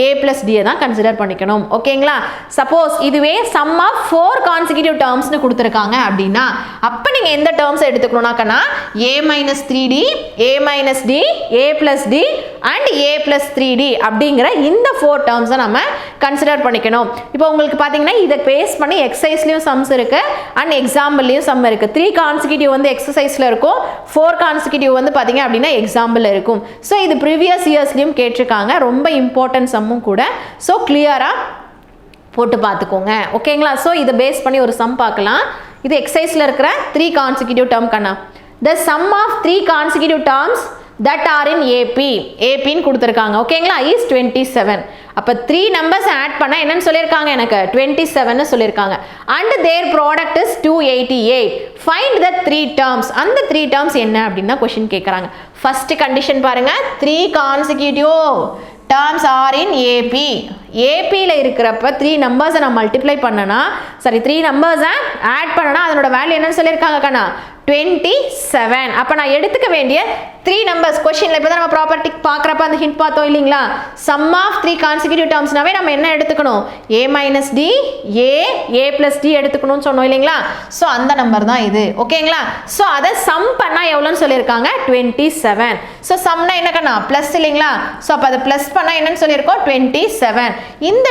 a plus d தான் கன்சிடர் பண்ணிக்கணும். ஓகேங்களா? சப்போஸ் இதுவே sum of 4 consecutive டேர்ம்ஸ்னு கொடுத்துருக்காங்க அப்படின்னா அப்போ நீங்கள் எந்த டேர்ம்ஸை எடுத்துக்கணும்னாக்கன்னா a minus 3d a minus d a plus d and a plus 3d அப்படிங்கிற இந்த 4 டேர்ம்ஸை நம்ம கன்சிடர் பண்ணிக்கணும். இப்போ உங்களுக்கு பார்த்தீங்கன்னா இதை பேஸ் பண்ணி எக்ஸசைஸ்லேயும் சம்ஸ் இருக்குது, எக்ஸாம்பிள்லயும் சம் இருக்கு. 3 கான்சிக்யூட்டிவ் வந்து எக்ஸசைஸ்ல இருக்கும், 4 கான்சிக்யூட்டிவ் வந்து பாத்தீங்க அப்படின்னா எக்ஸாம்பிள் இருக்கும். ஸோ இது ப்ரீவியஸ் இயர்ஸ்லயும் கேட்டிருக்காங்க, ரொம்ப இம்பார்ட்டன்ட் சம்மும் கூட. ஸோ கிளியரா போட்டு பார்த்துக்கோங்க. ஓகேங்களா? ஸோ இதை பேஸ் பண்ணி ஒரு சம் பார்க்கலாம். இது எக்ஸசைஸ்ல இருக்கிற 3 கான்சிக்யூட்டிவ் டேர்ம் கண்ணா. The sum of 3 consecutive terms that are in AP ன்னு கொடுத்துருக்காங்க. ஓகேங்களா? is 27. அப்போ 3 நம்பர்ஸ் ஆட் பண்ணால் என்னன்னு சொல்லியிருக்காங்க, எனக்கு 27 சொல்லியிருக்காங்க. And their product is 288. Find the 3 terms. அந்த 3 டேர்ம்ஸ் என்ன அப்படின்னா கொஷின் கேட்குறாங்க. ஃபர்ஸ்ட் கண்டிஷன் பாருங்க, 3 consecutive terms are in AP. ஏபியில் இருக்கிறப்ப 3 நம்பர்ஸை நான் மல்டிப்ளை பண்ணனா, சரி 3 நம்பர்ஸை ஆட் பண்ணனா அதனோட வேல்யூ என்னன்னு சொல்லியிருக்காங்க கண்ணா, 27. அப்போ நான் எடுத்துக்க வேண்டிய 3 நம்பர்ஸ் கொஸ்டினில் இப்போ தான் நம்ம ப்ராப்பர்ட்டி பார்க்குறப்ப அந்த ஹிண்ட் பார்த்தோம் இல்லைங்களா, சம் ஆஃப் 3 கான்சிக்யூட்டிவ் டேர்ம்ஸ்னாவே நம்ம என்ன எடுத்துக்கணும், a minus d a plus d எடுத்துக்கணும்னு சொன்னோம் இல்லைங்களா. ஸோ அந்த நம்பர் தான் இது. ஓகேங்களா? ஸோ அதை சம் பண்ணால் எவ்வளோன்னு சொல்லியிருக்காங்க, 27. ஸோ சம்னா என்ன கண்ணா, ப்ளஸ் இல்லைங்களா. ஸோ அப்போ அதை ப்ளஸ் பண்ணால் என்னன்னு சொல்லியிருக்கோம், 27. இந்த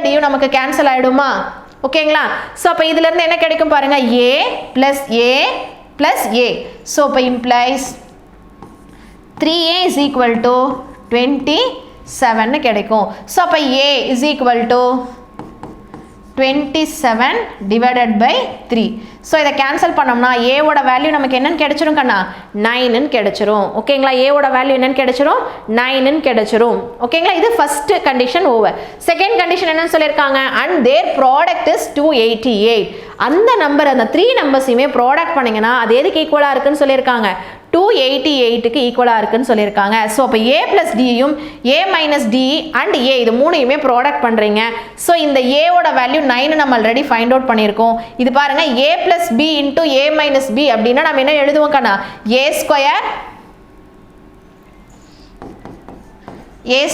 டியும் நமக்கு கேன்சல் ஆகிடுமா. ஓகேங்களா? ஸோ அப்போ இதுலேருந்து என்ன கிடைக்கும் பாருங்க, a plus a. So, இப்போ implies 3a is equal to 27 கிடைக்கும். So, அப்போ a is equal to 27 divided by 3. So இதை கேன்சல் பண்ணோம்னா ஏவோட வேல்யூ நமக்கு என்னன்னு கிடைச்சிரும் கண்ணா, 9ன்னு கிடைச்சிரும். ஓகேங்களா? ஏவோட வேல்யூ என்னன்னு கிடைச்சிரும், 9ன்னு கிடைச்சிரும். ஓகேங்களா? இது first condition over. Second condition என்னன்னு சொல்லியிருக்காங்க, அண்ட் தேர் ப்ராடக்ட் இஸ் 288. அந்த நம்பர் அந்த 3 நம்பர்ஸையுமே ப்ராடக்ட் பண்ணிங்கன்னா அது எதுக்கு ஈக்குவலாக இருக்குன்னு சொல்லியிருக்காங்க, 288க்கு ஈக்குவலாக இருக்குன்னு சொல்லியிருக்காங்க. ஸோ அப்போ a plus dயும் a minus d and a இது மூணையுமே ப்ராடக்ட் பண்ணுறீங்க. ஸோ இந்த ஏவோட வேல்யூ 9 நம்ம ஆல்ரெடி ஃபைண்ட் அவுட் பண்ணியிருக்கோம். இது பாருங்க, a plus b into a minus b அப்படின்னா நம்ம என்ன எழுதுவோம் கண்ணா, a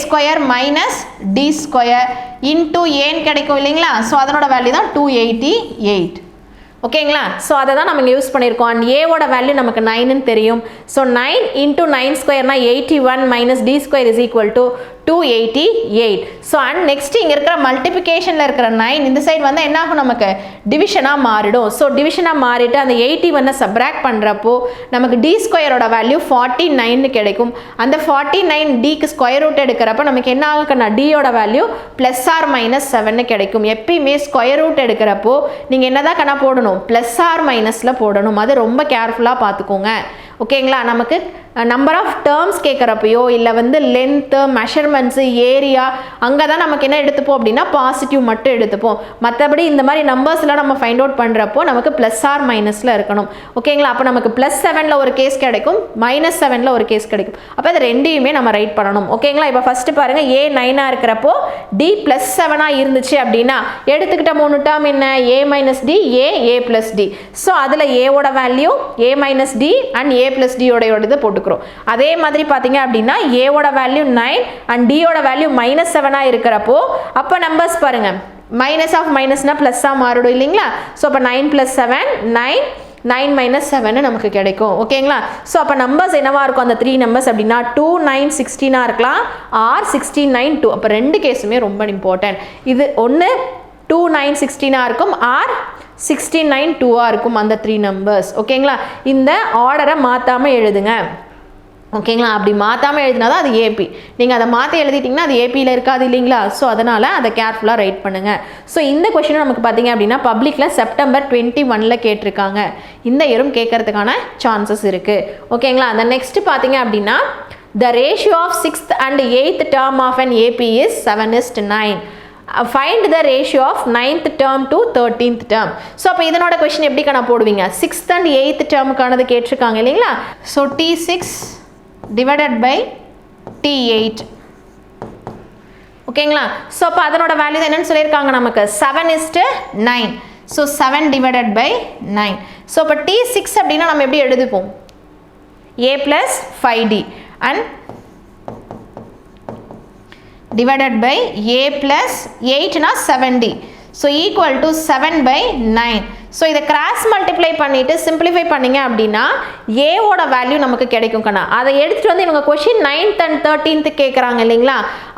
square minus d square into a கிடைக்கும் இல்லைங்களா. ஸோ அதனோட வேல்யூ தான் 288. ஓகேங்களா? ஸோ அதை தான் நம்ம இங்கே யூஸ் பண்ணியிருக்கோம். அண்ட் ஏவோட வேல்யூ நமக்கு 9ன்னு தெரியும். So 9 into 9 ஸ்கொயர்னா 81 minus d square is equal to 288. So and next இங்கே இருக்கிற மல்டிபிகேஷனில் இருக்கிற 9 இந்த சைடு வந்து என்ன ஆகும், நமக்கு டிவிஷனாக மாறிடும். ஸோ டிவிஷனாக மாறிட்டு அந்த 81 சப்ராக்ட் பண்ணுறப்போ நமக்கு d ஸ்கொயரோட வேல்யூ 49 கிடைக்கும். அந்த 49 dக்கு ஸ்கொயர் ரூட் எடுக்கிறப்ப நமக்கு என்ன ஆகும்னா டியோட வேல்யூ ப்ளஸ் ஆர் மைனஸ் 7 கிடைக்கும். எப்பயுமே ஸ்கொயர் ரூட் எடுக்கிறப்போ நீங்கள் என்ன தான் கணக்கு போடணும், ப்ளஸ் ஆர் மைனஸில் போடணும். அது ரொம்ப கேர்ஃபுல்லாக பார்த்துக்கோங்க. ஓகேங்களா? நமக்கு நம்பர் ஆஃப் டேர்ம்ஸ் கேட்குறப்பையோ இல்லை வந்து லென்த்து மெஷர்மெண்ட்ஸு ஏரியா அங்கே தான் நமக்கு என்ன எடுத்துப்போம் அப்படின்னா பாசிட்டிவ் மட்டும் எடுத்துப்போம். மற்றபடி இந்த மாதிரி நம்பர்ஸ்லாம் நம்ம ஃபைண்ட் அவுட் பண்ணுறப்போ நமக்கு ப்ளஸ் ஆர் மைனஸில் இருக்கணும். ஓகேங்களா? அப்போ நமக்கு +7 ஒரு கேஸ் கிடைக்கும், -7 ஒரு கேஸ் கிடைக்கும். அப்போ அது ரெண்டையுமே நம்ம ரைட் பண்ணணும். ஓகேங்களா? இப்போ ஃபஸ்ட்டு பாருங்கள், a 9 இருக்கிறப்போ d +7 இருந்துச்சு அப்படின்னா எடுத்துக்கிட்ட 3 டேர்ம் என்ன, a minus d a plus d. So அதில் ஏவோட value a minus d and a plus d இது போட்டுக்கிறோம். அதே மாதிரி பார்த்தீங்க அப்படின்னா ஏவோட வேல்யூ 9 அண்ட் டியோட வேல்யூ -7 இருக்கிறப்போ அப்போ நம்பர்ஸ் பாருங்க, மைனஸ் ஆஃப் மைனஸ்னா ப்ளஸ்ஸாக மாறிடும் இல்லைங்களா. ஸோ அப்போ 9 + 7 9 minus 7 நமக்கு கிடைக்கும். ஓகேங்களா? ஸோ அப்போ நம்பர்ஸ் என்னவா இருக்கும் அந்த 3 நம்பர்ஸ் அப்படின்னா 2 9 16 இருக்கலாம், ஆர் 16 9 2. அப்போ ரெண்டு கேஸுமே ரொம்ப இம்பார்ட்டன்ட். இது ஒன்று 2 9 16 இருக்கும், ஆர் 16 9 2 இருக்கும் அந்த 3 நம்பர்ஸ். ஓகேங்களா? இந்த ஆர்டரை மாற்றாமல் எழுதுங்க. ஓகேங்களா? அப்படி மாற்றாமல் எழுதினா தான் அது ஏபி. நீங்கள் அதை மாற்றி எழுதிட்டிங்கன்னா அது ஏபியில் இருக்காது இல்லைங்களா. ஸோ அதனால் அதை கேர்ஃபுல்லாக ரைட் பண்ணுங்கள். ஸோ இந்த கொஷினும் நமக்கு பார்த்தீங்க அப்படின்னா பப்ளிக்கில் செப்டம்பர் 21 கேட்டிருக்காங்க. இந்த இயரும் கேட்கறதுக்கான சான்சஸ் இருக்குது. ஓகேங்களா? அந்த நெக்ஸ்ட் பார்த்தீங்க அப்படின்னா the ratio of 6th and 8th term of an AP is 7:9. find the ratio of 9th term to 13th term. So அப்போ இதனோட question எப்படி கண்ணா போடுவீங்க 6th and 8th term கானது கேட்டிருக்காங்க இல்லைங்களா. So T6 divided by T8. ஓகேங்களா. So அப்போ அதனோட value என்னன்னு சொல்லியிருக்காங்க நமக்கு 7:9. So 7 divided by 9. ஸோ அப்போ T6 அப்படின்னா நம்ம எப்படி எழுதிப்போம் A plus 5D and divided by A plus 8 na 7D. So equal to 7 by 9. So இதை cross multiply பண்ணிட்டு simplify பண்ணிங்க அப்படின்னா A ஓட வேல்யூ நமக்கு கிடைக்கும் கண்ணா. அதை எடுத்துட்டு வந்து இவங்க question 9th and 13th கேட்குறாங்க இல்லைங்களா,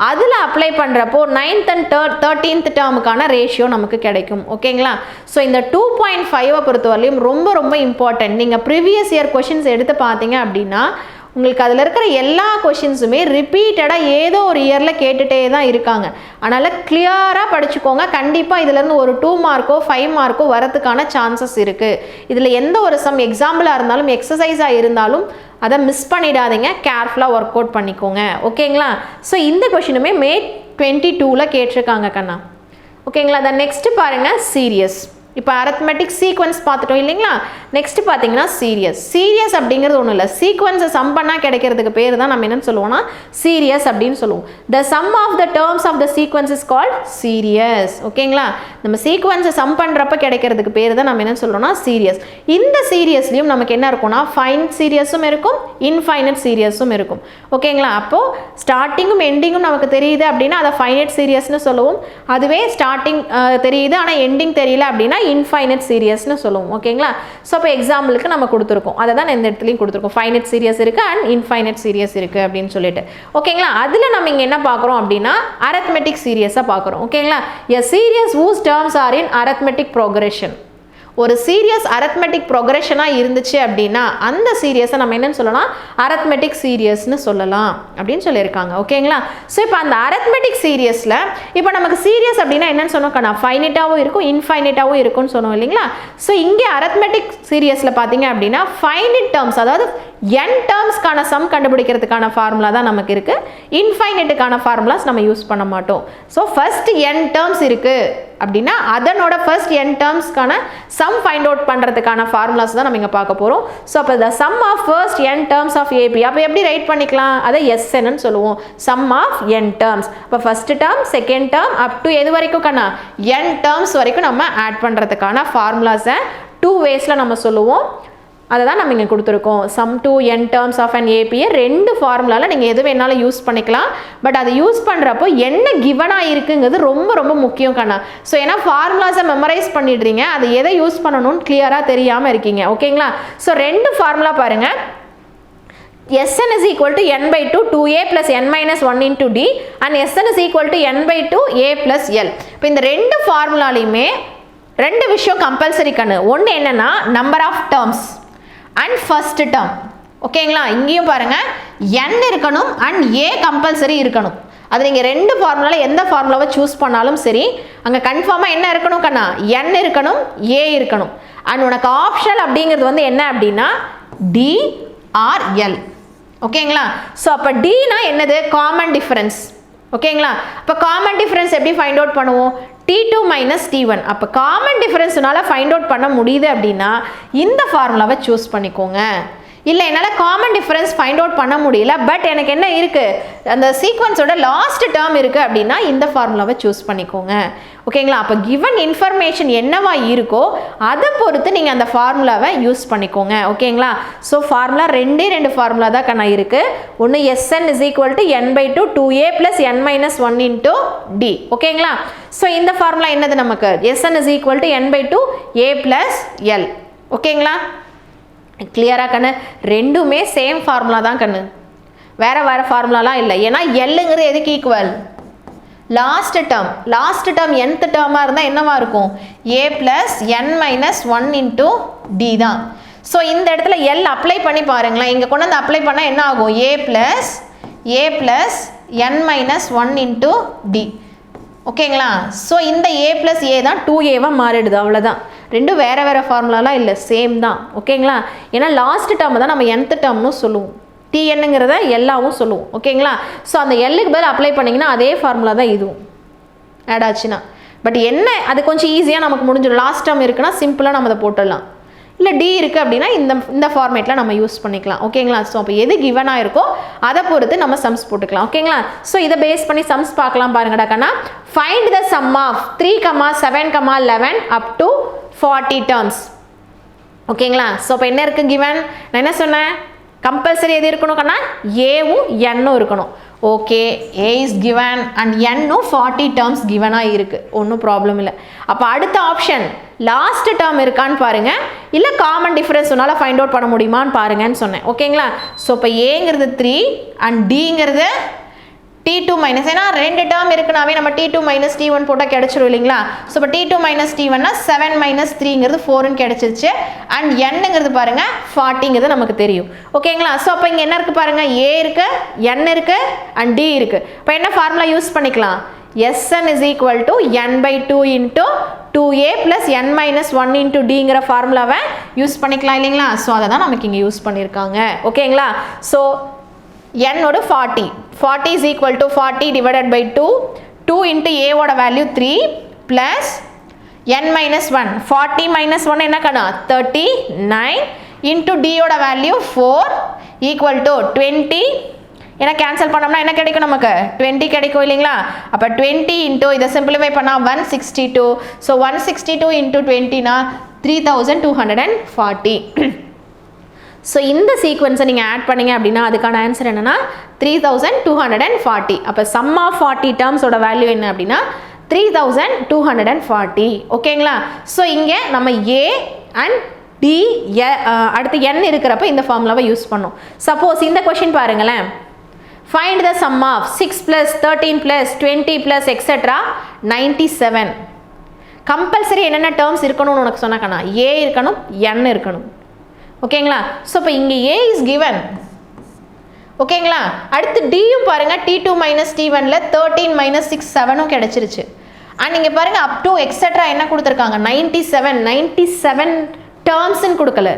அதில் அப்ளை பண்ணுறப்போ 9th and 13th டேர்முக்கான ரேஷியோ நமக்கு கிடைக்கும். ஓகேங்களா. ஸோ இந்த 2.5 பொறுத்தவரையிலும் ரொம்ப ரொம்ப இம்பார்ட்டன்ட். நீங்கள் ப்ரீவியஸ் இயர் கொஷின்ஸ் எடுத்து பார்த்தீங்க அப்படின்னா உங்களுக்கு அதில் இருக்கிற எல்லா கொஷின்ஸுமே ரிப்பீட்டடாக ஏதோ ஒரு இயரில் கேட்டுகிட்டே தான் இருக்காங்க. அதனால் கிளியராக படிச்சுக்கோங்க. கண்டிப்பாக இதிலேருந்து ஒரு 2 மார்க்கோ 5 மார்க்கோ வரதுக்கான சான்சஸ் இருக்குது. இதில் எந்த ஒரு சம் எக்ஸாம்பிளாக இருந்தாலும் எக்ஸசைஸாக இருந்தாலும் அதை மிஸ் பண்ணிடாதீங்க, கேர்ஃபுல்லாக ஒர்க் அவுட் பண்ணிக்கோங்க. ஓகேங்களா. ஸோ இந்த கொஷினுமே May 22 கேட்டிருக்காங்க கண்ணா. ஓகேங்களா. அதை நெக்ஸ்ட்டு பாருங்கள் சீரியஸ். இப்போ அரித்மெட்டிக் சீக்வன்ஸ் பார்த்துட்டோம் இல்லைங்களா. நெக்ஸ்ட் பார்த்தீங்கன்னா சீரியஸ். சீரியஸ் அப்படிங்கிறது ஒன்றும் இல்லை, சீக்வன்ஸை சம் பண்ணால் கிடைக்கிறதுக்கு பேர் தான் நம்ம என்னன்னு சொல்லுவோம்னா சீரியஸ் அப்படின்னு சொல்லுவோம். The sum of the terms of the sequence is called series. ஓகேங்களா. நம்ம சீக்வன்ஸை சம் பண்ணுறப்ப கிடைக்கிறதுக்கு பேர் தான் நம்ம என்ன சொல்லுவோம்னா சீரியஸ். இந்த சீரியஸ்லையும் நமக்கு என்ன இருக்கும்னா ஃபைனைட் சீரியஸும் இருக்கும், இன்ஃபைனைட் சீரியஸும் இருக்கும். ஓகேங்களா. அப்போது ஸ்டார்டிங்கும் எண்டிங்கும் நமக்கு தெரியுது அப்படின்னா அதை ஃபைனைட் சீரியஸ்னு சொல்லுவோம். அதுவே ஸ்டார்டிங் தெரியுது ஆனால் எண்டிங் தெரியல அப்படின்னா இன்ஃபைனைட் சீரியஸ்னு சொல்லுவோம். ஓகேங்களா. ஸோ அப்போ எக்ஸாம்பிளுக்கு நம்ம கொடுத்துருக்கோம், அதை தான் இந்த இடத்துலையும் கொடுத்துருக்கோம். ஃபைனைட் சீரியஸ் இருக்குது அண்ட் இன்ஃபைனைட் சீரியஸ் இருக்குது அப்படின்னு சொல்லிட்டு. ஓகேங்களா. அதில் நம்ம இங்கே என்ன பார்க்குறோம் அப்படின்னா அரித்மெட்டிக் சீரியஸாக பார்க்குறோம். ஓகேங்களா. A series whose terms are in arithmetic progression. ஒரு சீரியஸ் அரித்மெட்டிக் ப்ரொக்ரெஷனாக இருந்துச்சு அப்படின்னா அந்த சீரியஸை நம்ம என்னன்னு சொல்லலாம் அரித்மெட்டிக் சீரியஸ்னு சொல்லலாம் அப்படின்னு சொல்லியிருக்காங்க. ஓகேங்களா. ஸோ இப்போ அந்த அரித்மெட்டிக் சீரியஸில் இப்போ நமக்கு சீரியஸ் அப்படின்னா என்னன்னு சொன்னோம்க்கா, ஃபைனைட்டாகவும் இருக்கும் இன்ஃபைனைட்டாகவும் இருக்கும்னு சொன்னோம் இல்லைங்களா. ஸோ இங்கே அரித்மெட்டிக் சீரியஸில் பார்த்தீங்க அப்படின்னா ஃபைனைட் டேர்ம்ஸ், அதாவது n டேர்ம்ஸ்க்கான சம் கண்டுபிடிக்கிறதுக்கான ஃபார்முலா தான் நமக்கு இருக்குது. இன்ஃபைனைட்டுக்கான ஃபார்முலாஸ் நம்ம யூஸ் பண்ண மாட்டோம். ஸோ ஃபர்ஸ்ட் n டேர்ம்ஸ் இருக்குது அப்படின்னா அதனோட ஃபர்ஸ்ட் n டேர்ம்ஸ்க்கான சம் ஃபைண்ட் அவுட் பண்ணுறதுக்கான ஃபார்முலாஸ் தான் நம்ம இங்கே பார்க்க போகிறோம். ஸோ அப்போ the sum of first n terms of AP, அப்போ எப்படி ரைட் பண்ணிக்கலாம், அதை SNன்னு சொல்லுவோம். Sum of n terms. இப்போ first term second term up to எது வரைக்கும் கண்ணா n டேர்ம்ஸ் வரைக்கும் நம்ம ஆட் பண்ணுறதுக்கான ஃபார்முலாஸை 2 வேஸில் நம்ம சொல்லுவோம். அதை தான் நம்ம இங்கே கொடுத்துருக்கோம். Sum to n terms of an ஏபியை 2 ஃபார்முலாவில் நீங்கள் எது வேணாலும் யூஸ் பண்ணிக்கலாம். பட் அதை யூஸ் பண்ணுறப்போ என்ன கிவனாக இருக்குங்கிறது ரொம்ப ரொம்ப முக்கியம் கண்ணா. ஸோ ஏன்னா ஃபார்முலாஸை மெமரைஸ் பண்ணிடுறீங்க, அது எதை யூஸ் பண்ணணும்னு கிளியராக தெரியாமல் இருக்கீங்க. ஓகேங்களா. ஸோ 2 ஃபார்முலா பாருங்கள். Sn is equal to n by 2 2a plus n minus 1 into d and Sn is equal to n by 2 a plus l. இப்போ இந்த 2 ஃபார்முலாலையுமே 2 விஷயம் கம்பல்சரி கண்ணு. ஒன்று என்னென்னா number of terms and first term. ஓகேங்களா. இங்கேயும் பாருங்கள் n இருக்கணும் அண்ட் a கம்பல்சரி இருக்கணும். அது நீங்கள் 2 ஃபார்முலாவில் எந்த ஃபார்முலாவை சூஸ் பண்ணாலும் சரி அங்கே கன்ஃபார்மாக என்ன இருக்கணும் கண்ணா, n இருக்கணும் a இருக்கணும். அண்ட் உனக்கு ஆப்ஷனல் அப்படிங்கிறது வந்து என்ன அப்படின்னா d or l. ஓகேங்களா. ஸோ அப்போ dனா என்னது, காமன் டிஃபரன்ஸ். ஓகேங்களா. இப்போ காமன் டிஃபரன்ஸ் எப்படி ஃபைண்ட் அவுட் பண்ணுவோம், T2 மைனஸ் T1. அப்போ காமன் டிஃபரன்ஸ்னால ஃபைண்ட் அவுட் பண்ண முடியுது அப்படின்னா இந்த ஃபார்முலாவை சூஸ் பண்ணிக்கோங்க. இல்லை என்னால் காமன் டிஃபரன்ஸ் ஃபைண்ட் அவுட் பண்ண முடியல, பட் எனக்கு என்ன இருக்குது, அந்த சீக்வன்ஸோட லாஸ்ட் டேர்ம் இருக்குது அப்படின்னா இந்த ஃபார்முலாவை சூஸ் பண்ணிக்கோங்க. ஓகேங்களா. அப்போ கிவன் இன்ஃபர்மேஷன் என்னவா இருக்கோ அதை பொறுத்து நீங்கள் அந்த ஃபார்முலாவை யூஸ் பண்ணிக்கோங்க. ஓகேங்களா. ஸோ ஃபார்முலா 2 ஃபார்முலா தான் கண்ணா இருக்குது. ஒன்று Sn is equal to n by 2 2a plus n minus 1 into d. ஓகேங்களா. ஸோ இந்த ஃபார்முலா என்னது நமக்கு, Sn is equal to n by 2 a plus l. ஓகேங்களா. கிளியராக கண்ணு, ரெண்டுமே சேம் ஃபார்முலா தான் கண்ணு, வேறு வேறு ஃபார்முலாலாம் இல்லை. ஏன்னா எல்லுங்கிறது எதுக்கு ஈக்குவல், லாஸ்ட் டேர்ம் nth டேர்மாக இருந்தால் என்னவா இருக்கும், a plus n minus 1 into d தான். ஸோ இந்த இடத்துல எல் அப்ளை பண்ணி பாருங்களேன், இங்கே கொண்டு வந்து அப்ளை பண்ணால் என்ன ஆகும், a plus n minus 1 into d. ஓகேங்களா. ஸோ இந்த a ப்ளஸ் a தான் 2a மாறிடுது, அவ்வளோதான். ரெண்டும் வேறு வேறு ஃபார்முலாலாம் இல்லை, சேம் தான். ஓகேங்களா. ஏன்னா லாஸ்ட் டேர்ம் தான் நம்ம nth டேர்ம்னு சொல்லுவோம், tnங்கிறத எல்லாவும் சொல்லுவோம். ஓகேங்களா. ஸோ அந்த எல்லுக்கு பதில் அப்ளை பண்ணிங்கன்னா அதே ஃபார்முலா தான் இதுவும். ஆட் ஆச்சுன்னா. பட் என்ன அது கொஞ்சம் ஈஸியாக நமக்கு முடிஞ்சிடும். லாஸ்ட் டேர்ம் இருக்குன்னா சிம்பிளாக நம்ம அதை போட்டுடலாம். இல்லை டி இருக்குது அப்படின்னா இந்த ஃபார்மேட்டில் நம்ம யூஸ் பண்ணிக்கலாம். ஓகேங்களா? ஸோ அப்போ எது கிவனாக இருக்கோ அதை பொறுத்து நம்ம சம்ஸ் போட்டுக்கலாம். ஓகேங்களா? ஸோ இதை பேஸ் பண்ணி சம்ஸ் பார்க்கலாம் பாருங்கடா கண்ணா. Find the sum of 3, 7, 11 up to 40 terms. ஓகேங்களா? ஸோ அப்போ என்ன இருக்குது கிவன்? நான் என்ன சொன்னேன்? கம்பல்சரி எது இருக்கணும் கண்ணா? ஏவும் எண்ணும் இருக்கணும். Okay, A is given and எண்ணும் 40 டேர்ம்ஸ் கிவனாக இருக்குது. ஒன்றும் ப்ராப்ளம் இல்லை. அப்போ அடுத்த ஆப்ஷன் லாஸ்ட் டேர்ம் இருக்கான்னு பாருங்க, இல்லை காமன் டிஃபரன்ஸ் உன்னால் ஃபைண்ட் அவுட் பண்ண முடியுமான்னு பாருங்கன்னு சொன்னேன். ஓகேங்களா? ஸோ இப்போ ஏங்கிறது 3 அண்ட் டிங்கிறது T2 மைனஸ், ஏன்னா 2 டேர்ம் இருக்குனாவே நம்ம T2 மைனஸ் T1 போட்டால் கிடச்சிரும் இல்லைங்களா? ஸோ இப்போ T2 மைனஸ் T1னா 7 மைனஸ் 3ங்கிறது 4ன்னு கிடச்சிருச்சு. அண்ட் என்னங்கிறது பாருங்க 40ங்கிறது நமக்கு தெரியும். ஓகேங்களா? ஸோ அப்போ இங்கே என்ன இருக்குது பாருங்க, ஏ இருக்கு, என் இருக்கு அண்ட் டி இருக்கு. இப்போ என்ன ஃபார்முலா யூஸ் பண்ணிக்கலாம்? Sn is equal to n by 2 into 2a plus n minus 1 into dங்கிற ஃபார்முலாவை யூஸ் பண்ணிக்கலாம் இல்லைங்களா? ஸோ அதை தான் நமக்கு இங்கே யூஸ் பண்ணியிருக்காங்க. ஓகேங்களா? ஸோ n ஓட 40 is equal to 40 divided by 2 into a ஓட value 3 plus n minus 1, 40 minus 1 என்ன கண்ணா? 39 into d ஓட வேல்யூ 4 equal to 20. ஏன்னா கேன்சல் பண்ணோம்னா என்ன கிடைக்கும் நமக்கு? 20 கிடைக்கும் இல்லைங்களா? அப்போ 20 into இதை சிம்பிளிஃபை பண்ணால் 162. So 162 into 20னா 3240. ஸோ இந்த சீக்வன்ஸை நீங்கள் ஆட் பண்ணிங்க அப்படின்னா அதுக்கான ஆன்சர் என்னென்னா 3240. அப்போ சம் ஆஃப் 40 டேர்ம்ஸோட வேல்யூ என்ன அப்படின்னா 3240. ஓகேங்களா? ஸோ இங்கே நம்ம ஏ அண்ட் டி அடுத்து n இருக்கிறப்ப இந்த ஃபார்முலாவை யூஸ் பண்ணோம். சப்போஸ் இந்த கொஷின் பாருங்களேன், find the sum of 6 plus 13 plus 20 plus etc. 97. Compulsory என்னென்ன டேர்ம்ஸ் இருக்கணும்னு உனக்கு சொன்னாக்கண்ணா, ஏ இருக்கணும், n இருக்கணும். ஓகேங்களா? ஸோ இப்போ இங்கே ஏ இஸ் கிவன். ஓகேங்களா? அடுத்து டியும் பாருங்க, T2 மைனஸ் T1ல 13 மைனஸ் 6 7ம் கிடைச்சிருச்சு. அண்ட் இங்கே பாருங்க அப் டு எக்ஸெட்ரா என்ன கொடுத்துருக்காங்க? 97 டேர்ம்ஸ்ன்னு கொடுக்கல,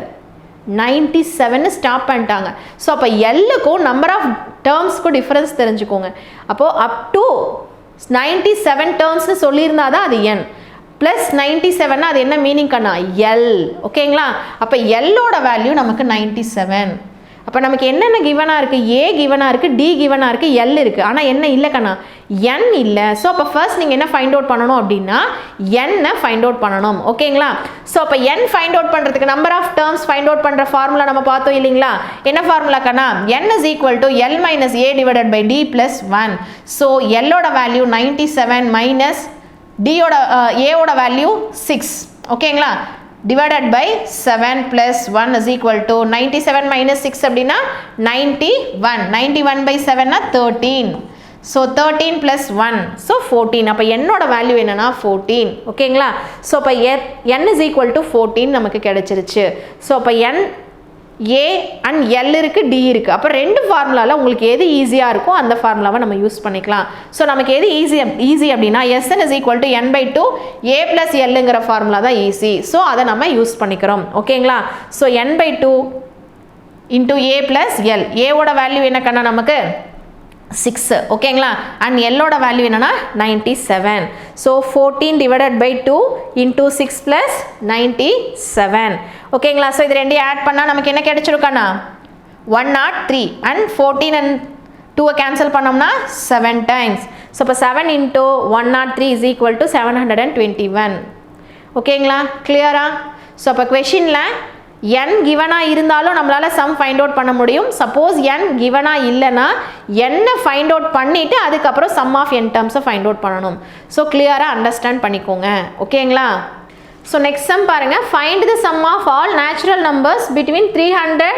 97 ஸ்டாப் பண்ணிட்டாங்க. ஸோ அப்போ எல்லுக்கும் நம்பர் ஆஃப் டேர்ம்ஸ்க்கும் டிஃப்ரென்ஸ் தெரிஞ்சுக்கோங்க. அப்போது அப் டு 97 டேர்ம்ஸ்னு சொல்லியிருந்தா தான் அது என், ப்ளஸ் 97னா அது என்ன மீனிங் கண்ணா? எல். ஓகேங்களா? அப்போ எல்லோட வேல்யூ நமக்கு 97. அப்போ நமக்கு என்னென்ன கிவனாக இருக்குது? ஏ கிவனாக இருக்குது, டி கிவனாக இருக்குது, எல் இருக்குது. ஆனால் என்ன இல்லை கண்ணா? என் இல்லை. ஸோ அப்போ ஃபர்ஸ்ட் நீங்கள் என்ன ஃபைண்ட் அவுட் பண்ணணும் அப்படின்னா என்னை ஃபைண்ட் அவுட் பண்ணணும். ஓகேங்களா? ஸோ அப்போ என் ஃபைண்ட் அவுட் பண்ணுறதுக்கு number of terms find out பண்ணுற ஃபார்முலா நம்ம பார்த்தோம் இல்லைங்களா? என்ன ஃபார்முலா கண்ணா? n is equal to l minus a divided by d plus 1. So எல்லோட வேல்யூ 97 மைனஸ் டியோட ஏவோட வேல்யூ 6. ஓகேங்களா? divided by 7 plus 1 is equal to 97 minus 6 அப்படின்னா 91. 91 by 7னா 13. So 13 plus 1, so 14. அப்போ என்னோட வேல்யூ என்னன்னா 14. ஓகேங்களா? ஸோ அப்போ n is equal to 14 நமக்கு கிடைச்சிருச்சு. ஸோ அப்போ n ஏ அண்ட் எல் இருக்குது, டி இருக்குது. அப்போ ரெண்டு ஃபார்முலாவில் உங்களுக்கு எது ஈஸியாக இருக்கோ அந்த ஃபார்முலாவை நம்ம யூஸ் பண்ணிக்கலாம். ஸோ நமக்கு எது ஈஸி அப்படின்னா Sn is equal to n by 2 a plus Lங்கிற formula தான் ஈஸி. ஸோ அதை நம்ம யூஸ் பண்ணிக்கிறோம். ஓகேங்களா? So n by 2 into a plus L. ஏவோட வேல்யூ என்ன கண்ணா நமக்கு? 6. ஓகேங்களா? அண்ட் எல்லோட வேல்யூ என்னன்னா 97. So 14 divided by 2 into 6 plus 97. ஓகேங்களா? ஸோ இது ரெண்டையும் ஆட் பண்ணால் நமக்கு என்ன கிடைச்சிருக்கண்ணா? 103. அண்ட் 14 அண்ட் 2 கேன்சல் பண்ணோம்னா 7 டைம்ஸ். ஸோ இப்போ 7 into 103 is equal to 721. ஓகேங்களா? கிளியரா? ஸோ அப்போ கொஷினில் n கிவனாக இருந்தாலும் நம்மளால் சம் ஃபைண்ட் அவுட் பண்ண முடியும். சப்போஸ் n கிவனாக இல்லைன்னா என்னை ஃபைண்ட் அவுட் பண்ணிவிட்டு அதுக்கப்புறம் சம் ஆஃப் n டேர்ம்ஸை ஃபைண்ட் அவுட் பண்ணணும். ஸோ கிளியராக அண்டர்ஸ்டாண்ட் பண்ணிக்கோங்க. ஓகேங்களா? ஸோ நெக்ஸ்ட் சம் பாருங்கள். Find the sum of all natural numbers between 300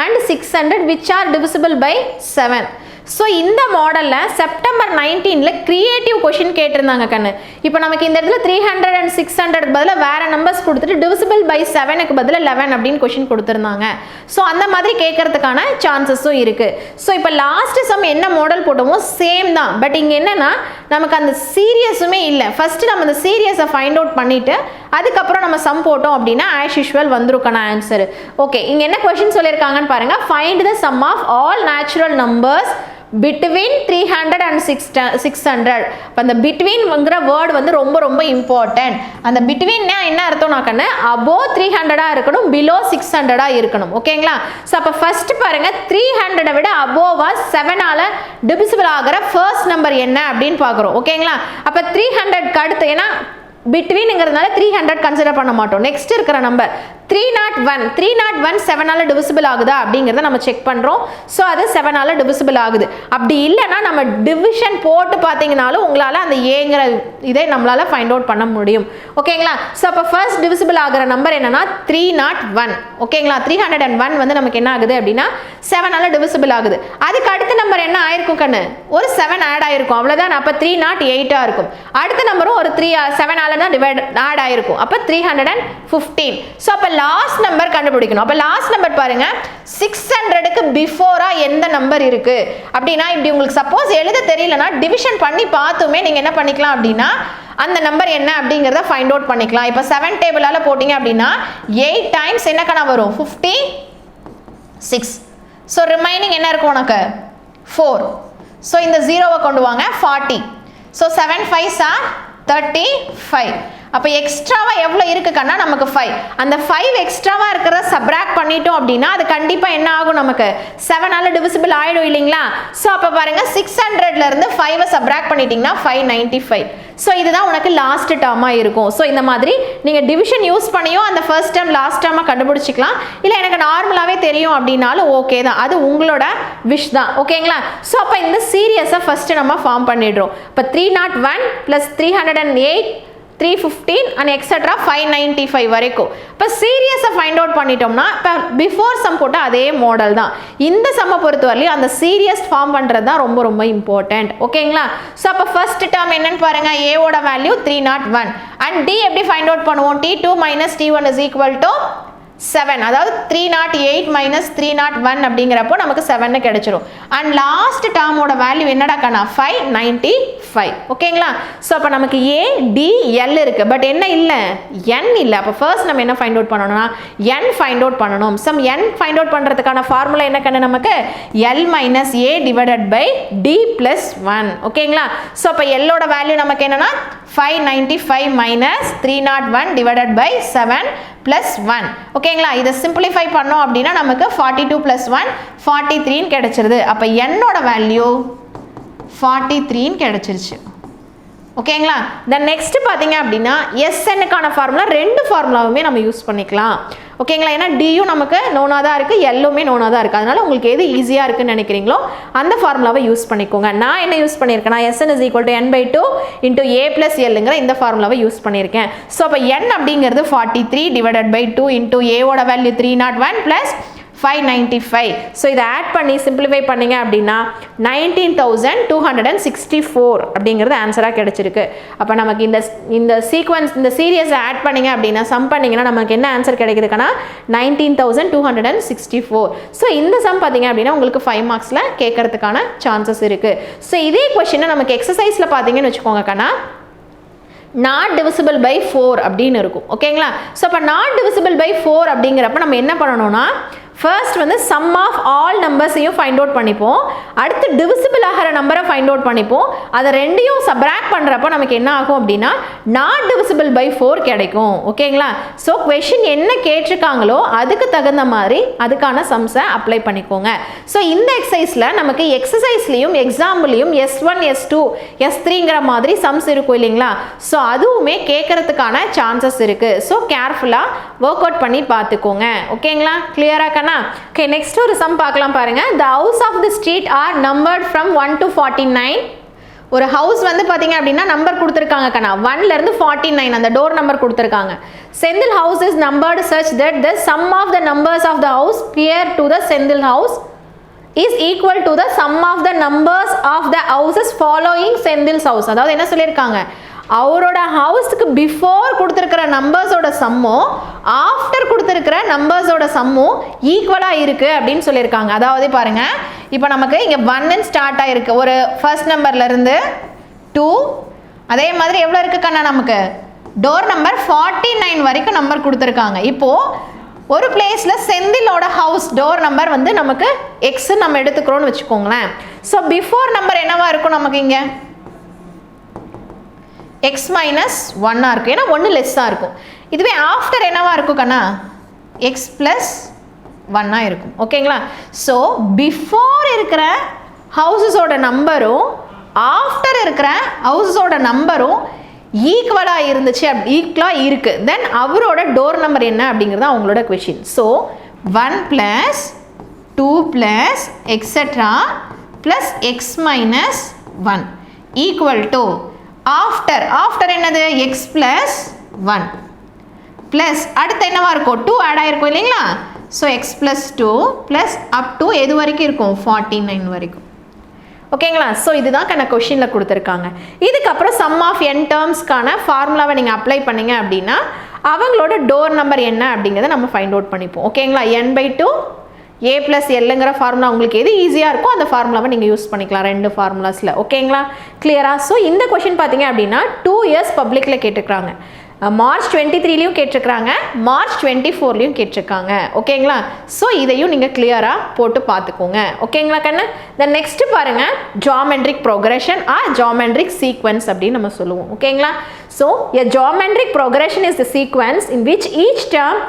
and 600 which are divisible by 7. So இந்த மாடலில் செப்டம்பர் 19ல் கிரியேட்டிவ் கொஷின் கேட்டிருந்தாங்க கண்ணு. இப்போ நமக்கு இந்த இடத்துல 300 and 600 பதிலாக வேறு நம்பர்ஸ் கொடுத்துட்டு டிவிசிபிள் பை 7க்கு பதிலாக 11 அப்படின்னு கொஷின் கொடுத்துருந்தாங்க. ஸோ அந்த மாதிரி கேட்கறதுக்கான சான்சஸும் இருக்குது. ஸோ இப்போ லாஸ்ட் சம் என்ன மாடல் போட்டோமோ சேம் தான். பட் இங்கே என்னென்னா நமக்கு அந்த சீரியஸுமே இல்லை. ஃபஸ்ட்டு நம்ம அந்த சீரியஸை ஃபைண்ட் அவுட் பண்ணிவிட்டு அதுக்கப்புறம் நம்ம சம் போட்டோம் அப்படின்னா ஆஸ் யூஷுவல் வந்துருக்கான ஆன்சர். ஓகே, இங்கே என்ன கொஷின் சொல்லியிருக்காங்கன்னு பாருங்கள். Find the sum of all natural numbers between 300 and 600. இப்போ அந்த betweenங்கிற வேர்ட் வந்து ரொம்ப ரொம்ப இம்பார்ட்டன்ட். அந்த betweenனா என்ன அர்த்தம்னா கண்ணு above 300 இருக்கணும், below 600 இருக்கணும். ஓகேங்களா? ஸோ அப்போ ஃபர்ஸ்ட் பாருங்க 300 விட above 7ஆல டிவிசிபிள் ஆகிற ஃபர்ஸ்ட் நம்பர் என்ன அப்படின்னு பார்க்குறோம். ஓகேங்களா? அப்போ 300க்கு அடுத்து ஏன்னா பிட்வீன்ங்கிறதுனால 300 கன்சிடர் பண்ண மாட்டோம். நெக்ஸ்ட் இருக்கிற நம்பர் 301 7ஆல டிவிசிபிள் ஆகுதா அப்படிங்கிறத நம்ம செக் பண்ணுறோம். ஸோ அது 7ஆல டிவிசிபிள் ஆகுது. அப்படி இல்லைன்னா நம்ம டிவிஷன் போட்டு பார்த்தீங்கனாலும் உங்களால் அந்த ஏங்கிற இதை நம்மளால் ஃபைண்ட் அவுட் பண்ண முடியும். ஓகேங்களா? ஸோ அப்போ ஃபர்ஸ்ட் டிவிசிபிள் ஆகிற நம்பர் என்னன்னா 301. ஓகேங்களா? 301 வந்து நமக்கு என்ன ஆகுது அப்படின்னா 7ஆல டிவிசிபிள் ஆகுது. அதுக்கு அடுத்த நம்பர் என்ன ஆயிருக்கும் கண்ணு? ஒரு 7 ஆட் ஆயிருக்கும், அவ்வளோதான். அப்போ 308 இருக்கும். அடுத்த நம்பரும் ஒரு 7ஆல தான் ஆட் ஆயிருக்கும். அப்போ 315. ஸோ அப்போ லாஸ்ட் நம்பர் கண்டுபிடிக்கணும். அப்போ லாஸ்ட் நம்பர் பாருங்க 600க்கு பிஃபோரா எந்த நம்பர் இருக்கு அப்படின்னா இப்படி உங்களுக்கு சப்போஸ் எழுத தெரியலனா டிவிஷன் பண்ணி பார்த்துமே நீங்க என்ன பண்ணிக்கலாம் அப்படின்னா அந்த நம்பர் என்ன அப்படிங்கறத ஃபைண்ட் அவுட் பண்ணிக்கலாம். இப்போ 7 டேபிளால போடிங்க அப்படின்னா 8 டைம்ஸ் என்ன கணா வரும்? 56. ஸோ ரிமைனிங் என்ன இருக்கும் உனக்கு? 4. ஸோ இந்த 0வை கொண்டு வாங்க 40. So 7 5s are 35. அப்போ எக்ஸ்ட்ராவா எவ்வளோ இருக்குன்னா நமக்கு 5. அந்த 5 எக்ஸ்ட்ராவா இருக்கிறத சப்ராக்ட் பண்ணிட்டோம் அப்படின்னா அது கண்டிப்பா என்ன ஆகும்? நமக்கு 7ஆல டிவிசிபிள் ஆயிடும் இல்லைங்களா? ஸோ அப்போ பாருங்க 600ல இருந்து 5வை சப்ராக்ட் பண்ணிட்டீங்கன்னா 595. ஸோ இதுதான் உனக்கு லாஸ்ட் டேர்மா இருக்கும். ஸோ இந்த மாதிரி நீங்க டிவிஷன் யூஸ் பண்ணியும் அந்த ஃபர்ஸ்ட் டேர்ம் லாஸ்ட் டேர்மா கண்டுபிடிச்சிக்கலாம். இல்லை எனக்கு நார்மலாவே தெரியும் அப்படின்னாலும் ஓகே தான், அது உங்களோட விஷ் தான். ஓகேங்களா? ஸோ அப்போ இந்த சீரியஸை ஃபர்ஸ்ட் நம்ம ஃபார்ம் பண்ணிடுறோம். இப்போ 301 + 308 315 and etc 595 வரைக்கும். இப்போ சீரியஸை ஃபைண்ட் அவுட் பண்ணிட்டோம்னா இப்போ பிஃபோர் சம் போட்ட அதே மாடல் தான். இந்த சம்மை பொறுத்தவரையிலும் அந்த சீரியஸ் ஃபார்ம் பண்ணுறது தான் ரொம்ப ரொம்ப இம்பார்ட்டன்ட். ஓகேங்களா? ஸோ அப்போ ஃபர்ஸ்ட் டேர்ம் என்னன்னு பாருங்க, ஏவோட வேல்யூ 301 அண்ட் டி எப்படி ஃபைண்ட் அவுட் பண்ணுவோம்? T2 - T1 = 7. அதாவது 308 - 301 அப்படிங்கிறப்போ நமக்கு 7 கிடைச்சிரும். அண்ட் லாஸ்ட் டேர்மோட வேல்யூ என்னடா கண்ணா? 595. ஓகேங்களா? ஸோ அப்போ நமக்கு ஏ டி எல் இருக்கு, பட் என்ன இல்லை? என் இல்லை. அப்போ ஃபர்ஸ்ட் நம்ம என்ன ஃபைண்ட் அவுட் பண்ணணும்னா என் ஃபைண்ட் அவுட் பண்ணணும். சம் என் ஃபைண்ட் அவுட் பண்ணுறதுக்கான ஃபார்முலா என்ன கண்ணு? நமக்கு L - A / D + 1. ஓகேங்களா? ஸோ அப்போ எல்லோட வேல்யூ நமக்கு என்னன்னா 595 - 301 / 7 + 1. ஓகேங்களா? இதை சிம்பிளிஃபை பண்ணோம் அப்படின்னா நமக்கு 42 + 1 43 கிடைச்சிருது. அப்போ என்னோட வேல்யூ 43 கிடைச்சிருச்சு. ஓகேங்களா? தென் நெக்ஸ்ட் பார்த்தீங்க அப்படின்னா எஸ்என்னுக்கான ஃபார்முலா 2 ஃபார்முலாவுமே நம்ம யூஸ் பண்ணிக்கலாம். ஓகேங்களா? ஏன்னா டியும் நமக்கு நோனாக தான் இருக்குது, எல்லுமே நோனாக தான் இருக்குது. அதனால உங்களுக்கு எது ஈஸியாக இருக்குன்னு நினைக்கிறீங்களோ அந்த ஃபார்முலாவை யூஸ் பண்ணிக்கோங்க. நான் என்ன யூஸ் பண்ணியிருக்கேன்னா SN = n/2 × A + Lங்கிற இந்த ஃபார்முலாவை யூஸ் பண்ணியிருக்கேன். ஸோ அப்போ n அப்படிங்கிறது 43 / 2 × ஏவோட வேல்யூ 301 + 595. ஸோ இதை ஆட் பண்ணி சிம்பிளிஃபை பண்ணிங்க அப்படின்னா 19264 அப்படிங்கிறது ஆன்சராக கிடைச்சிருக்கு. அப்போ நமக்கு இந்த சீக்வன்ஸ் இந்த சீரியஸை ஆட் பண்ணிங்க அப்படின்னா சம் பண்ணிங்கன்னா நமக்கு என்ன ஆன்சர் கிடைக்குதுன்னா 19264. ஸோ இந்த சம் பார்த்தீங்க அப்படின்னா உங்களுக்கு 5 மார்க்ஸில் கேட்கறதுக்கான சான்சஸ் இருக்குது. ஸோ இதே கொஷினை நமக்கு எக்ஸசைஸில் பார்த்தீங்கன்னு வச்சுக்கோங்க கண்ணா, not divisible by 4 அப்படின்னு இருக்கும். ஓகேங்களா? ஸோ அப்போ not divisible by 4 அப்படிங்கிறப்ப நம்ம என்ன பண்ணணும்னா ஃபர்ஸ்ட் வந்து சம் ஆஃப் ஆல் நம்பர்ஸையும் ஃபைண்ட் அவுட் பண்ணிப்போம். அடுத்து டிவிசிபிள் ஆகிற நம்பரை ஃபைண்ட் அவுட் பண்ணிப்போம். அதை ரெண்டையும் சப்ராக்ட் பண்ணுறப்போ நமக்கு என்ன ஆகும் அப்படின்னா நாட் டிவிசிபிள் பை 4 கிடைக்கும். ஓகேங்களா? ஸோ கொஷின் என்ன கேட்டிருக்காங்களோ அதுக்கு தகுந்த மாதிரி அதுக்கான சம்ஸை அப்ளை பண்ணிக்கோங்க. ஸோ இந்த எக்ஸசைஸில் நமக்கு எக்ஸசைஸ்லையும் எக்ஸாம்பிளையும் S1 S2 S3ங்கிற மாதிரி சம்ஸ் இருக்கும் இல்லைங்களா? ஸோ அதுவுமே கேட்கறதுக்கான சான்சஸ் இருக்குது. ஸோ கேர்ஃபுல்லாக ஒர்க் அவுட் பண்ணி பார்த்துக்கோங்க. ஓகேங்களா? கிளியராக? ஓகே, நெக்ஸ்ட் ஒரு சம் பார்க்கலாம் பாருங்க. The house of the street are numbered from 1 to 49. ஒரு ஹவுஸ் வந்து பாத்தீங்க அப்படின்னா நம்பர் கொடுத்துருக்காங்க கண்ணா, 1ல இருந்து 49 அந்த டோர் நம்பர் கொடுத்துருக்காங்க. Senthil house is numbered such that the sum of the numbers of the house near to the Sendil house is equal to the sum of the numbers of the houses following Sendil's house. அதாவது என்ன சொல்லியிருக்காங்க, அவரோட ஹவுஸ்க்கு before கொடுத்துருக்கிற நம்பர்ஸோட சம்மும் after கொடுத்துருக்கிற நம்பர்ஸோட சம்மும் ஈக்குவலாக இருக்குது அப்படின்னு சொல்லியிருக்காங்க. அதாவது பாருங்க, இப்போ நமக்கு இங்கே 1 ஸ்டார்ட் ஆகிருக்கு ஒரு ஃபர்ஸ்ட் நம்பர்லேருந்து 2, அதே மாதிரி எவ்வளோ இருக்குக்கண்ணா நமக்கு டோர் நம்பர் 49 வரைக்கும் நம்பர் கொடுத்துருக்காங்க. இப்போது ஒரு பிளேஸில் செந்திலோட ஹவுஸ் டோர் நம்பர் வந்து நமக்கு எக்ஸ் நம்ம எடுத்துக்கிறோன்னு வச்சுக்கோங்களேன். ஸோ பிஃபோர் நம்பர் என்னவா இருக்கும் நமக்கு இங்கே எக்ஸ் மைனஸ் ஒன்னாக இருக்கும், ஏன்னா ஒன்று லெஸ்ஸாக இருக்கும். இதுவே ஆஃப்டர் என்னவா இருக்கும் கண்ணா எக்ஸ் ப்ளஸ் ஒன்னாக இருக்கும். ஓகேங்களா? ஸோ பிஃபோர் இருக்கிற ஹவுசஸோட நம்பரும் ஆஃப்டர் இருக்கிற ஹவுசஸோட நம்பரும் ஈக்குவலாக இருந்துச்சு, ஈக்குவலாக இருக்குது, தென் அவரோட டோர் நம்பர் என்ன அப்படிங்கிறது அவங்களோட question. So 1 + 2 + etcetera plus X minus 1 equal to after என்னது எக்ஸ் ப்ளஸ் 1 ப்ளஸ் அடுத்து என்னவா இருக்கும் 2 ஆட் ஆகிருக்கும் இல்லைங்களா? So X plus 2 plus up to எது வரைக்கும் இருக்கும் 49 வரைக்கும். ஓகேங்களா? ஸோ இதுதான் கண்ண கொஷினில் கொடுத்துருக்காங்க. இதுக்கப்புறம் சம் ஆஃப் n டேர்ம்ஸ்க்கான ஃபார்முலாவை நீங்கள் அப்ளை பண்ணீங்க அப்படின்னா அவங்களோட டோர் நம்பர் என்ன அப்படிங்கிறத நம்ம ஃபைண்ட் அவுட் பண்ணிப்போம். ஓகேங்களா? n/2 a + Lங்கிற ஃபார்முலா உங்களுக்கு எது ஈஸியாக இருக்கோ அந்த ஃபார்முலாவை நீங்கள் யூஸ் பண்ணிக்கலாம் ரெண்டு ஃபார்முலாஸில். ஓகேங்களா? கிளியரா? ஸோ இந்த கொஷின் பார்த்தீங்க அப்படின்னா 2 இயர்ஸ் பப்ளிக்கில் கேட்டுக்கிறாங்க. மார்ச் 23லையும் கேட்டிருக்கிறாங்க, மார்ச் 24லையும் கேட்டிருக்காங்க. ஓகேங்களா? ஸோ இதையும் நீங்கள் கிளியராக போட்டு பார்த்துக்கோங்க. ஓகேங்களா கண்ணு? தென் நெக்ஸ்ட்டு பாருங்கள் geometric progression or geometric sequence அப்படின்னு நம்ம சொல்லுவோம். ஓகேங்களா? So a geometric progression is the sequence in which each term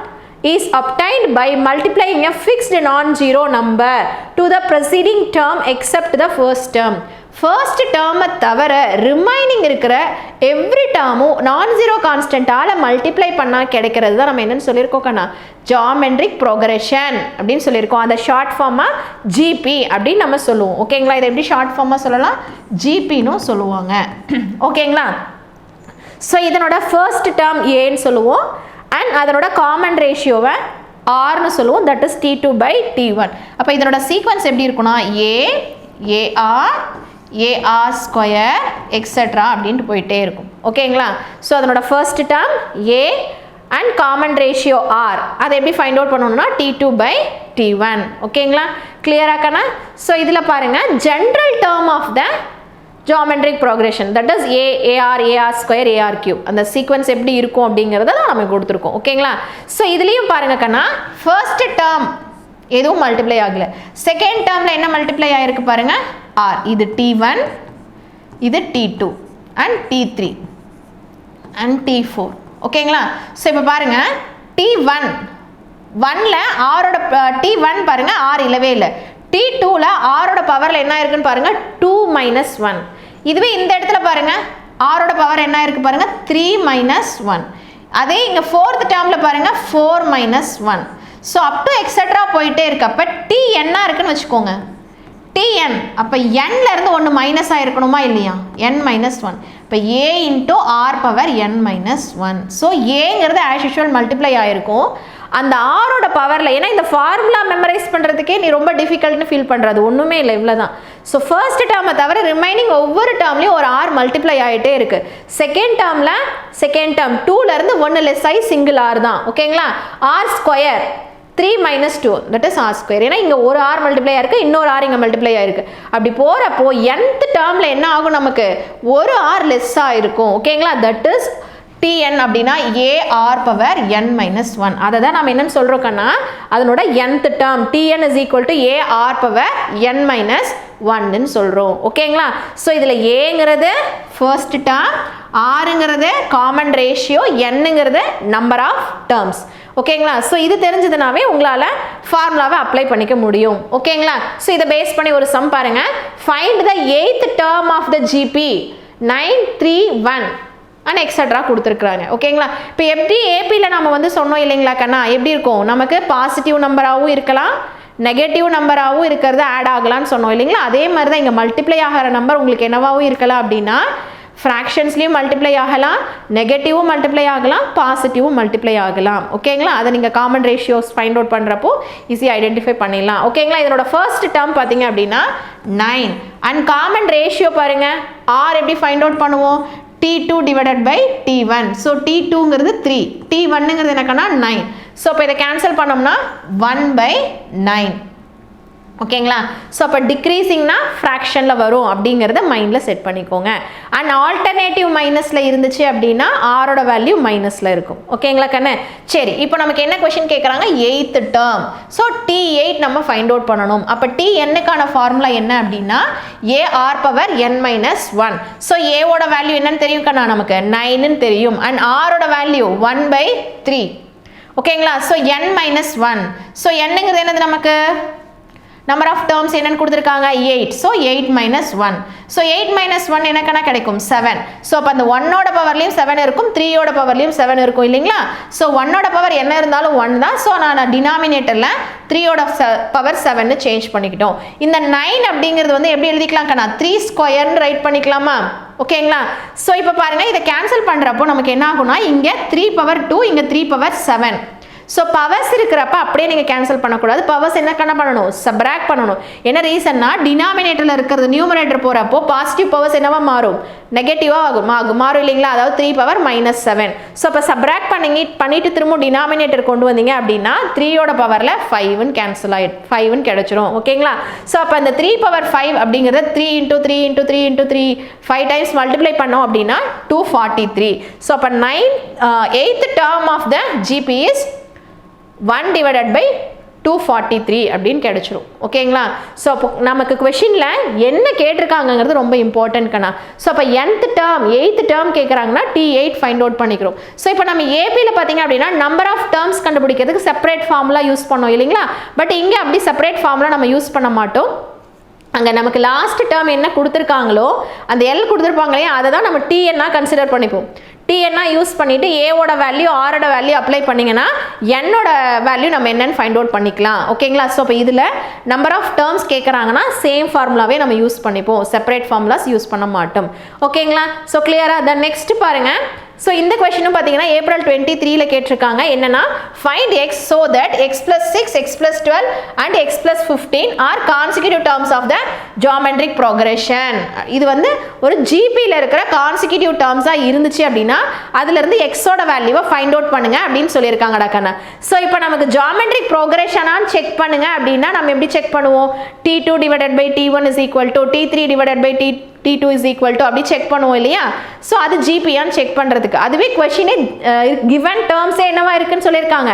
is obtained by multiplying a fixed non-zero number to the preceding term except the first term. First டேர்மை தவிர remaining இருக்கிற every டேர்மும் நான் zero கான்ஸ்டன்ட்டால் multiply பண்ணால் கிடைக்கிறது தான் நம்ம என்னென்னு சொல்லியிருக்கோம் கண்ணா ஜியோமெட்ரிக் ப்ரோக்ரஷன் அப்படின்னு சொல்லியிருக்கோம். அந்த ஷார்ட் ஃபார்மாக ஜிபி அப்படின்னு நம்ம சொல்லுவோம். ஓகேங்களா? இதை எப்படி ஷார்ட் ஃபார்மாக சொல்லலாம் ஜிபின்னு சொல்லுவாங்க. ஓகேங்களா? ஸோ இதனோட ஃபர்ஸ்ட் டேர்ம் ஏன்னு சொல்லுவோம் அண்ட் அதனோட காமன் ரேஷியோவை ஆர்னு சொல்லுவோம், தட் இஸ் T2/T1. அப்போ இதனோட சீக்வன்ஸ் எப்படி இருக்குன்னா AR ஸ்கொயர் எக்ஸெட்ரா அப்படின்ட்டு போயிட்டே இருக்கும். ஓகேங்களா? ஸோ அதனோட first term A and common ratio R, அதை எப்படி ஃபைண்ட் அவுட் பண்ணணும்னா T2/T1. ஓகேங்களா? கிளியராக்கண்ணா? ஸோ இதில் பாருங்கள் general term of the geometric progression that is AR square AR³ அந்த சீக்வன்ஸ் எப்படி இருக்கும் அப்படிங்கிறத தான் நம்ம கொடுத்துருக்கோம். ஓகேங்களா? ஸோ இதுலேயும் பாருங்க கண்ணா ஃபர்ஸ்ட் டேர்ம் எதுவும் மல்டிப்ளை ஆகலை, செகண்ட் டேர்மில் என்ன மல்டிப்ளை ஆகிருக்கு பாருங்க R. இது T1, இது T2 and T3 and T4. ஓகேங்களா? ஸோ இப்போ பாருங்க T1 1ல் ஆரோட T1 பாருங்க R இல்லவே இல்லை, T2ல ஆரோட பவரில் என்ன இருக்குன்னு பாருங்க 2 - 1. இதுவே இந்த இடத்துல பாருங்க ஆரோட பவர் என்ன இருக்கு பாருங்க 3 - 1. அதே இங்க ஃபோர்த் டேர்ம்ல பாருங்க 4 - 1. ஸோ அப் டு எக்ஸெட்ரா போயிட்டே இருக்கு. அப்போ T என்ன இருக்குன்னு வச்சுக்கோங்க Tn. அப்போ nல இருந்து ஒன்று மைனஸ் ஆயிருக்கணுமா இல்லையா n - 1. இப்போ A × R power n - 1. So ஏங்கிறது ஆஸ் யூஷுவல் மல்டிப்ளை ஆயிருக்கும் அந்த ஆரோட பவரில். ஏன்னா இந்த ஃபார்முலா மெமரைஸ் பண்ணுறதுக்கே நீ ரொம்ப டிஃபிகல்ட்னு ஃபீல் பண்ணுறது ஒன்றுமே இல்லை, இவ்வளோ தான். ஸோ ஃபர்ஸ்ட் டேர்மை தவிர ரிமைனிங் ஒவ்வொரு டேர்ம்லையும் ஒரு R மல்டிப்ளை ஆகிட்டே இருக்குது. செகண்ட் டேர்ம் 2லேருந்து 1 லெஸ் ஆகி சிங்கிள் R தான். ஓகேங்களா? R square 3 - 2 that is R square. ஏன்னா இங்கே ஒரு R மல்டிப்ளை ஆயிருக்கு, இன்னொரு R இங்கே மல்டிப்ளை ஆயிருக்கு. அப்படி போகிறப்போ nth டேர்மில் என்ன ஆகும் நமக்கு ஒரு R லெஸ்ஸாக இருக்கும். ஓகேங்களா? தட் இஸ் Tn அப்படின்னா AR பவர் n - 1. அதை தான் நம்ம என்னன்னு சொல்கிறோம் கண்ணா அதனோட nth term Tn is equal to AR power n - 1ன்னு சொல்கிறோம். ஓகேங்களா? ஸோ இதில் ஏங்கிறது ஃபர்ஸ்ட் டேர்ம், ஆறுங்கிறது காமன் ரேஷியோ, என்னங்கிறது நம்பர் ஆஃப் டேர்ம்ஸ். ஓகேங்களா? ஸோ இது தெரிஞ்சதுனாவே உங்களால் ஃபார்முலாவை அப்ளை பண்ணிக்க முடியும். ஓகேங்களா? ஸோ இதை பேஸ் பண்ணி ஒரு சம் பாருங்க. Find the 8th term of the GP 931 and extra கொடுத்துருக்குறாங்க. ஓகேங்களா? இப்போ எப்படி ஏபியில் நம்ம வந்து சொன்னோம் இல்லைங்களா கண்ணா எப்படி இருக்கும் நமக்கு பாசிட்டிவ் நம்பராகவும் இருக்கலாம் நெகட்டிவ் நம்பராகவும் இருக்கிறது ஆட் ஆகலான்னு சொன்னோம் இல்லைங்களா? அதே மாதிரி தான் இங்கே மல்டிப்ளை ஆகிற நம்பர் உங்களுக்கு என்னவாகவும் இருக்கலாம் அப்படின்னா ஃப்ராக்ஷன்ஸ்லேயும் மல்டிப்ளை ஆகலாம், நெகட்டிவும் மல்டிப்ளை ஆகலாம், பாசிட்டிவும் மல்டிப்ளை ஆகலாம். ஓகேங்களா? அதை நீங்கள் காமன் ரேஷியோஸ் ஃபைண்ட் அவுட் பண்ணுறப்போ ஈஸியாக ஐடென்டிஃபை பண்ணிடலாம். ஓகேங்களா? இதனோட ஃபர்ஸ்ட் டேர்ம் பார்த்தீங்க அப்படின்னா 9 அண்ட் காமன் ரேஷியோ பாருங்கள் R எப்படி ஃபைண்ட் அவுட் பண்ணுவோம் T2/T1. ஸோ T2ங்கிறது 3, T1ங்கிறது என்னக்கன்னா 9. ஸோ இப்போ இதை கேன்சல் பண்ணோம்னா 1/9. ஓகேங்களா ஸோ அப்போ டிக்ரீசிங்னா ஃப்ராக்ஷனில் வரும் அப்படிங்கிறத மைண்டில் செட் பண்ணிக்கோங்க அண்ட் ஆல்டர்னேட்டிவ் மைனஸில் இருந்துச்சு அப்படின்னா ஆரோட வேல்யூ மைனஸில் இருக்கும் ஓகேங்களா கண்ணு சரி இப்போ நமக்கு என்ன கொஷின் கேட்குறாங்க 8th டேர்ம் ஸோ T8 நம்ம ஃபைண்ட் அவுட் பண்ணணும் அப்போ Tnக்கான ஃபார்முலா என்ன அப்படின்னா AR⁻n-1 ஸோ ஏவோட வேல்யூ என்னன்னு தெரியும் கண்ணா நமக்கு 9ன்னு தெரியும் அண்ட் ஆரோட வேல்யூ 1/3 ஓகேங்களா ஸோ n-1 ஸோ என்னங்கிறது என்னது நமக்கு நம்பர் ஆஃப் டேர்ம்ஸ் என்னன்னு கொடுத்துருக்காங்க 8 ஸோ 8 - 1 ஸோ 8 - 1 என்ன கணக்கு கிடைக்கும் 7 ஸோ அப்போ அந்த 1ஓட பவர்லையும் 7 இருக்கும் 3ஓட பவர்லையும் 7 இருக்கும் இல்லைங்களா ஸோ 1ஓட பவர் என்ன இருந்தாலும் 1 தான் ஸோ நான் டினாமினேட்டரில் 3ஓட பவர் 7ன்னு சேஞ்ச் பண்ணிக்கிட்டோம் இந்த 9 அப்படிங்கிறது வந்து எப்படி எழுதிக்கலாம் கண்ணா 3 ஸ்கொயர்னு ரைட் பண்ணிக்கலாமா ஓகேங்களா ஸோ இப்போ பாருங்கள் இதை கேன்சல் பண்ணுறப்போ நமக்கு என்ன ஆகும்னா இங்கே 3/2 இங்கே 3/7 ஸோ பவர்ஸ் இருக்கிறப்ப அப்படியே நீங்கள் கேன்சல் பண்ணக்கூடாது பவர்ஸ் என்ன பண்ணணும் சப்ராக்ட் பண்ணணும் என்ன ரீசன்னா டினாமினேட்டரில் இருக்கிறது நியூமரேட்டர் போகிறப்போ பாசிட்டிவ் பவர்ஸ் என்னவா மாறும் நெகட்டிவாக மாறும் இல்லைங்களா அதாவது 3/-7 ஸோ அப்போ சப்ராக்ட் பண்ணிட்டு திரும்ப டினாமினேட்டர் கொண்டு வந்தீங்க அப்படின்னா 3ஓட பவரில் 5ன்னு கேன்சல் ஆகிடும் 5ன்னு கிடைச்சிரும் ஓகேங்களா ஸோ அப்போ அந்த 3/5 அப்படிங்கிறத 3 × 3 × 3 × 3 5 டைம்ஸ் மல்டிப்ளை பண்ணோம் அப்படின்னா 243 ஸோ அப்போ 8th term of the GP is 1/243 அப்படின்னு கிடைச்சிரும் ஓகேங்களா ஸோ அப்போ நமக்கு கொஷினில் என்ன கேட்டிருக்காங்கிறது ரொம்ப இம்பார்ட்டன்ட் கண்ணா ஸோ அப்போ எய்த் டேர்ம் கேட்குறாங்கன்னா T8 ஃபைண்ட் அவுட் பண்ணிக்கிறோம் ஸோ இப்போ நம்ம ஏபியில் பார்த்தீங்க அப்படின்னா நம்பர் ஆஃப் டேர்ம்ஸ் கண்டுபிடிக்கிறதுக்கு செப்பரேட் ஃபார்முலா யூஸ் பண்ணோம் இல்லைங்களா பட் இங்கே அப்படி செப்பரேட் ஃபார்முலா நம்ம யூஸ் பண்ண மாட்டோம் அங்கே நமக்கு லாஸ்ட் டேர்ம் என்ன கொடுத்துருக்காங்களோ அந்த எல் கொடுத்துருப்பாங்களே அதை தான் நம்ம டிஎன்னா கன்சிடர் பண்ணிப்போம் டிஎன்னா யூஸ் பண்ணிவிட்டு ஏவோட வேல்யூ ஆரோட வேல்யூ அப்ளை பண்ணிங்கன்னா என்னோட வேல்யூ நம்ம என்னன்னு ஃபைண்ட் அவுட் பண்ணிக்கலாம் ஓகேங்களா ஸோ இப்போ இதில் நம்பர் ஆஃப் டேர்ம்ஸ் கேட்குறாங்கன்னா சேம் ஃபார்முலாவே நம்ம யூஸ் பண்ணிப்போம் செப்பரேட் ஃபார்முலாஸ் யூஸ் பண்ண மாட்டோம் ஓகேங்களா ஸோ கிளியராக தென் நெக்ஸ்ட் பாருங்கள் ஸோ இந்த கொஸ்டினும் பார்த்தீங்கன்னா April 23 கேட்டிருக்காங்க என்னன்னா find X so that X + 6 X + 12 and X + 15 are consecutive terms of the geometric progression இது வந்து ஒரு ஜிபியில் இருக்கிற கான்சிக்யூட்டிவ் டேர்ம்ஸாக இருந்துச்சு அப்படின்னா அதுலேருந்து எக்ஸோட வேல்யூவை ஃபைண்ட் அவுட் பண்ணுங்க அப்படின்னு சொல்லியிருக்காங்கடா கண்ணா ஸோ இப்போ நமக்கு ஜியோமெட்ரிக் ப்ரோக்ரஷனான்னு செக் பண்ணுங்க அப்படின்னா நம்ம எப்படி செக் பண்ணுவோம் T2 / T1 = T3 / T2 = அப்படி செக் பண்ணுவோம் இல்லையா ஸோ அது ஜிபியான்னு செக் பண்ணுறதுக்கு அதுவே கொஷினே கிவன் டேர்ம்ஸே என்னவா இருக்குன்னு சொல்லியிருக்காங்க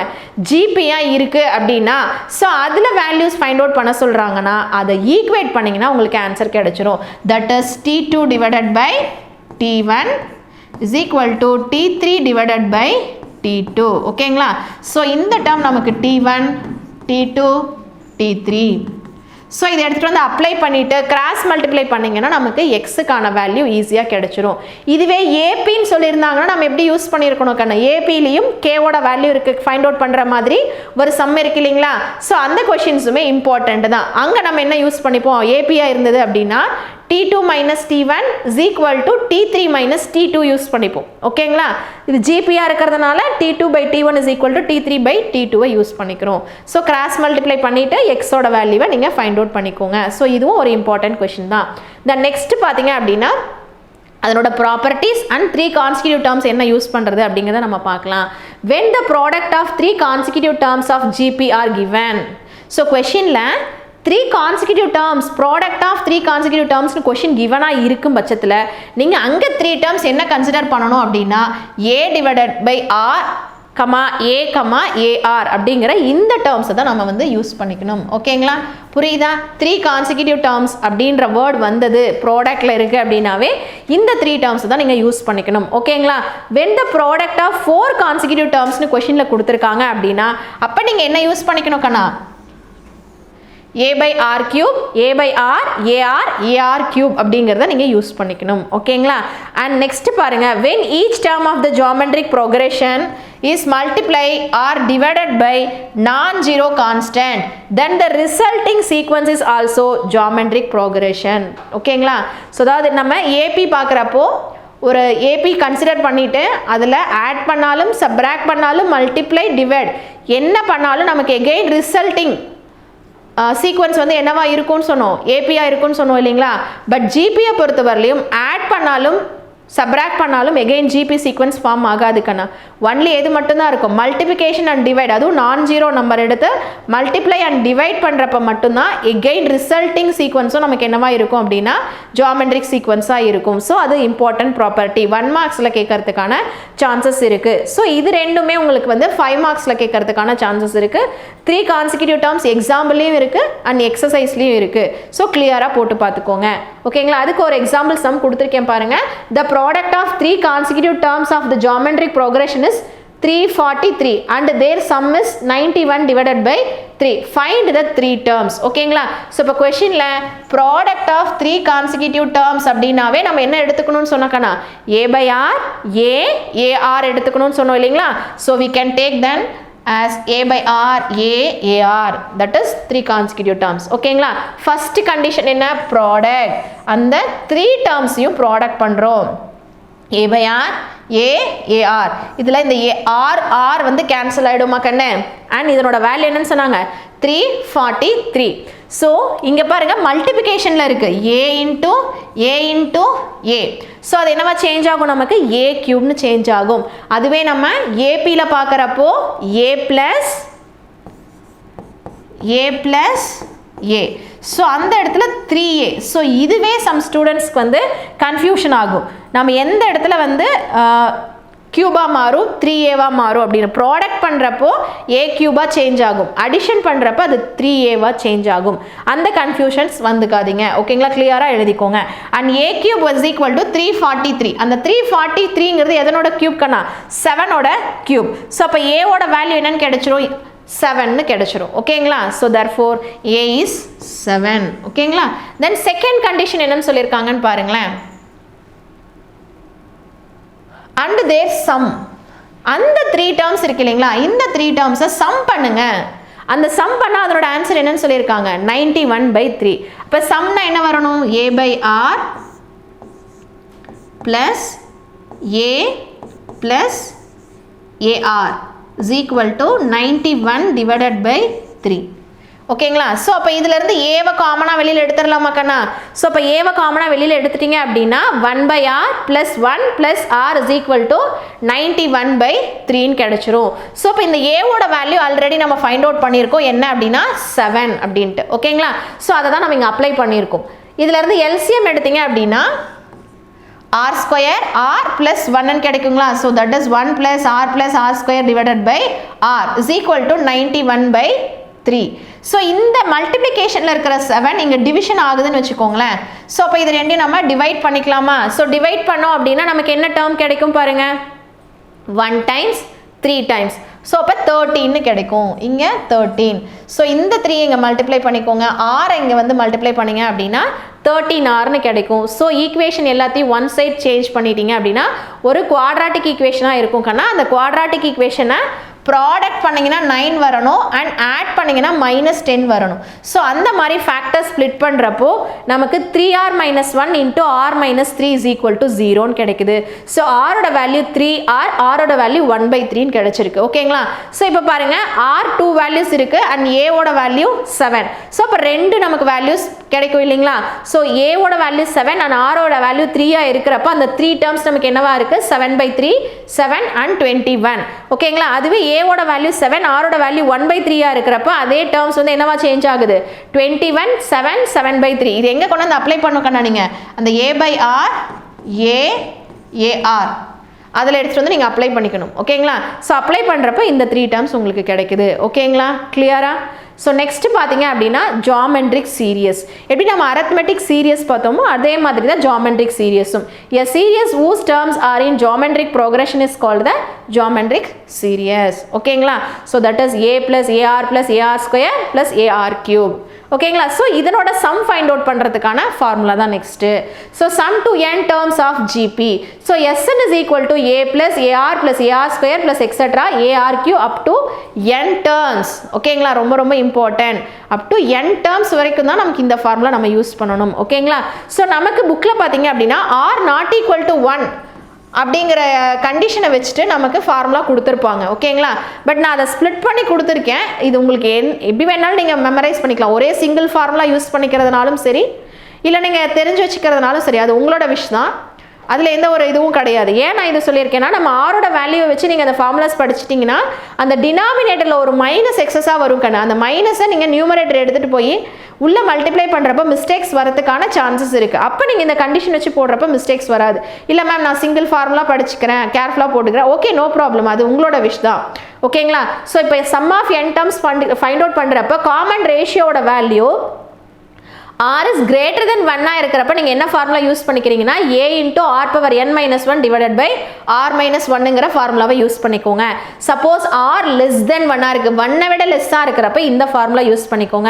ஜிபியா இருக்குது அப்படின்னா ஸோ அதில் வேல்யூஸ் ஃபைண்ட் அவுட் பண்ண சொல்கிறாங்கன்னா அதை ஈக்குவேட் பண்ணிங்கன்னா உங்களுக்கு ஆன்சர் கிடைச்சிரும் that is T2 / T1 = T3 / T2 ஓகேங்களா ஸோ இந்த டேர்ம் நமக்கு T1 T2 T3 ஸோ இதை எடுத்துகிட்டு வந்து அப்ளை பண்ணிவிட்டு கிராஸ் மல்டிப்ளை பண்ணிங்கன்னா நமக்கு எக்ஸுக்கான வேல்யூ ஈஸியாக கிடைச்சிரும் இதுவே ஏபின்னு சொல்லியிருந்தாங்கன்னா நம்ம எப்படி யூஸ் பண்ணியிருக்கணும் கண்ணா ஏபிலையும் கேவோட வேல்யூ இருக்குது ஃபைண்ட் அவுட் பண்ணுற மாதிரி ஒரு சம் இருக்கு இல்லைங்களா ஸோ அந்த கொஷின்ஸுமே இம்பார்ட்டண்ட் தான் அங்கே நம்ம என்ன யூஸ் பண்ணிப்போம் ஏபியாக இருந்தது அப்படின்னா T2 - T1 = T3 - T2 use பண்ணிப்போம் ஓகேங்களா இது ஜிபியாக இருக்கிறதுனால T2 / T1 = T3 / T2 use பண்ணிக்கிறோம் ஸோ கிராஸ் மல்டிப்ளை பண்ணிவிட்டு எக்ஸோட வேல்யூவை நீங்கள் ஃபைண்ட் அவுட் பண்ணிக்கோங்க ஸோ இதுவும் ஒரு இம்பார்ட்டன்ட் கொஷின் தான் தென் நெக்ஸ்ட் பார்த்தீங்க அப்படின்னா அதனோட ப்ராப்பர்ட்டிஸ் அண்ட் 3 கான்சிக்யூட்டிவ் டேர்ம்ஸ் என்ன யூஸ் பண்ணுறது அப்படிங்கிறத நம்ம பார்க்கலாம் when the product of 3 consecutive terms of GP are given so கொஷினில் 3 consecutive terms product of 3 consecutive terms question கிவனாக இருக்கும் பட்சத்தில் நீங்கள் அங்கே 3 terms என்ன கன்சிடர் பண்ணணும் அப்படின்னா A/R, A, AR அப்படிங்கிற இந்த டேர்ம்ஸை தான் நம்ம வந்து யூஸ் பண்ணிக்கணும் ஓகேங்களா புரியுதா 3 கான்சிக்யூட்டிவ் டேர்ம்ஸ் அப்படின்ற வேர்ட் வந்தது ப்ராடக்டில் இருக்குது அப்படின்னாவே இந்த 3 டேர்ம்ஸ் தான் நீங்கள் யூஸ் பண்ணிக்கணும் ஓகேங்களா when the product of 4 consecutive termsனு கொஷினில் கொடுத்துருக்காங்க அப்படின்னா அப்போ நீங்கள் என்ன யூஸ் பண்ணிக்கணும் கண்ணா A/R3 A/R AR AR3 அப்படிங்கிறத நீங்கள் யூஸ் பண்ணிக்கணும் ஓகேங்களா அண்ட் நெக்ஸ்ட் பாருங்க when each term of the geometric progression is multiplied or divided by non-zero constant then the resulting sequence is also geometric progression ஓகேங்களா ஸோ அதாவது நம்ம AB பார்க்குறப்போ ஒரு ஏபி கன்சிடர் பண்ணிவிட்டு அதில் ஆட் பண்ணாலும் சப்ராக்ட் பண்ணாலும் மல்டிப்ளை டிவைட் என்ன பண்ணாலும் நமக்கு எகெயின் ரிசல்ட்டிங் சீக்வன்ஸ் வந்து என்னவா இருக்கும்னு சொன்னோம் ஏபியாக இருக்கும்னு சொன்னோம் இல்லைங்களா பட் ஜிபியை பொறுத்தவரையிலையும் ஆட் பண்ணாலும் சப்ராக்ட் பண்ணாலும் எகெயின் ஜிபி சீக்வன்ஸ் ஃபார்ம் ஆகாது கண்ணா. ஒன்லி எது மட்டும்தான் இருக்கும், மல்டிபிகேஷன் அண்ட் டிவைட், அதுவும் நான் ஜீரோ நம்பர் எடுத்து மல்டிப்ளை அண்ட் டிவைட் பண்ணுறப்ப மட்டும்தான் எகெயின் ரிசல்ட்டிங் சீக்வன்ஸும் நமக்கு என்னவா இருக்கும் அப்படின்னா ஜியோமெட்ரிக் சீக்வன்ஸாக இருக்கும். ஸோ அது இம்பார்ட்டன்ட் ப்ராப்பர்ட்டி 1 மார்க்ஸில் கேட்கறதுக்கான சான்சஸ் இருக்குது. ஸோ இது ரெண்டுமே உங்களுக்கு வந்து 5 மார்க்ஸில் கேட்கறதுக்கான சான்சஸ் இருக்குது. 3 கான்சிக்யூட்டிவ் டேர்ம்ஸ் எக்ஸாம்பிள்லையும் இருக்குது அண்ட் எக்ஸசைஸ்லையும் இருக்குது. ஸோ கிளியராக போட்டு பார்த்துக்கோங்க. ஓகேங்களா? அதுக்கு ஒரு எக்ஸாம்பிள் சம் கொடுத்துருக்கேன் பாருங்கள். The product of 3 consecutive terms of the geometric progression is 343 and their sum is 91 divided by 3. Find the 3 terms. ஓகேங்களா? ஸோ இப்போ கொஷினில் ப்ராடக்ட் ஆஃப் 3 கான்சிக்யூட்டிவ் டேர்ம்ஸ் அப்படின்னாவே நம்ம என்ன எடுத்துக்கணும்னு சொன்னாக்கண்ணா a by r a ar எடுத்துக்கணும்னு சொன்னோம் இல்லைங்களா? So we can take then as a by r a ar, that is 3 consecutive terms. ஓகேங்களா? ஃபர்ஸ்ட் கண்டிஷன் என்ன, ப்ராடக்ட், அந்த 3 டேர்ம்ஸையும் ப்ராடக்ட் பண்ணுறோம். a by r a ar, இதில் இந்த r வந்து கேன்சல் ஆகிடுமா கண்ணு, அண்ட் இதனோட வேல்யூ என்னன்னு சொன்னாங்க 343. ஸோ இங்கே பாருங்கள் மல்டிபிகேஷனில் இருக்குது a into a. ஸோ அது என்னவா சேஞ்ச் ஆகும், நமக்கு a கியூப்னு சேஞ்ச் ஆகும். அதுவே நம்ம ஏபியில் பார்க்குறப்போ a plus a. ஸோ அந்த இடத்துல 3a. ஸோ இதுவே சம் ஸ்டூடெண்ட்ஸ்க்கு வந்து கன்ஃபியூஷன் ஆகும். நம்ம எந்த இடத்துல வந்து கியூபாக மாறும் 3a மாறும் அப்படின்னு ப்ராடக்ட் பண்ணுறப்போ a கியூபாக சேஞ்ச் ஆகும், அடிஷன் பண்ணுறப்போ அது 3a சேஞ்ச் ஆகும். அந்த கன்ஃபியூஷன்ஸ் வந்துக்காதீங்க. ஓகேங்களா? கிளியராக எழுதிக்கோங்க. And a cube was equal to 343. அந்த 343ங்கிறது எதனோட கியூப் கண்ணா, 7ஓட கியூப். ஸோ அப்போ ஏவோட வேல்யூ என்னன்னு கிடைச்சிரும், 7ன்னு கிடைச்சிரும். ஓகேங்களா? So therefore a is 7. ஓகேங்களா? தென் செகண்ட் கண்டிஷன் என்னன்னு சொல்லியிருக்காங்கன்னு பாருங்களேன். and their sum, அந்த 3 டேர்ம்ஸ் இருக்கு இல்லைங்களா, இந்த 3 டேர்ம்ஸை சம் பண்ணுங்க. அந்த சம் பண்ணால் அதனோட ஆன்சர் என்னன்னு சொல்லியிருக்காங்க 91/3. அப்போ சம்னா என்ன வரணும், a by r plus a plus ar is equal to 91 divided by 3. ஓகேங்களா? ஸோ அப்போ இதிலேருந்து ஏவை காமனாக வெளியில் எடுத்துடலாமா கண்ணா? ஸோ அப்போ ஏவை காமனாக வெளியில் எடுத்துட்டீங்க அப்படின்னா 1/r plus 1 plus r is equal to 91/3 கிடைச்சிரும். ஸோ அப்போ இந்த ஏவோட வேல்யூ ஆல்ரெடி நம்ம ஃபைண்ட் அவுட் பண்ணியிருக்கோம், என்ன அப்படின்னா 7 அப்படின்ட்டு. ஓகேங்களா? ஸோ அதை தான் நம்ம இங்கே அப்ளை பண்ணியிருக்கோம். இதிலேருந்து எல்சிஎம் எடுத்தீங்க அப்படின்னா r square r plus 1 கிடைக்குங்களா? So that is 1 plus r square divided by r is equal to 91/3. So இந்த மல்டிப்ளிகேஷனில் இருக்கிற 7 இங்கே டிவிஷன் ஆகுதுன்னு வச்சுக்கோங்களேன். ஸோ அப்போ இது ரெண்டையும் நம்ம டிவைட் பண்ணிக்கலாமா? ஸோ டிவைட் பண்ணோம் அப்படின்னா நமக்கு என்ன டேர்ம் கிடைக்கும் பாருங்க, 1 times 3 times. ஸோ அப்போ 13 கிடைக்கும், இங்கே 13. ஸோ இந்த 3 இங்கே மல்டிப்ளை பண்ணிக்கோங்க, ஆர் இங்கே வந்து மல்டிப்ளை பண்ணிங்க அப்படின்னா 13rன்னு கிடைக்கும். ஸோ ஈக்குவேஷன் எல்லாத்தையும் ஒன் சைட் சேஞ்ச் பண்ணிட்டீங்க அப்படின்னா ஒரு குவாட்ராட்டிக் ஈக்குவேஷனாக இருக்கும் கண்ணா. அந்த குவாட்ராட்டிக் ஈக்குவேஷனை ப்ராடக்ட் பண்ணிங்கன்னா 9 வரணும் அண்ட் ஆட் பண்ணிங்கன்னா -10 வரணும். ஸோ அந்த மாதிரி ஃபேக்டர் ஸ்ப்ளிட் பண்ணுறப்போ நமக்கு 3r - 1 into r - 3 is equal to 0ன்னு கிடைக்குது. ஸோ ஆரோட வேல்யூ 3r, ஆரோட வேல்யூ 1/3ன்னு கிடைச்சிருக்கு. ஓகேங்களா? ஸோ இப்போ பாருங்கள் r 2 வேல்யூஸ் இருக்குது அண்ட் ஏவோட வேல்யூ 7. ஸோ அப்போ 2 நமக்கு வேல்யூஸ் கிடைக்கும் இல்லைங்களா? ஸோ ஏவோட வேல்யூ 7 அண்ட் ஆரோட வேல்யூ 3 இருக்கிறப்ப அந்த 3 டேர்ம்ஸ் நமக்கு என்னவா இருக்குது, 7/3, 7 and 21. ஓகேங்களா? அதுவே ஏவோட வேல்யூ 7, ஆரோட வேல்யூ 1/3 இருக்கிறப்ப அதே டேர்ம்ஸ் வந்து என்னவா சேஞ்ச் ஆகுது, 21, 7, 7/3. இது எங்கே கொண்டு வந்து அப்ளை பண்ணுக்கண்ணா நீங்கள், அந்த a by r ar அதில் எடுத்துகிட்டு வந்து நீங்கள் அப்ளை பண்ணிக்கணும். ஓகேங்களா? ஸோ அப்ளை பண்ணுறப்ப இந்த 3 டேர்ம்ஸ் உங்களுக்கு கிடைக்குது. ஓகேங்களா? கிளியரா? ஸோ நெக்ஸ்ட் பார்த்தீங்க அப்படின்னா ஜியோமெட்ரிக் சீரியஸ். எப்படி நம்ம அரித்மெட்டிக் சீரியஸ் பார்த்தோமோ அதே மாதிரி தான் ஜியோமெட்ரிக் சீரியஸும். A series whose terms are in geometric progression is called the geometric series. ஓகேங்களா? So that is a plus ar plus ar square plus ar cube. ஓகேங்களா? ஸோ இதனோட sum find out பண்ணுறதுக்கான formula தான் next. So sum to n terms of GP. So Sn is equal to a plus ar plus ar square plus etc. ar cube up to n terms. ஓகேங்களா? ரொம்ப ரொம்ப important. Up to n terms வரைக்கும் தான் நமக்கு இந்த formula நம்ம use பண்ணணும். ஓகேங்களா? ஸோ நமக்கு புக்கில் பார்த்தீங்க அப்படின்னா r not equal to 1 அப்படிங்கிற கண்டிஷனை வச்சுட்டு நமக்கு ஃபார்முலா கொடுத்துருப்பாங்க. ஓகேங்களா? பட் நான் அதை ஸ்ப்ளிட் பண்ணி கொடுத்துருக்கேன். இது உங்களுக்கு எப்படி வேணாலும் நீங்கள் மெமரைஸ் பண்ணிக்கலாம். ஒரே சிங்கிள் ஃபார்முலா யூஸ் பண்ணிக்கிறதுனாலும் சரி, இல்லை நீங்கள் தெரிஞ்சு வச்சுக்கிறதுனாலும் சரி, அது உங்களோட விஷ் தான். அதில் எந்த ஒரு இதுவும் கிடையாது. ஏன் நான் இதை சொல்லியிருக்கேன்னா, நம்ம ஆரோட வேல்யூவை வச்சு நீங்கள் அந்த ஃபார்முலாஸ் படிச்சிட்டிங்கன்னா அந்த டினாமினேட்டரில் ஒரு மைனஸ் எக்ஸஸாக வரும் கண்ணா. அந்த மைனஸை நீங்கள் நியூமரேட்டர் எடுத்துகிட்டு போய் உள்ளே மல்டிப்ளை பண்ணுறப்ப மிஸ்டேக்ஸ் வரதுக்கான சான்சஸ் இருக்குது. அப்போ நீங்கள் இந்த கண்டிஷன் வச்சு போடுறப்ப மிஸ்டேக்ஸ் வராது. இல்லை மேம் நான் சிங்கிள் ஃபார்முலா படிச்சுக்கிறேன், கேர்ஃபுல்லாக போட்டுக்கிறேன், ஓகே நோ ப்ராப்ளம், அது உங்களோட விஷ் தான். ஓகேங்களா? ஸோ இப்போ sum of n terms find out பண்ணுறப்ப காமன் ரேஷியோட value r is greater than 1 இருக்கிறப்ப நீங்கள் என்ன ஃபார்முலா யூஸ் பண்ணிக்கிறீங்கன்னா a into r power n minus 1 divided by r minus 1ங்கிற ஃபார்முலாவை யூஸ் பண்ணிக்கோங்க. சப்போஸ் r less than 1 இருக்குது, 1 விட லெஸ்ஸாக இருக்கிறப்ப இந்த ஃபார்முலா யூஸ் பண்ணிக்கோங்க.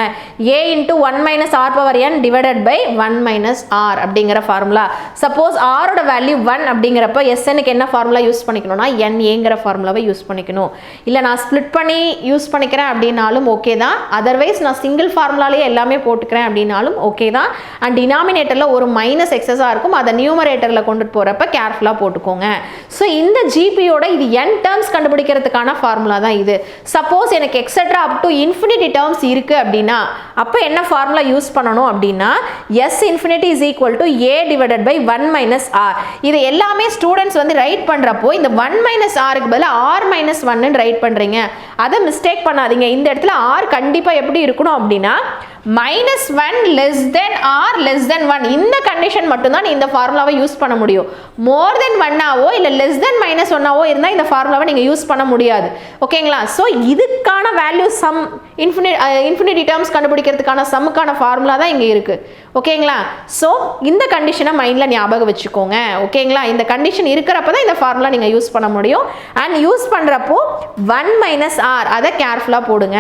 a into 1 minus r power n divided by 1 minus r அப்படிங்கிற ஃபார்முலா. சப்போஸ் r ஓட வேல்யூ 1 அப்படிங்கிறப்ப snக்கு என்ன ஃபார்முலா யூஸ் பண்ணிக்கணும்னா naங்கிற ஃபார்முலாவை யூஸ் பண்ணிக்கணும். இல்லை நான் ஸ்ப்ளிட் பண்ணி யூஸ் பண்ணிக்கிறேன் அப்படின்னாலும் ஓகே தான். அதர்வைஸ் நான் சிங்கிள் ஃபார்முலாலேயே எல்லாமே போட்டுக்கிறேன் அப்படின்னாலும் ஓகே தான். அண்ட் டினாமினேட்டரில் ஒரு மைனஸ் எக்ஸஸாக இருக்கும், அதை நியூமரேட்டரில் கொண்டுட்டு போகிறப்ப கேர்ஃபுல்லாக போட்டுக்கோங்க. ஸோ இந்த ஜிபியோட இது n டேர்ம்ஸ் கண்டுபிடிக்கிறதுக்கான ஃபார்முலா தான் இது. சப்போஸ் எனக்கு extra up to infinity terms இருக்குது அப்படின்னா அப்போ என்ன ஃபார்முலா யூஸ் பண்ணணும் அப்படின்னா s infinity is equal to a divided by 1 minus r. இது எல்லாமே ஸ்டூடெண்ட்ஸ் வந்து ரைட் பண்ணுறப்போ இந்த 1 minus rக்கு பதிலாக r minus 1ன்னு ரைட் பண்ணுறீங்க. அதை மிஸ்டேக் பண்ணாதீங்க. இந்த இடத்துல r கண்டிப்பாக எப்படி இருக்கணும் அப்படின்னா -1 less than or less than 1 இந்த கண்டிஷன் மட்டும்தான் இந்த ஃபார்முலாவை யூஸ் பண்ண முடியும். மோர் தென் 1ஆவோ இல்லை லெஸ் தென் -1ஆவோ இருந்தால் இந்த ஃபார்முலாவை நீங்கள் யூஸ் பண்ண முடியாது. ஓகேங்களா? ஸோ இதுக்கான வேல்யூ சம் இன்ஃபினிட்டி டேர்ம்ஸ் கண்டுபிடிக்கிறதுக்கான சம்முக்கான ஃபார்முலா தான் இங்கே இருக்குது. ஓகேங்களா? ஸோ இந்த கண்டிஷனை மைண்டில் ஞாபகம் வச்சுக்கோங்க. ஓகேங்களா? இந்த கண்டிஷன் இருக்கிறப்ப தான் இந்த ஃபார்முலா நீங்கள் யூஸ் பண்ண முடியும். அண்ட் யூஸ் பண்ணுறப்போ 1 minus r அதை கேர்ஃபுல்லாக போடுங்க.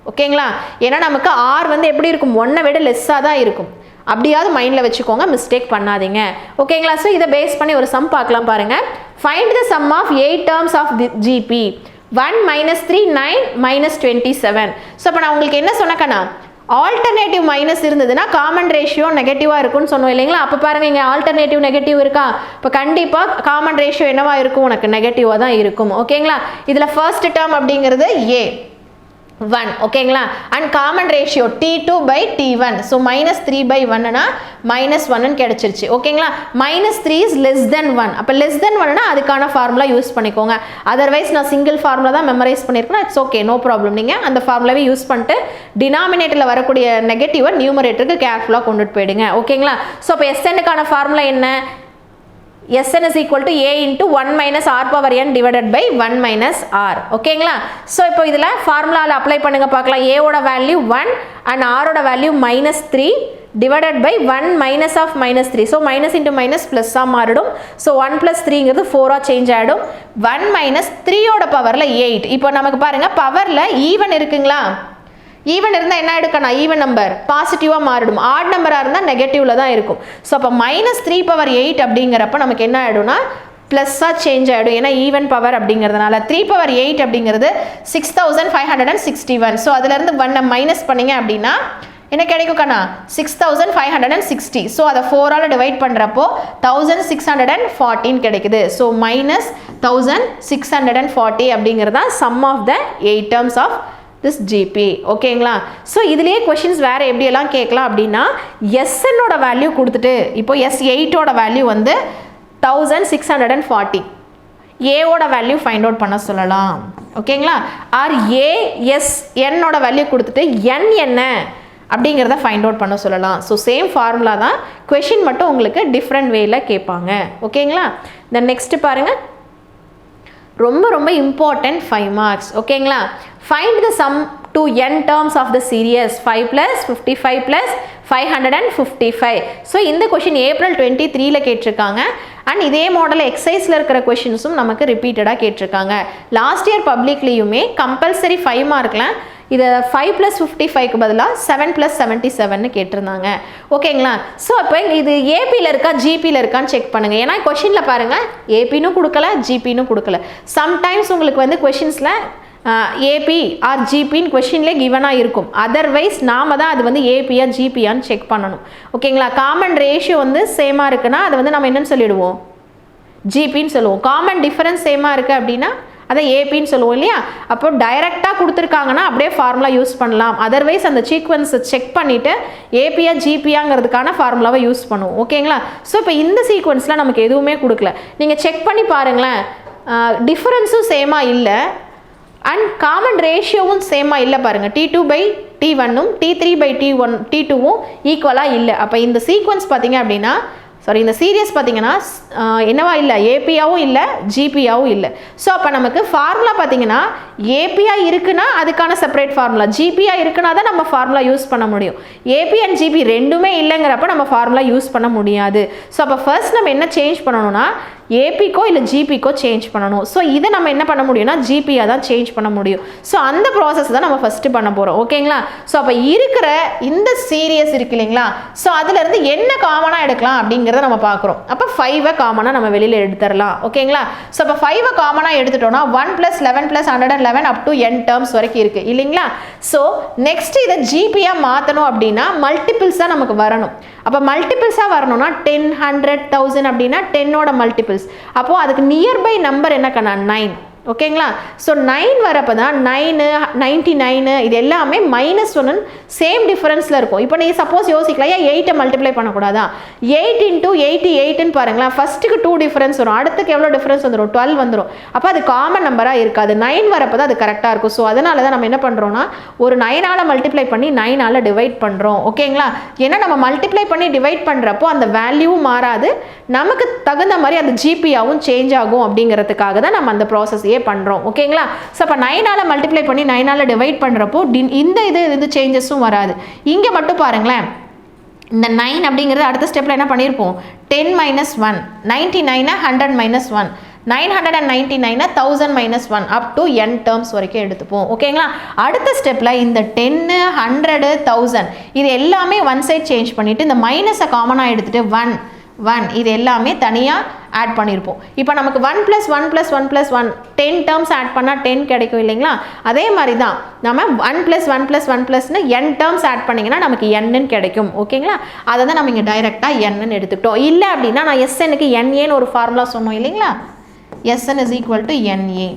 ஓகேங்களா? ஏன்னா நமக்கு r வந்து எப்படி இருக்கும், 1 விட லெஸ்ஸாக தான் இருக்கும். அப்படியாவது மைண்டில் வச்சுக்கோங்க, மிஸ்டேக் பண்ணாதீங்க. ஓகேங்களா? ஸோ இதை பேஸ் பண்ணி ஒரு சம் பார்க்கலாம் பாருங்கள். Find the sum of 8 terms of GP 1 minus 3 9 minus 27. So இப்போ நான் உங்களுக்கு என்ன சொன்னேன்னா ஆல்டர்னேட்டிவ் மைனஸ் இருந்ததுன்னா காமன் ரேஷியோ நெகட்டிவாக இருக்கும்னு சொன்னோம் இல்லைங்களா? அப்போ பாருங்கள் இங்கே ஆல்டர்னேட்டிவ் நெகட்டிவ் இருக்கா? இப்போ கண்டிப்பாக காமன் ரேஷியோ என்னவா இருக்கும், உனக்கு நெகட்டிவாக தான் இருக்கும். ஓகேங்களா? இதில் ஃபர்ஸ்ட் டேர்ம் அப்படிங்கிறது a 1. ஓகேங்களா? And common ratio t2 by t1. So -3 by 1னா -1ன்னு கிடச்சிருச்சு. ஓகேங்களா? -3 is less than 1. அப்போ less than 1னா அதுக்கான ஃபார்முலா யூஸ் பண்ணிக்கோங்க. அதர்வைஸ் நான் சிங்கிள் ஃபார்முலா தான் மெமரைஸ் பண்ணியிருக்கேன். It's okay, no problem. நீங்கள் அந்த ஃபார்முலாவே யூஸ் பண்ணிட்டு டினாமினேட்டரில் வரக்கூடிய நெகட்டிவை நியூமரேட்டருக்கு கேர்ஃபுல்லாக கொண்டுட்டு போயிடுங்க. ஓகேங்களா? ஸோ அப்போ SNக்கான ஃபார்முலா என்ன? Sn is equal to a into 1 minus r power n divided by 1 minus r. ஓகேங்களா? ஸோ இப்போ இதில் ஃபார்முலாவில் அப்ளை பண்ணுங்க பார்க்கலாம். a ஓட வேல்யூ 1 அண்ட் r ஓட value -3 divided by 1 minus of -3. So minus into minus ப்ளஸ்ஸாக மாறிடும். ஸோ 1 + 3ங்கிறது 4ஆக சேஞ்ச் ஆகிடும். 1 minus 3யோட பவரில் 8. இப்போ நமக்கு பாருங்கள் பவரில் ஈவன் இருக்குங்களா? ஈவன் இருந்தால் என்ன எடுக்கணும், ஈவன் நம்பர் பாசிட்டிவாக மாறிடும். ஆட் நம்பராக இருந்தால் நெகட்டிவில் தான் இருக்கும். ஸோ அப்போ -3/8 அப்படிங்கிறப்ப நமக்கு என்ன ஆகிடும்னா ப்ளஸ்ஸாக சேஞ்ச் ஆகிடும். ஏன்னா ஈவன் பவர் அப்படிங்கிறதுனால 3/8 அப்படிங்கிறது 6561. ஸோ அதுலேருந்து 1 மைனஸ் பண்ணிங்க அப்படின்னா என்ன கிடைக்கும் கண்ணா? 6560. ஸோ அதை 4ஆல் டிவைட் பண்ணுறப்போ 1614 கிடைக்குது. ஸோ -1640 அப்படிங்கிறது தான் sum of the 8 terms of this GP. ஓகேங்களா? ஸோ இதுலேயே கொஷின்ஸ் வேறு எப்படியெல்லாம் கேட்கலாம் அப்படின்னா எஸ்என்னோட வேல்யூ கொடுத்துட்டு இப்போ S8ஓட வேல்யூ வந்து 1640, ஏவோட வேல்யூ ஃபைண்ட் அவுட் பண்ண சொல்லலாம். ஓகேங்களா? ஆர் என்னோட வேல்யூ கொடுத்துட்டு n என்ன அப்படிங்கிறத ஃபைண்ட் அவுட் பண்ண சொல்லலாம். ஸோ சேம் ஃபார்முலா தான், கொஷின் மட்டும் உங்களுக்கு டிஃப்ரெண்ட் வேயில் கேட்பாங்க. ஓகேங்களா? தென் நெக்ஸ்ட்டு பாருங்கள், ரொம்ப ரொம்ப இம்பார்ட்டன்ட் 5 மார்க்ஸ். ஓகேங்களா? Find the some to n terms of the series 5 plus 55 plus 555. So இந்த கொஷின் April 23ல் கேட்டிருக்காங்க. அண்ட் இதே மாடல் எக்ஸசைஸில் இருக்கிற கொஷின்ஸும் நமக்கு ரிப்பீட்டடாக கேட்டிருக்காங்க. லாஸ்ட் இயர் பப்ளிக்லேயுமே கம்பல்சரி 5 மார்க்கில் இதை 5 + 55க்கு பதிலாக 7 + 77ன்னு கேட்டிருந்தாங்க. ஓகேங்களா? ஸோ அப்போ இது ஏபியில் இருக்கா ஜிபியில் இருக்கான்னு செக் பண்ணுங்கள். ஏன்னா கொஷினில் பாருங்கள் ஏபின்னு கொடுக்கல ஜிபின்னு கொடுக்கல. சம்டைம்ஸ் உங்களுக்கு வந்து கொஷின்ஸில் ஏபி ஆர் ஜிபின்னு கொஷின்லேயே கிவனாக இருக்கும். அதர்வைஸ் நாம் தான் அது வந்து ஏபியா ஜிபியான்னு செக் பண்ணணும். ஓகேங்களா? காமன் ரேஷியோ வந்து சேமாக இருக்குன்னா அதை வந்து நம்ம என்னென்னு சொல்லிவிடுவோம், ஜிபின்னு சொல்லுவோம். காமன் டிஃபரன்ஸ் சேமாக இருக்குது அப்படின்னா அதை ஏபின்னு சொல்லுவோம் இல்லையா? அப்போ டைரெக்டாக கொடுத்துருக்காங்கன்னா அப்படியே ஃபார்முலா யூஸ் பண்ணலாம். அதர்வைஸ் அந்த சீக்வன்ஸை செக் பண்ணிவிட்டு ஏபியா ஜிபியாங்கிறதுக்கான ஃபார்முலாவை யூஸ் பண்ணுவோம். ஓகேங்களா? ஸோ இப்போ இந்த சீக்வன்ஸில் நமக்கு எதுவுமே கொடுக்கல. நீங்கள் செக் பண்ணி பாருங்களேன், டிஃபரன்ஸும் சேமாக இல்லை அண்ட் காமன் ரேஷியோவும் சேமாக இல்லை பாருங்கள். T2/T1ம் T3/T2வும் ஈக்குவலாக இல்லை. அப்போ இந்த சீக்வன்ஸ் பார்த்தீங்க அப்படின்னா இந்த சீரியஸ் பார்த்தீங்கன்னா என்னவா இல்லை, ஏபியாவும் இல்லை ஜிபியாவும் இல்லை. ஸோ அப்போ நமக்கு ஃபார்முலா பார்த்தீங்கன்னா ஏபியா இருக்குன்னா அதுக்கான செப்பரேட் ஃபார்முலா, ஜிபியா இருக்குன்னா தான் நம்ம ஃபார்முலா யூஸ் பண்ண முடியும். ஏபி அண்ட் ஜிபி ரெண்டுமே இல்லைங்கிறப்ப நம்ம ஃபார்முலா யூஸ் பண்ண முடியாது. ஸோ அப்போ ஃபர்ஸ்ட் நம்ம என்ன சேஞ்ச் பண்ணணும்னா ஏபிக்கோ இல்லை ஜிபிக்கோ சேஞ்ச் பண்ணணும். ஸோ இதை நம்ம என்ன பண்ண முடியும்னா ஜிபியாக தான் சேஞ்ச் பண்ண முடியும். ஸோ அந்த ப்ராசஸ் தான் நம்ம ஃபஸ்ட்டு பண்ண போகிறோம். ஓகேங்களா? ஸோ அப்போ இருக்கிற இந்த சீரியஸ் இருக்கு இல்லைங்களா? ஸோ அதுலேருந்து என்ன காமனாக எடுக்கலாம் அப்படிங்கிறத நம்ம பார்க்குறோம். அப்போ 5 காமனாக நம்ம வெளியில் எடுத்துடலாம். ஓகேங்களா? ஸோ அப்போ 5 காமனாக எடுத்துட்டோம்னா 1 + 11 + 111 அப் டு n டேர்ம்ஸ் வரைக்கும் இருக்குது இல்லைங்களா? ஸோ நெக்ஸ்ட் இதை ஜிபியாக மாற்றணும் அப்படின்னா மல்டிபிள்ஸாக நமக்கு வரணும். அப்போ மல்டிபிள்ஸாக வரணும்னா 10, 100, 1000 அப்படின்னா 10ஓட மல்டிபிள்ஸ். அப்போது அதுக்கு நியர்பை நம்பர் என்ன கண்ணா? 9. ஓகேங்களா? ஸோ 9 வரப்போ தான் 9, 99 இது எல்லாமே -1 சேம் டிஃபரன்ஸில் இருக்கும். இப்போ நீங்கள் சப்போஸ் யோசிக்கலாம், ஏன் 8 மல்டிப்ளை பண்ணக்கூடாதா? 8 × 88 பாருங்களேன், ஃபஸ்ட்டுக்கு 2 டிஃபரன்ஸ் வரும், அடுத்துக்கு எவ்வளோ டிஃபரன்ஸ் வந்துடும்? 12 வந்துடும். அப்போ அது காமன் நம்பராக இருக்காது. 9 வரப்போ தான் அது கரெக்டாக இருக்கும். ஸோ அதனால தான் நம்ம என்ன பண்ணுறோன்னா ஒரு 9ஆல் மல்டிப்ளை பண்ணி 9ஆல் டிவைட் பண்ணுறோம். ஓகேங்களா? ஏன்னா நம்ம மல்டிப்ளை பண்ணி டிவைட் பண்ணுறப்போ அந்த வேல்யூவும் மாறாது, நமக்கு தகுந்த மாதிரி அந்த ஜிபியாவும் சேஞ்ச் ஆகும் அப்படிங்கிறதுக்காக தான் நம்ம அந்த ப்ராசஸ் பண்ணுறோம். ஓகேங்களா? ஸோ அப்போ 9ஆல் மல்டிப்ளை பண்ணி 9ஆல் டிவைட் பண்ணுறப்போ இந்த இது சேஞ்சஸும் வராது. இங்கே மட்டும் பாருங்களேன், இந்த 9 அப்படிங்கிறது அடுத்த ஸ்டெப்பில் என்ன பண்ணியிருப்போம்? 10 - 1, 99 100 - 1, 999 1000 - 1 அப் டு n டேர்ம்ஸ் வரைக்கும் எடுத்துப்போம். ஓகேங்களா? அடுத்த ஸ்டெப்பில் இந்த 10, 100, 1000 இது எல்லாமே ஒன் சைட் சேஞ்ச் பண்ணிவிட்டு இந்த மைனஸை காமனாக எடுத்துகிட்டு 1 இது எல்லாமே தனியாக ஆட் பண்ணியிருப்போம். இப்போ நமக்கு 1 + 1 + 1 + 1 10 டேர்ம்ஸ் ஆட் பண்ணால் 10 கிடைக்கும் இல்லைங்களா? அதே மாதிரி தான் நம்ம 1 + 1 + 1 +ன்னு n டேர்ம்ஸ் ஆட் பண்ணிங்கன்னா நமக்கு n கிடைக்கும். ஓகேங்களா? அதை தான் நம்ம இங்கே டைரெக்டாக n எடுத்துக்கிட்டோம். இல்லை அப்படின்னா நான் SNக்கு NAன்னு ஒரு ஃபார்முலா சொன்னோம் இல்லைங்களா? SN = NA.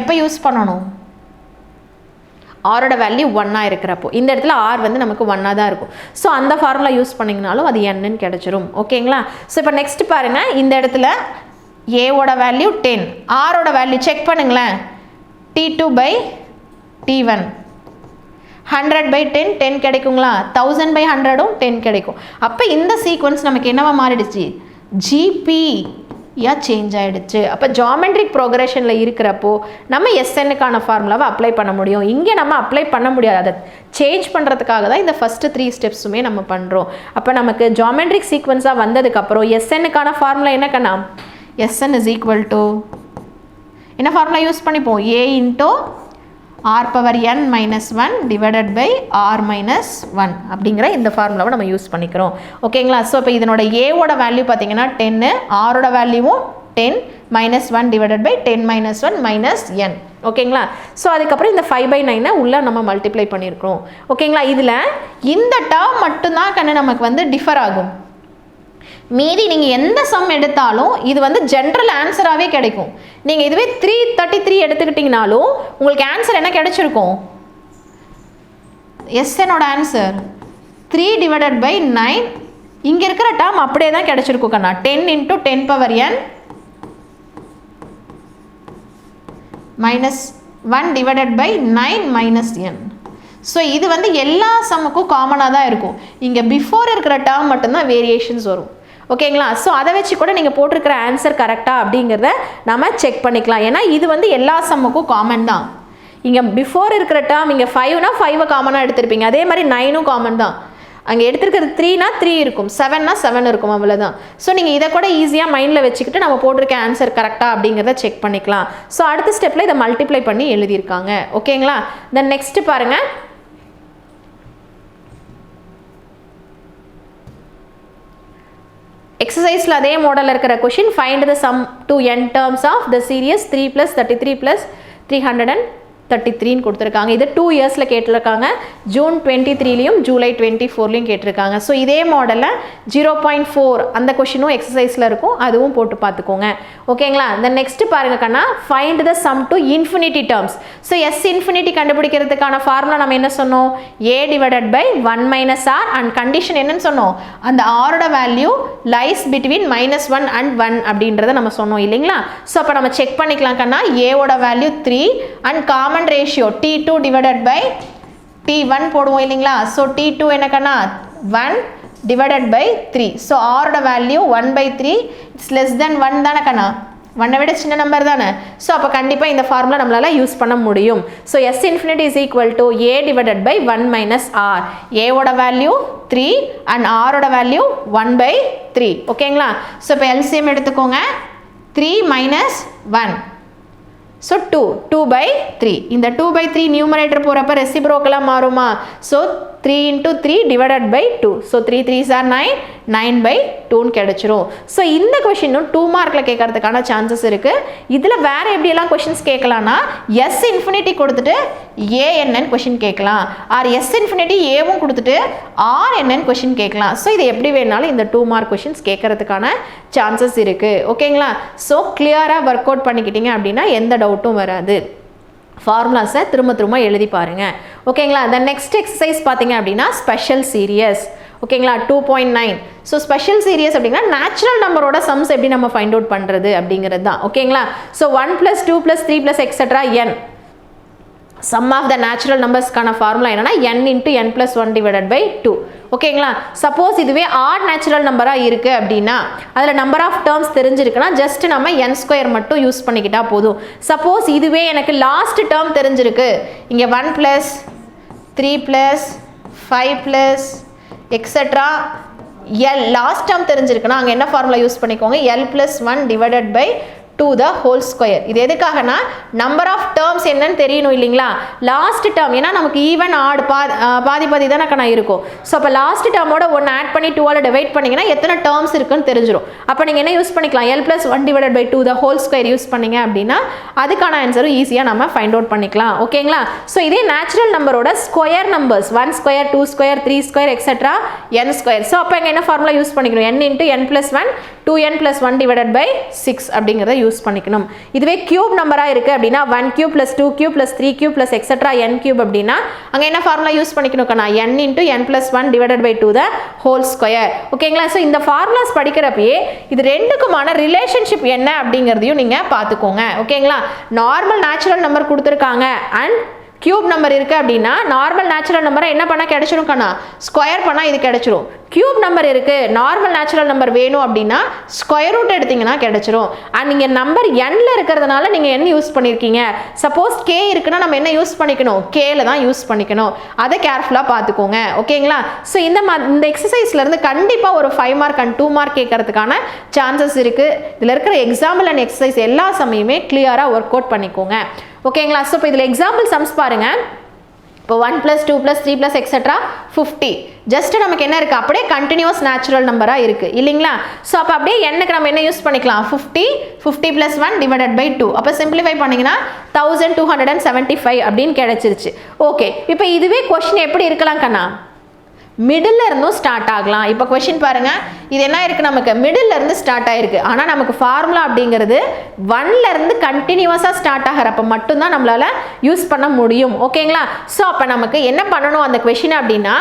எப்போ யூஸ் பண்ணணும்? ஆரோட வேல்யூ 1ஆக இருக்கிறப்போ. இந்த இடத்துல ஆர் வந்து நமக்கு 1ஆக தான் இருக்கும். ஸோ அந்த ஃபார்முலா யூஸ் பண்ணிங்கனாலும் அது என்னன்னு கிடச்சிரும். ஓகேங்களா? ஸோ இப்போ நெக்ஸ்ட் பாருங்கள், இந்த இடத்துல ஏவோட வேல்யூ 10, ஆரோட வேல்யூ செக் பண்ணுங்களேன், T2/T1 100/10 10 கிடைக்குங்களா? 1000/100ம் 10 கிடைக்கும். அப்போ இந்த சீக்வன்ஸ் நமக்கு என்னவா மாறிடுச்சு? ஜிபி சேஞ்ச் ஆகிடுச்சு. அப்போ ஜாமெட்ரிக் ப்ரோக்ரஷனில் இருக்கிறப்போ நம்ம SNக்கான ஃபார்முலாவை அப்ளை பண்ண முடியும். இங்கே நம்ம அப்ளை பண்ண முடியாது. அதை சேஞ்ச் பண்ணுறதுக்காக தான் இந்த ஃபஸ்ட்டு 3 ஸ்டெப்ஸுமே நம்ம பண்ணுறோம். அப்போ நமக்கு ஜாமெட்ரிக் சீக்வன்ஸாக வந்ததுக்கப்புறம் SNக்கான ஃபார்முலா என்ன கண்ணா? SN = என்ன ஃபார்முலா யூஸ் பண்ணிப்போம்? A × r⁻n - 1 / r-1 அப்படிங்கிற இந்த ஃபார்முலாவை நம்ம யூஸ் பண்ணிக்கிறோம். ஓகேங்களா? ஸோ இப்போ இதனோட ஏவோட வேல்யூ பார்த்தீங்கன்னா 10, ஆரோட வேல்யூவும் 10 - 1 / 10 - 1 - n. ஓகேங்களா? ஸோ அதுக்கப்புறம் இந்த 5/9 உள்ளே நம்ம மல்டிப்ளை பண்ணியிருக்கிறோம். ஓகேங்களா? இதில் இந்த டேர்ம் மட்டும்தான் கண்ணு நமக்கு வந்து டிஃபர் ஆகும். மீதி நீங்கள் எந்த சம் எடுத்தாலும் இது வந்து ஜென்ரல் ஆன்சராகவே கிடைக்கும். நீங்கள் இதுவே 333 எடுத்துக்கிட்டிங்கனாலும் உங்களுக்கு ஆன்சர் என்ன கிடைச்சிருக்கும்? SNோட ஆன்சர் 3/9. இங்கே இருக்கிற டேர்ம் அப்படியே தான் கிடைச்சிருக்கும் கண்ணா. 10 × 10⁻n -1/9 - n. ஸோ இது வந்து எல்லா சம்முக்கும் காமனாக தான் இருக்கும். இங்கே பிஃபோர் இருக்கிற டேர்ம் மட்டும்தான் வேரியேஷன்ஸ் வரும். ஓகேங்களா? ஸோ அதை வச்சு கூட நீங்கள் போட்டிருக்கிற ஆன்சர் கரெக்டாக அப்படிங்கிறத நம்ம செக் பண்ணிக்கலாம். ஏன்னா இது வந்து எல்லா சம்முக்கும் காமன் தான். இங்கே பிஃபோர் இருக்கிற டேர்ம் இங்கே 5னா 5 காமனாக எடுத்திருப்பீங்க. அதே மாதிரி 9ம் காமன் தான். அங்கே எடுத்துருக்கிறது 3னா 3 இருக்கும், 7னா 7 இருக்கும், அவ்வளோதான். ஸோ நீங்கள் இதை கூட ஈஸியாக மைண்டில் வச்சுக்கிட்டு நம்ம போட்டிருக்க ஆன்சர் கரெக்டாக அப்படிங்கிறத செக் பண்ணிக்கலாம். ஸோ அடுத்த ஸ்டெப்பில் இதை மல்டிப்ளை பண்ணி எழுதியிருக்காங்க. ஓகேங்களா? தென் நெக்ஸ்ட்டு பாருங்கள், எக்ஸசைஸில் அதே மாடலில் இருக்கிற question, find the sum to n terms of the series 3 + 33 + 330 33ன்னு கொடுத்துருக்காங்க. இது 2 இயர்ஸில் கேட்டிருக்காங்க. ஜூன் 23லையும் ஜூலை 24லையும் கேட்டிருக்காங்க. ஸோ இதே மாடலில் 0.4 அந்த கொஷினும் எக்ஸசைஸில் இருக்கும், அதுவும் போட்டு பார்த்துக்கோங்க. ஓகேங்களா? இந்த நெக்ஸ்ட் பாருங்க கண்ணா, find the sum to infinity terms. So S infinity கண்டுபிடிக்கிறதுக்கான ஃபார்முலா நம்ம என்ன சொன்னோம்? a divided by 1 minus r. And condition என்னன்னு சொன்னோம்? அந்த ஆரோட வேல்யூ லைஸ் பிட்வீன் -1 அண்ட் 1 அப்படின்றத நம்ம சொன்னோம் இல்லைங்களா? ஸோ அப்போ நம்ம செக் பண்ணிக்கலாம் கண்ணா. ஏவோட value 3 and common ratio t2 divided by t1 போடுவோம் இல்லைங்களா? ஸோ t2 என்ன கண்ணா? 1 டிவைடட் பை 3. ஸோ ஆரோட வேல்யூ 1/3. இட்ஸ் லெஸ் தென் 1 தானே கண்ணா? 1 விட சின்ன நம்பர் தானே? ஸோ அப்போ கண்டிப்பாக இந்த ஃபார்முலா நம்மளால் யூஸ் பண்ண முடியும். So S infinity is equal to A divided by 1 minus R. ஏவோட வேல்யூ 3 அண்ட் ஆரோட வேல்யூ 1/3. ஓகேங்களா? ஸோ இப்போ எல்சிஎம் எடுத்துக்கோங்க. 3 minus 1. So 2/3. இந்த 2/3 நியூமரேட்டர் போகிறப்ப ரெசிப்ரோக்கலாக மாறுமா? So 3 into 3 divided by 2. So 3 3s are 9, 9/2 கிடைச்சிரும். ஸோ இந்த கொஷினும் 2 மார்க்கில் கேட்கறதுக்கான சான்சஸ் இருக்குது. இதில் வேறு எப்படியெல்லாம் கொஷின்ஸ் கேட்கலான்னா, எஸ் இன்ஃபினிட்டி கொடுத்துட்டு ஏஎன்என் கொஷின் கேட்கலாம், ஆர் எஸ் இன்ஃபினிட்டி ஏவும் கொடுத்துட்டு ஆர்என்என் கொஷின் கேட்கலாம். ஸோ இது எப்படி வேணாலும் இந்த 2 மார்க் கொஷின்ஸ் கேட்கறதுக்கான சான்சஸ் இருக்குது. ஓகேங்களா? ஸோ கிளியராக ஒர்க் அவுட் பண்ணிக்கிட்டீங்க அப்படின்னா எந்த டவுட்டும் வராது. ஃபார்முலாஸை திரும்ப எழுதி பாருங்கள். ஓகேங்களா? the next exercise பார்த்தீங்க அப்படின்னா ஸ்பெஷல் சீரியஸ். ஓகேங்களா? 2.9. ஸோ ஸ்பெஷல் சீரியஸ் அப்படின்னா நேச்சுரல் நம்பரோட சம்ஸ் எப்படி நம்ம ஃபைண்ட் அவுட் பண்ணுறது அப்படிங்கிறது தான். ஓகேங்களா? So 1 + 2 + 3 + etcetera n. Sum of the natural நம்பர்ஸ்க்கான ஃபார்முலா என்னன்னா n × n + 1 டிவைடட் பை 2. ஓகேங்களா? சப்போஸ் இதுவே ஆட் நேச்சுரல் நம்பராக இருக்குது அப்படின்னா, அதில் நம்பர் ஆஃப் டேர்ம்ஸ் தெரிஞ்சிருக்குன்னா ஜஸ்ட் நம்ம n² மட்டும் யூஸ் பண்ணிக்கிட்டா போதும். சப்போஸ் இதுவே எனக்கு லாஸ்ட் டேர்ம் தெரிஞ்சிருக்கு, இங்கே 1 + 3 + 5 + எக்ஸெட்ரா எல் லாஸ்ட் டேர்ம் தெரிஞ்சிருக்குன்னா அங்கே என்ன ஃபார்முலா யூஸ் பண்ணிக்கோங்க? l + 1 divided by 2 the whole square. இது எதுக்காகனா நம்பர் ஆஃப் டேர்ம்ஸ் என்னன்னு தெரியணும் இல்லைங்களா? லாஸ்ட் டேர்ம் ஏன்னா நமக்கு ஈவன் ஆட் பாதி தானே கணா இருக்கும். ஸோ அப்போ லாஸ்ட் டேர்மோட 1 ஆட் பண்ணி 2ஆல் டிவைட் பண்ணிங்கன்னா எத்தனை டேர்ம்ஸ் இருக்குன்னு தெரிஞ்சிடும். அப்போ நீங்கள் என்ன யூஸ் பண்ணிக்கலாம்? l + 1 divided by 2 the whole square use பண்ணீங்க அப்படின்னா அதுக்கான ஆன்சரும் ஈஸியாக நம்ம ஃபைண்ட் அவுட் பண்ணிக்கலாம். ஓகேங்களா? ஸோ இதே நேச்சுரல் நம்பரோட square numbers 1² 2² 3² etcetera n². So அப்போ இங்கே என்ன ஃபார்முலா யூஸ் பண்ணிக்கணும்? n × n + 1 2n + 1 divided by 6 அப்படிங்கிறத யூஸ் பண்ணிக்கணும். இதுவே கியூப் நம்பராக இருக்குது அப்படின்னா 1³ + 2³ + 3³ + எக்ஸெட்ரா n³ அப்படின்னா அங்கே என்ன ஃபார்முலா யூஸ் பண்ணிக்கணும்னா n × n + 1 divided by 2 the whole square. ஓகேங்களா? ஸோ இந்த ஃபார்முலாஸ் படிக்கிறப்பயே இது ரெண்டுக்குமான ரிலேஷன்ஷிப் என்ன அப்படிங்கிறதையும் நீங்கள் பார்த்துக்கோங்க. ஓகேங்களா? நார்மல் நேச்சுரல் நம்பர் கொடுத்துருக்காங்க அண்ட் கியூப் நம்பர் இருக்குது அப்படின்னா நார்மல் நேச்சுரல் நம்பரை என்ன பண்ணால் கிடைச்சிரும் கண்ணா? ஸ்கொயர் பண்ணால் இது கிடைச்சிரும். கியூப் நம்பர் இருக்குது, நார்மல் நேச்சுரல் நம்பர் வேணும் அப்படின்னா ஸ்கொயர் ரூட் எடுத்திங்கன்னா கிடைச்சிரும். அண்ட் நீங்கள் நம்பர் n இருக்கிறதுனால நீங்கள் என்ன யூஸ் பண்ணியிருக்கீங்க? சப்போஸ் k இருக்குன்னா நம்ம என்ன யூஸ் பண்ணிக்கணும்? kல தான் யூஸ் பண்ணிக்கணும். அதை கேர்ஃபுல்லாக பார்த்துக்கோங்க. ஓகேங்களா? ஸோ இந்த எக்ஸசைஸ்லேருந்து கண்டிப்பாக ஒரு 5 மார்க் அண்ட் 2 மார்க் கேட்கறதுக்கான சான்சஸ் இருக்குது. இதில் இருக்கிற எக்ஸாம்பிள் அண்ட் எக்ஸசைஸ் எல்லா சமயமே கிளியராக ஒர்க் அவுட் பண்ணிக்கோங்க. ஓகேங்களா? ஸோ இப்போ இதில் எக்ஸாம்பிள் சம்ஸ் பாருங்கள். இப்போ 1 + 2 + 3 + எக்ஸெட்ரா 50. ஜஸ்ட் நமக்கு என்ன இருக்குது? அப்படியே கண்டினியூஸ் நேச்சுரல் நம்பராக இருக்குது இல்லைங்களா? ஸோ அப்போ அப்படியே என்னக்கு நம்ம என்ன யூஸ் பண்ணிக்கலாம்? 50 + 1 டிவைடட் பை 2. அப்போ சிம்பிளிஃபை பண்ணிங்கன்னா 1275 அப்படின்னு கிடைச்சிருச்சு. ஓகே, இப்போ இதுவே கொஷின் எப்படி இருக்கலாம் கண்ணா? மிடில் இருந்தும் ஸ்டார்ட் ஆகலாம். இப்போ கொஷின் பாருங்கள், இது என்ன இருக்குது? நமக்கு மிடில் இருந்து ஸ்டார்ட் ஆகிருக்கு. ஆனால் நமக்கு ஃபார்முலா அப்படிங்கிறது 1ல இருந்து கண்டினியூஸாக ஸ்டார்ட் ஆகிறப்ப மட்டும்தான் நம்மளால் யூஸ் பண்ண முடியும். ஓகேங்களா? ஸோ அப்போ நமக்கு என்ன பண்ணணும் அந்த கொஷின் அப்படின்னா,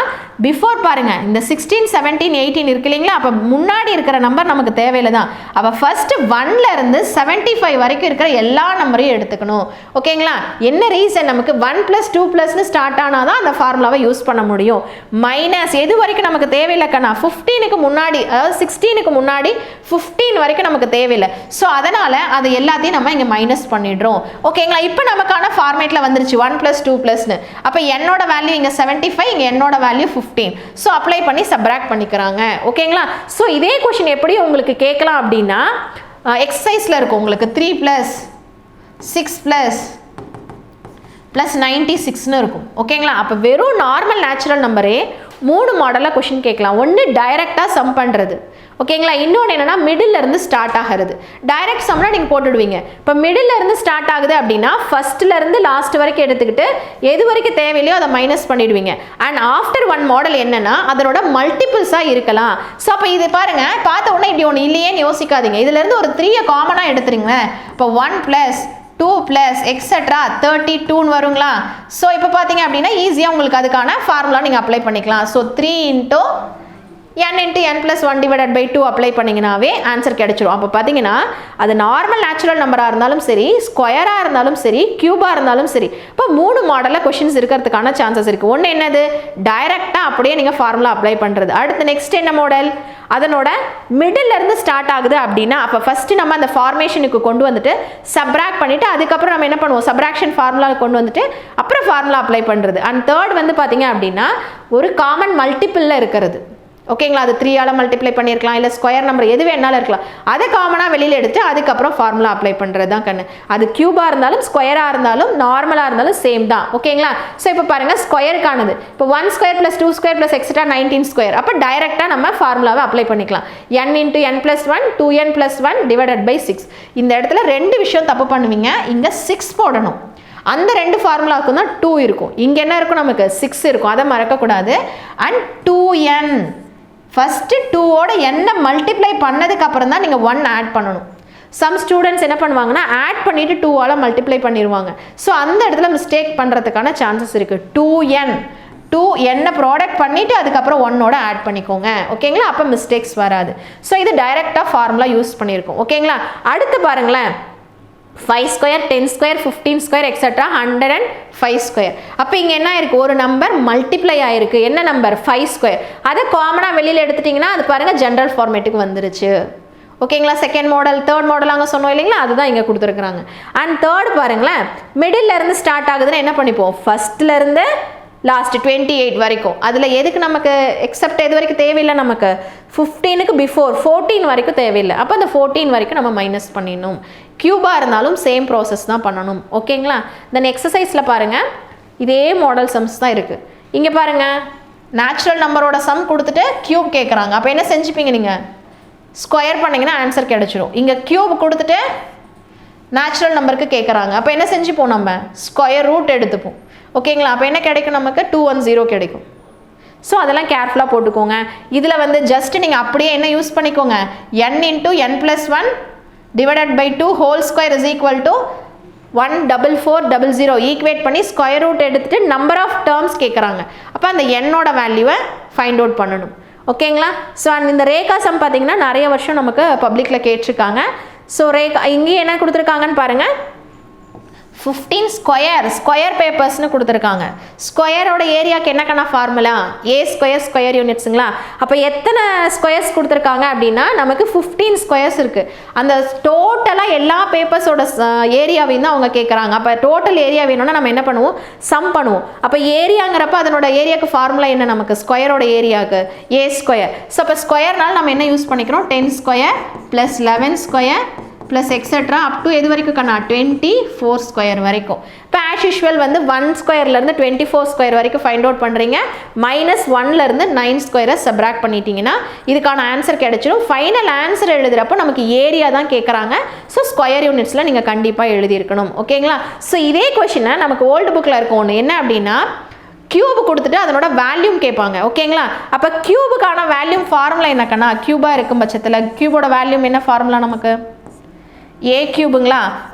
பிஃபோர் பாருங்கள், இந்த 16 17 18 இருக்கு இல்லைங்களா? அப்போ முன்னாடி இருக்கிற நம்பர் நமக்கு தேவையில்லை தான். அப்போ ஃபர்ஸ்ட் 1ல இருந்து 75 வரைக்கும் இருக்கிற எல்லா நம்பரையும் எடுத்துக்கணும். ஓகேங்களா? என்ன ரீசன்? நமக்கு 1 + 2 + ஸ்டார்ட் ஆனால் தான் அந்த ஃபார்முலாவை யூஸ் பண்ண முடியும். மைனஸ் எது வரைக்கும் நமக்கு தேவையில்லை கண்ணா? 15க்கு முன்னாடி, அதாவது 16க்கு முன்னாடி 15 வரைக்கும் நமக்கு தேவையில்லை. ஸோ அதனால் அது எல்லாத்தையும் நம்ம இங்கே மைனஸ் பண்ணிடுறோம். ஓகேங்களா? இப்போ நமக்கான ஃபார்மேட்டில் வந்துருச்சு 1 + 2 +ன்னு. அப்போ என்னோட வேல்யூ இங்கே 75, இங்கே என்னோட வேல்யூ 15. ஸோ அப்ளை பண்ணி சப்ராக்ட் பண்ணிக்கிறாங்க. ஓகேங்களா? ஸோ இதே கொஷின் எப்படி உங்களுக்கு கேட்கலாம் அப்படின்னா, எக்ஸசைஸில் இருக்கும் உங்களுக்கு 3 + 6 + +96ன்னு இருக்கும். ஓகேங்களா? அப்போ வெறும் நார்மல் நேச்சுரல் நம்பரே மூணு மாடலில் கொஷின் கேட்கலாம். ஒன்று டைரெக்டாக சம் பண்ணுறது, ஓகேங்களா. இன்னொன்று என்னென்னா மிடில் இருந்து ஸ்டார்ட் ஆகிறது. டைரக்ட் சம்னா நீங்கள் போட்டுடுவீங்க. இப்போ மிடில் இருந்து ஸ்டார்ட் ஆகுது அப்படின்னா ஃபர்ஸ்ட்லேருந்து லாஸ்ட் வரைக்கும் எடுத்துக்கிட்டு எது வரைக்கும் தேவையில்லையோ அதை மைனஸ் பண்ணிடுவீங்க. அண்ட் ஆஃப்டர் ஒன் மாடல் என்னன்னா அதனோட மல்டிபிள்ஸாக இருக்கலாம். ஸோ அப்போ இது பாருங்க, பார்த்த உடனே இப்படி ஒன்று இல்லையேன்னு யோசிக்காதீங்க. இதுலேருந்து ஒரு 3 காமனாக எடுத்துருங்க. இப்போ 1 + 2 + எக்ஸெட்ரா 32ன்னு வருங்களா. ஸோ இப்போ பார்த்தீங்க அப்படின்னா ஈஸியாக உங்களுக்கு அதுக்கான ஃபார்முலா நீங்கள் அப்ளை பண்ணிக்கலாம். ஸோ 3 × n × n + 1 / 2 அப்ளை பண்ணிங்கனாவே ஆன்சர் கிடைச்சிடும். அப்போ பார்த்தீங்கன்னா அது நார்மல் நேச்சுரல் நம்பராக இருந்தாலும் சரி, ஸ்கொயராக இருந்தாலும் சரி, க்யூபாக இருந்தாலும் சரி, இப்போ 3 மாடலில் கொஷின்ஸ் இருக்கிறதுக்கான சான்சஸ் இருக்குது. ஒன்று என்னது, டைரெக்டாக அப்படியே நீங்கள் ஃபார்முலா அப்ளை பண்ணுறது. அடுத்து நெக்ஸ்ட் என்ன மாடல், அதனோட மிடில் இருந்து ஸ்டார்ட் ஆகுது அப்படின்னா அப்போ ஃபஸ்ட்டு நம்ம அந்த ஃபார்மேஷனுக்கு கொண்டு வந்துட்டு சப்ராக்ட் பண்ணிவிட்டு அதுக்கப்புறம் நம்ம என்ன பண்ணுவோம், சப்ராக்ஷன் ஃபார்முலா கொண்டு வந்துட்டு அப்புறம் ஃபார்முலா அப்ளை பண்ணுறது. அண்ட் தேர்ட் வந்து பார்த்தீங்க அப்படின்னா ஒரு காமன் மல்டிப்பிளில் இருக்கிறது, ஓகேங்களா. அது 3ஆல் மல்டிப்ளை பண்ணியிருக்கலாம், இல்லை ஸ்கொயர் நம்பர் எது வேணாலும் இருக்கலாம். அதை காமனாக வெளியில் எடுத்து அதுக்கப்புறம் ஃபார்முலா அப்ளை பண்ணுறது தான் கண்ணு. அது க்யூபாக இருந்தாலும் ஸ்கொயராக இருந்தாலும் நார்மலாக இருந்தாலும் சேம் தான், ஓகேங்களா. ஸோ இப்போ பாருங்கள் ஸ்கொயருக்கானது இப்போ 1² + 2² + எக்ஸெட்ரா 19² அப்போ டைரெக்டாக நம்ம ஃபார்முலாவை அப்ளை பண்ணிக்கலாம். n × n + 1 2n + 1 / 6. இந்த இடத்துல 2 விஷயம் தப்பு பண்ணுவீங்க. இங்கே 6 போடணும். அந்த 2 ஃபார்முலாவுக்கு தான் 2 இருக்கும். இங்கே என்ன இருக்கும், நமக்கு 6 இருக்கும். அதை மறக்கக்கூடாது. அண்ட் 2n ஃபஸ்ட்டு 2ஓட என்ன மல்டிப்ளை பண்ணதுக்கு அப்புறம் தான் நீங்கள் 1 ஆட் பண்ணணும். சம் ஸ்டூடெண்ட்ஸ் என்ன பண்ணுவாங்கன்னா ஆட் பண்ணிவிட்டு 2ஆல் மல்டிப்ளை பண்ணிடுவாங்க. ஸோ அந்த இடத்துல மிஸ்டேக் பண்ணுறதுக்கான சான்சஸ் இருக்குது. 2n ப்ராடக்ட் பண்ணிவிட்டு அதுக்கப்புறம் 1ஓட ஆட் பண்ணிக்கோங்க, ஓகேங்களா. அப்போ மிஸ்டேக்ஸ் வராது. ஸோ இது டைரெக்டாக ஃபார்முலா யூஸ் பண்ணியிருக்கோம், ஓகேங்களா. அடுத்து பாருங்களேன், 5² 10² 15² எக்ஸெட்ரா 105². அப்போ இங்கே என்ன இருக்குது, ஒரு நம்பர் மல்டிப்ளை ஆயிருக்கு. என்ன நம்பர், 5². அதை காமனாக வெளியில் எடுத்துட்டிங்கன்னா அது பாருங்கள் ஜென்ரல் ஃபார்மேட்டுக்கு வந்துருச்சு, ஓகேங்களா. செகண்ட் மாடல் தேர்ட் மாடல் அங்கே சொன்னோம் இல்லைங்களா, அதுதான் இங்கே கொடுத்துருக்குறாங்க. அண்ட் தேர்ட் பாருங்களேன், மிடில் இருந்து ஸ்டார்ட் ஆகுதுன்னா என்ன பண்ணிப்போம், ஃபர்ஸ்ட்லேருந்து லாஸ்ட் 28 வரைக்கும். அதில் எதுக்கு நமக்கு எக்ஸப்ட் எது வரைக்கும் தேவையில்லை, நமக்கு 15க்கு பிஃபோர் 14 வரைக்கும் தேவையில்லை. அப்போ அந்த 14 வரைக்கும் நம்ம மைனஸ் பண்ணிடணும். க்யூபாக இருந்தாலும் சேம் ப்ராசஸ் தான் பண்ணணும், ஓகேங்களா. தென் எக்ஸசைஸில் பாருங்கள் இதே மாடல் சம்ஸ் தான் இருக்குது. இங்கே பாருங்கள் நேச்சுரல் நம்பரோட சம் கொடுத்துட்டு க்யூப் கேட்குறாங்க. அப்போ என்ன செஞ்சுப்பீங்க, நீங்கள் ஸ்கொயர் பண்ணிங்கன்னா ஆன்சர் கிடச்சிரும். இங்கே க்யூப் கொடுத்துட்டு நேச்சுரல் நம்பருக்கு கேட்குறாங்க. அப்போ என்ன செஞ்சுப்போம், நம்ம ஸ்கொயர் ரூட் எடுத்துப்போம், ஓகேங்களா. அப்போ என்ன கிடைக்கும், நமக்கு 210 கிடைக்கும். ஸோ அதெல்லாம் கேர்ஃபுல்லாக போட்டுக்கோங்க. இதில் வந்து ஜஸ்ட் நீங்கள் அப்படியே என்ன யூஸ் பண்ணிக்கோங்க, n × n + 1 / 2 whole square = 14400 equate பண்ணி ஸ்கொயர் ரூட் எடுத்துகிட்டு நம்பர் ஆஃப் டேர்ம்ஸ் கேட்குறாங்க. அப்போ அந்த என்னோட வேல்யூவை ஃபைண்ட் அவுட் பண்ணணும், ஓகேங்களா. ஸோ இந்த ரேகா சம் பார்த்தீங்கன்னா நிறைய வருஷம் நமக்கு பப்ளிக்கில் கேட்டிருக்காங்க. ஸோ ரேகா இங்கே என்ன கொடுத்துருக்காங்கன்னு பாருங்கள், 15 ஸ்கொயர் பேப்பர்ஸ்னு கொடுத்துருக்காங்க. ஸ்கொயரோட ஏரியாவுக்கு என்னக்கான ஃபார்முலா, a² ஸ்கொயர் யூனிட்ஸுங்களா. அப்போ எத்தனை ஸ்கொயர்ஸ் கொடுத்துருக்காங்க அப்படின்னா நமக்கு 15 ஸ்கொயர்ஸ் இருக்குது. அந்த டோட்டலாக எல்லா பேப்பர்ஸோட ஏரியாவையும் தான் அவங்க கேட்குறாங்க. அப்போ டோட்டல் ஏரியா வேணும்னா நம்ம என்ன பண்ணுவோம், சம் பண்ணுவோம். அப்போ ஏரியாங்கிறப்ப அதனோட ஏரியாவுக்கு ஃபார்முலா என்ன, நமக்கு ஸ்கொயரோட ஏரியாவுக்கு a². ஸோ அப்போ ஸ்கொயர்னால நம்ம என்ன யூஸ் பண்ணிக்கிறோம், 10² + 11² + எக்ஸெட்ரா அப் டு எது வரைக்கும் கண்ணா, 24² வரைக்கும். இப்போ ஆஸ் யூஷுவல் வந்து 1² 24² வரைக்கும் ஃபைண்ட் அவுட் பண்ணுறீங்க. -1 9² சப்ராக்ட் பண்ணிட்டீங்கன்னா இதுக்கான ஆன்சர் கிடைச்சிடும். ஃபைனல் ஆன்சர் எழுதுகிறப்போ நமக்கு ஏரியா தான் கேட்குறாங்க. ஸோ ஸ்கொயர் யூனிட்ஸில் நீங்கள் கண்டிப்பாக எழுதியிருக்கணும், ஓகேங்களா. ஸோ இதே கொஷினை நமக்கு ஓல்டு புக்கில் இருக்கும் ஒன்று என்ன அப்படின்னா, கியூப் கொடுத்துட்டு அதனோட வேல்யூம் கேட்பாங்க, ஓகேங்களா. அப்போ கியூபுக்கான வேல்யூம் ஃபார்முலா என்னக்கண்ணா, கியூபாக இருக்கும் பட்சத்தில் கியூபோட வேல்யூம் என்ன ஃபார்முலா, நமக்கு a³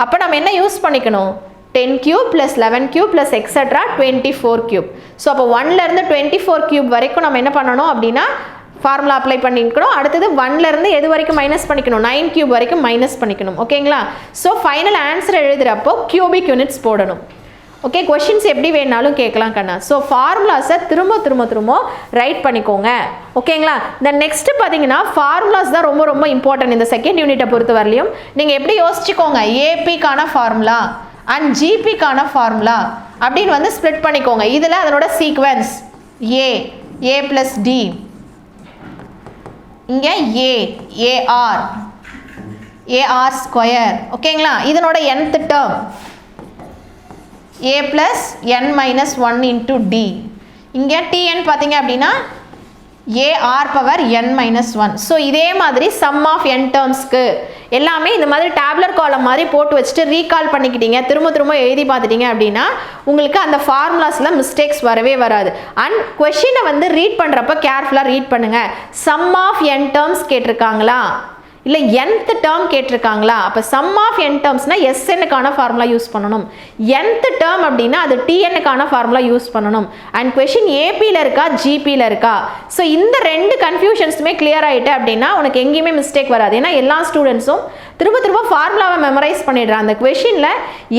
அப்போ நம்ம என்ன யூஸ் பண்ணிக்கணும், 10³ + 11³ + எக்ஸெட்ரா 24³. ஸோ அப்போ 1லேருந்து 24³ வரைக்கும் நம்ம என்ன பண்ணணும் அப்படின்னா ஃபார்முலா அப்ளை பண்ணிக்கணும். அடுத்தது 1லேருந்து எது வரைக்கும் மைனஸ் பண்ணிக்கணும், 9³ வரைக்கும் மைனஸ் பண்ணிக்கணும், ஓகேங்களா. ஸோ ஃபைனல் ஆன்சர் எழுதுகிறப்போ கியூபிக் யூனிட்ஸ் போடணும், ஓகே. கொஷின்ஸ் எப்படி வேணாலும் கேட்கலாம் கண்ணா. ஸோ ஃபார்முலாஸை திரும்ப ரைட் பண்ணிக்கோங்க, ஓகேங்களா. இந்த நெக்ஸ்ட் பார்த்தீங்கன்னா ஃபார்முலாஸ் தான் ரொம்ப இம்பார்ட்டன்ட் இந்த செகண்ட் யூனிட்டை பொறுத்த வரலையும். நீங்கள் எப்படி யோசிச்சுக்கோங்க, ஏபிக்கான ஃபார்முலா அண்ட் ஜிபிக்கான ஃபார்முலா அப்படின்னு வந்து ஸ்ப்ளிட் பண்ணிக்கோங்க. இதில் அதனோட சீக்வன்ஸ் a + d, இங்கே ar², ஓகேங்களா. இதனோட nth term a + n - 1 × d. இங்கே tn பார்த்தீங்க அப்படின்னா AR power n minus 1. So இதே மாதிரி sum of n termsக்கு எல்லாமே இந்த மாதிரி டேப்லர் காலம் மாதிரி போட்டு வச்சுட்டு ரீகால் பண்ணிக்கிட்டீங்க, திரும்ப எழுதி பார்த்துட்டீங்க அப்படின்னா உங்களுக்கு அந்த ஃபார்முலாஸில் மிஸ்டேக்ஸ் வரவே வராது. அண்ட் கொஷினை வந்து ரீட் பண்ணுறப்ப கேர்ஃபுல்லாக ரீட் பண்ணுங்கள். sum of n terms கேட்டிருக்காங்களா, இல்லை nth டேர்ம் கேட்டிருக்காங்களா? அப்போ சம் ஆஃப் n டேர்ம்ஸ்னால் SNக்கான ஃபார்முலா யூஸ் பண்ணணும். nth டேர்ம் அப்படின்னா அது TNக்கான ஃபார்முலா யூஸ் பண்ணணும். அண்ட் கொஷின் ஏபியில் இருக்கா ஜிபியில் இருக்கா? ஸோ இந்த ரெண்டு கன்ஃபியூஷன்ஸுமே கிளியர் ஆகிட்டு அப்படின்னா உனக்கு எங்கேயுமே மிஸ்டேக் வராது. ஏன்னா எல்லா ஸ்டூடெண்ட்ஸும் திரும்ப ஃபார்முலாவை மெமரைஸ் பண்ணிடுறான். அந்த கொஷினில்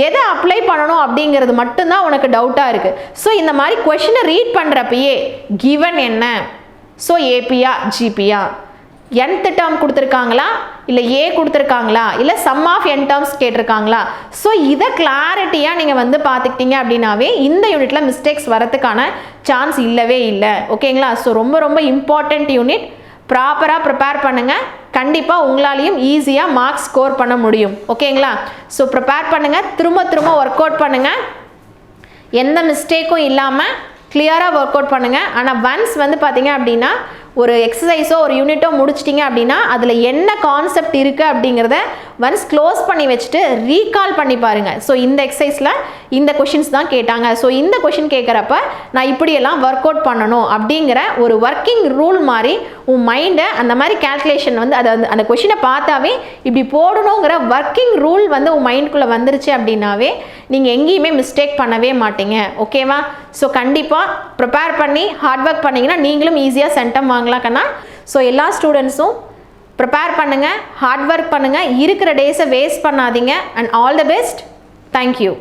எதை அப்ளை பண்ணணும் அப்படிங்கிறது மட்டும்தான் உனக்கு டவுட்டாக இருக்குது. ஸோ இந்த மாதிரி கொஷினை ரீட் பண்ணுறப்பயே கிவன் என்ன, ஸோ ஏபியா ஜிபியா, nth டேர்ம் கொடுத்துருக்காங்களா, இல்லை ஏ கொடுத்துருக்காங்களா, இல்லை சம் ஆஃப் n டேர்ம்ஸ் கேட்டிருக்காங்களா? ஸோ இதை கிளாரிட்டியாக நீங்கள் வந்து பார்த்துக்கிட்டீங்க அப்படின்னாவே இந்த யூனிட்டில் மிஸ்டேக்ஸ் வரதுக்கான சான்ஸ் இல்லவே இல்லை. ஓகேங்களா? ஸோ ரொம்ப இம்பார்ட்டண்ட் யூனிட். ப்ராப்பராக ப்ரிப்பேர் பண்ணுங்கள். கண்டிப்பாக உங்களாலையும் ஈஸியாக மார்க்ஸ் ஸ்கோர் பண்ண முடியும். ஓகேங்களா? ஸோ ப்ரிப்பேர் பண்ணுங்கள், திரும்ப ஒர்க் அவுட் பண்ணுங்கள், எந்த மிஸ்டேக்கும் இல்லாமல் கிளியராக ஒர்க் அவுட் பண்ணுங்கள். ஆனால் ஒன்ஸ் வந்து பார்த்தீங்க அப்படின்னா ஒரு எக்ஸசைஸோ ஒரு யூனிட்டோ முடிச்சிட்டிங்க அப்படின்னா அதில் என்ன கான்செப்ட் இருக்குது அப்படிங்கிறத ஒன்ஸ் க்ளோஸ் பண்ணி வச்சுட்டு ரீகால் பண்ணி பாருங்கள். ஸோ இந்த எக்ஸசைஸில் இந்த கொஷின்ஸ் தான் கேட்டாங்க, ஸோ இந்த கொஷின் கேட்குறப்ப நான் இப்படியெல்லாம் ஒர்க் அவுட் பண்ணணும் அப்படிங்கிற ஒரு ஒர்க்கிங் ரூல் மாதிரி உன் மைண்டை அந்த மாதிரி கேல்குலேஷன் வந்து அதை அந்த கொஷினை பார்த்தாவே இப்படி போடணுங்கிற ஒர்க்கிங் ரூல் வந்து உன் மைண்டுக்குள்ளே வந்துருச்சு அப்படின்னாவே நீங்கள் எங்கேயுமே மிஸ்டேக் பண்ணவே மாட்டீங்க. ஓகேவா? ஸோ கண்டிப்பாக ப்ரிப்பேர் பண்ணி ஹார்ட் ஒர்க் பண்ணிங்கன்னா நீங்களும் ஈஸியாக சென்டம் வாங்கலாம் கண்ணா. ஸோ எல்லா ஸ்டூடெண்ட்ஸும் ப்ரிப்பேர் பண்ணுங்கள், ஹார்ட் ஒர்க் பண்ணுங்கள், இருக்கிற டேஸை வேஸ்ட் பண்ணாதீங்க. And all the best. Thank you.